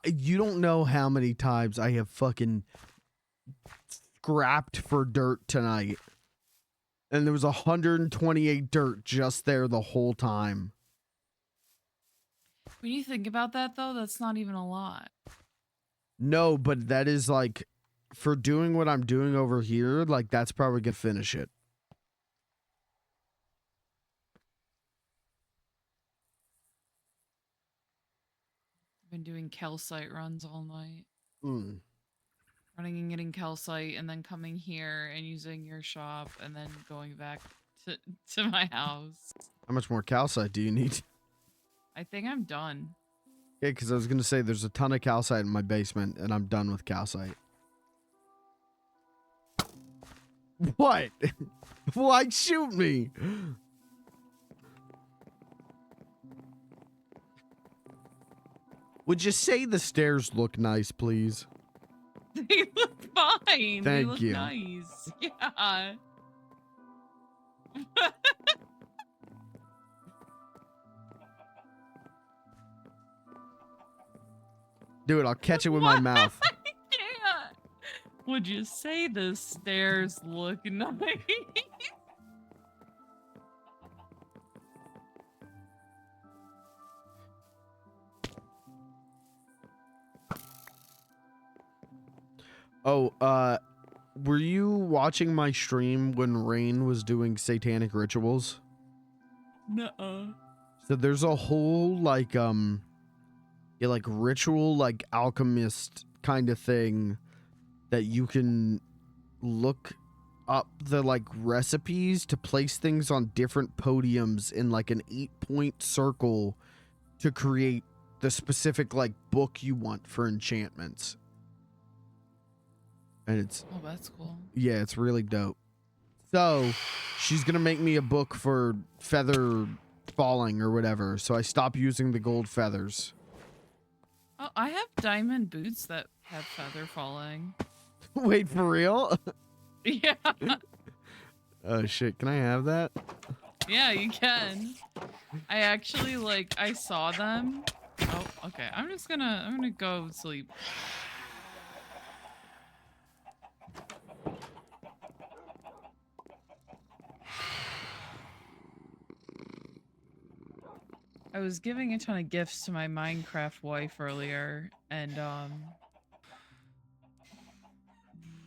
You don't know how many times I have fucking scrapped for dirt tonight. And there was 128 dirt just there the whole time. When you think about that though, that's not even a lot. No, but that is like, for doing what I'm doing over here, like that's probably gonna finish it. I've been doing calcite runs all night. Mm. Running and getting calcite and then coming here and using your shop and then going back to my house. How much more calcite do you need? I think I'm done. Yeah, because I was gonna say there's a ton of calcite in my basement, and I'm done with calcite. What? Why'd shoot me? Would you say the stairs look nice, please? They look fine. They Thank look you. nice. Yeah. Do it. I'll catch it with my mouth. I can't. Would you say the stairs look nice? Oh, were you watching my stream when Rain was doing satanic rituals? Nuh-uh. So there's a whole like yeah, like ritual, like alchemist kind of thing that you can look up the like recipes to place things on different podiums in like an 8-point circle to create the specific like book you want for enchantments. And it's, Oh, that's cool. yeah, it's really dope. So she's gonna make me a book for feather falling or whatever, so I stop using the gold feathers. Oh, I have diamond boots that have feather falling. Wait, for real? Yeah. Oh shit, can I have that? Yeah, you can. I actually like I saw them. Oh, okay. I'm gonna go sleep. I was giving a ton of gifts to my Minecraft wife earlier, and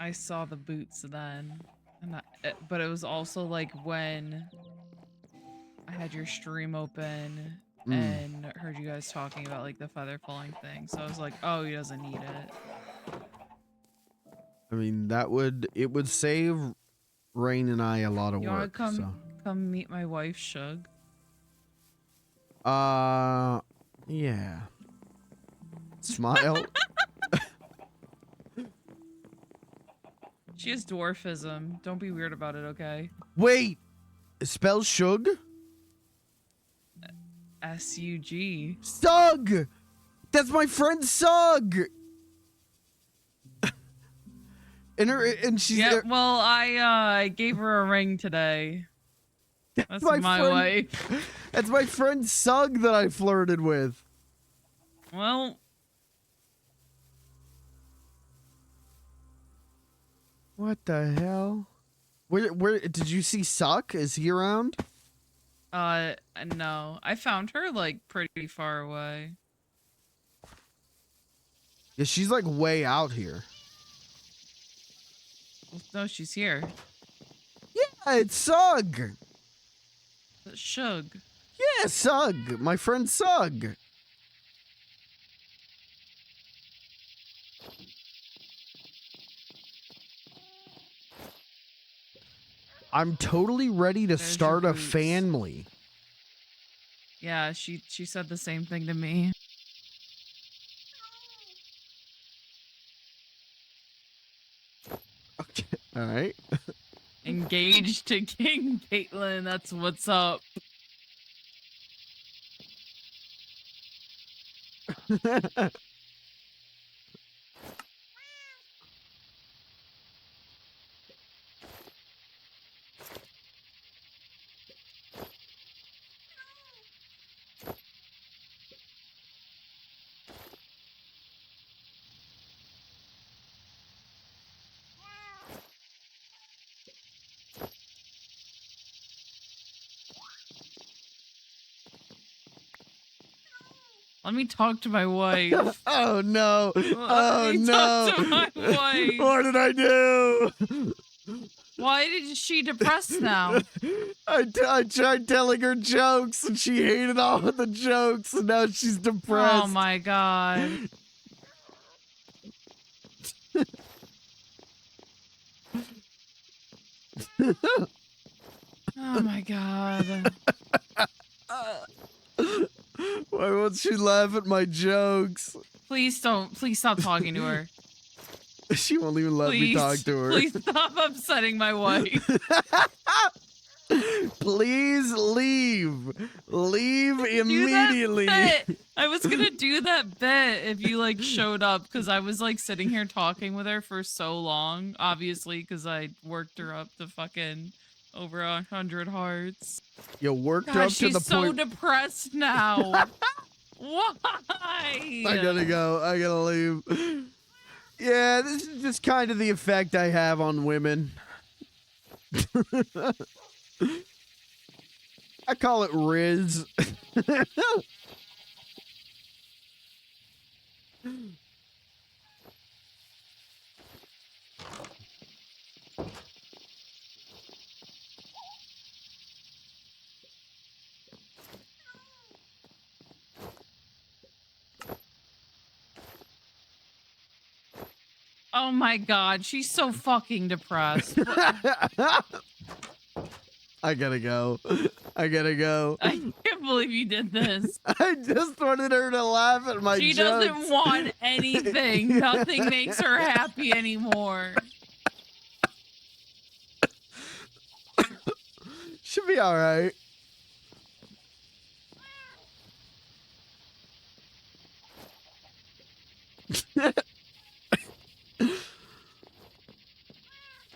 I saw the boots then, and but it was also like when I had your stream open and heard you guys talking about like the feather falling thing, so I was like, oh, he doesn't need it. I mean, it would save Rain and I a lot of You wanna work. come meet my wife, Shug? Yeah. Smile. She has dwarfism. Don't be weird about it, okay? Wait. Spell Shug? S-U-G. Sug! That's my friend Sug! and she's Yeah, well, I gave her a ring today. That's my friend, wife. That's my friend Sug that I flirted with. Well, What the hell? Where did you see Suck? Is he around? no. I found her, like, pretty far away. Yeah, she's like way out here. No, she's here. Yeah, it's Sug. Shug. Yeah, Sug. My friend Sug. I'm totally ready to There's your start a boots. family. Yeah, she said the same thing to me. Okay. All right. Engaged to King Caitlin, that's what's up. Let me talk to my wife. Oh no! Oh Let me no! talk to my wife. What did I do? Why did she depressed now? I tried telling her jokes and she hated all of the jokes and now she's depressed. Oh my god. Oh my god. Why won't she laugh at my jokes? Please stop talking to her. She won't even let me talk to her. Please stop upsetting my wife. Please leave. Leave Do that immediately. bit. I was gonna do that bit if you like showed up because I was like sitting here talking with her for so long, obviously because I worked her up to fucking over 100 hearts. You worked God, up to she's the so point. depressed now. Why? I gotta go. I gotta leave. Yeah, this is just kind of the effect I have on women. I call it Riz. Oh my god, she's so fucking depressed. I gotta go. I gotta go. I can't believe you did this. I just wanted her to laugh at my She jokes. doesn't want anything. Nothing makes her happy anymore. Should be all right.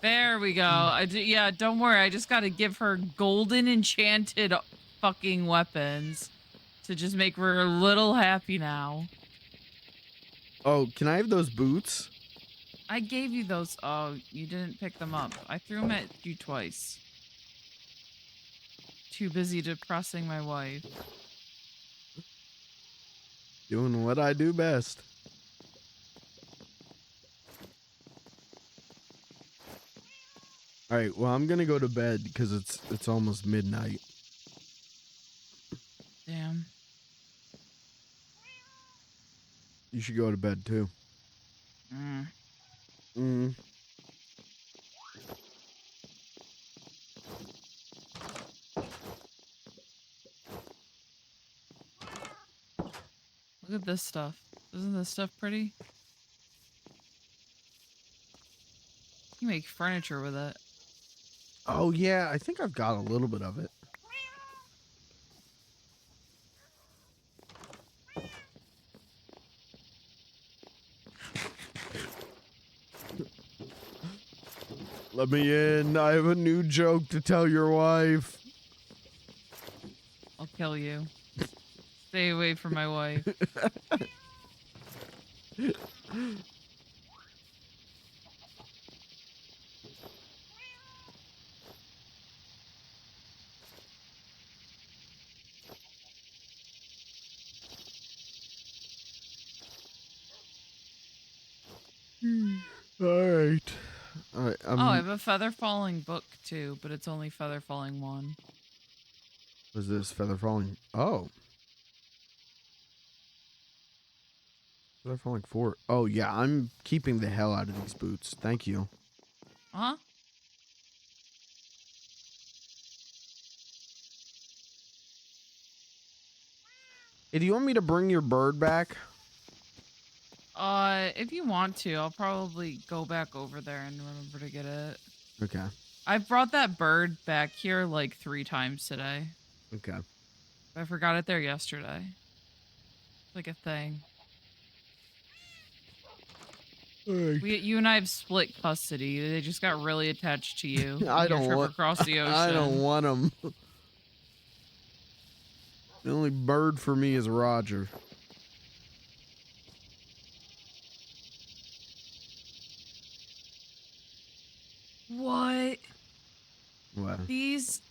There we go. Yeah, don't worry. I just gotta give her golden enchanted fucking weapons to just make her a little happy now. Oh, can I have those boots? I gave you those. Oh, you didn't pick them up. I threw them at you twice. Too busy depressing my wife. Doing what I do best. All right, well, I'm gonna go to bed because it's almost midnight. Damn. You should go to bed too. Mm. Mm. Look at this stuff. Isn't this stuff pretty? You make furniture with it. Oh yeah, I think I've got a little bit of it. Let me in. I have a new joke to tell your wife. I'll kill you. Stay away from my wife. All right. All right. Oh, I have a feather falling book too, but it's only feather falling 1. Was this feather falling? Oh. Feather falling 4. Oh yeah, I'm keeping the hell out of these boots. Thank you. Huh? Hey, do you want me to bring your bird back? If you want to, I'll probably go back over there and remember to get it. Okay. I've brought that bird back here like 3 times today. Okay. I forgot it there yesterday. It's like a thing. You and I have split custody. They just got really attached to you. I in your don't trip want. across the ocean. I don't want them. The only bird for me is Roger. What? What? These.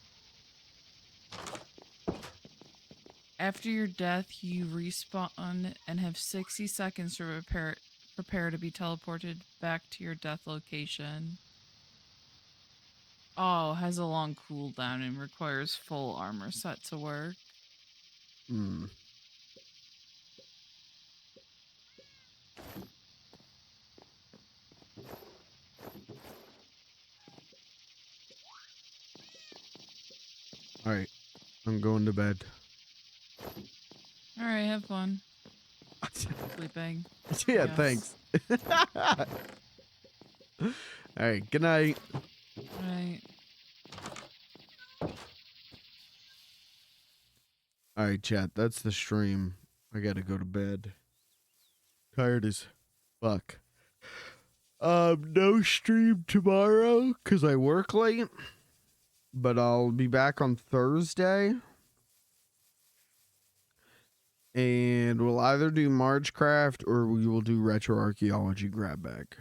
After your death, you respawn and have 60 seconds to prepare to be teleported back to your death location. Oh, has a long cooldown and requires full armor set to work. Hmm. All right. I'm going to bed. All right, have fun. Sleeping. Yeah, Yes. thanks. All right, good night. All right. All right, chat, that's the stream. I gotta go to bed. Tired as fuck. No stream tomorrow because I work late. But I'll be back on Thursday. And we'll either do Margecraft or we will do Retro Archaeology Grab Bag.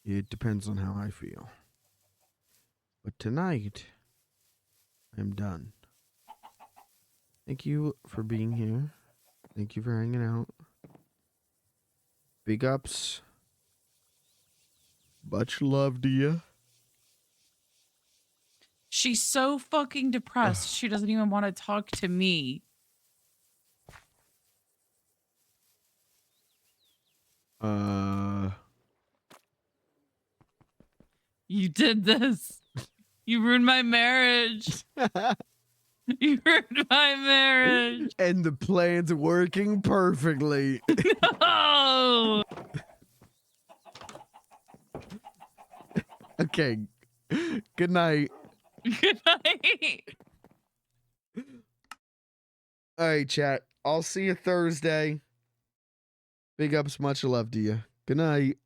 It depends on how I feel. But tonight, I'm done. Thank you for being here. Thank you for hanging out. Big ups. Much love to you. She's so fucking depressed. She doesn't even want to talk to me. You did this. You ruined my marriage. You ruined my marriage. And the plan's working perfectly. No. Okay. Good night. Good night. All right, chat. I'll see you Thursday. Big ups. Much love to you. Good night.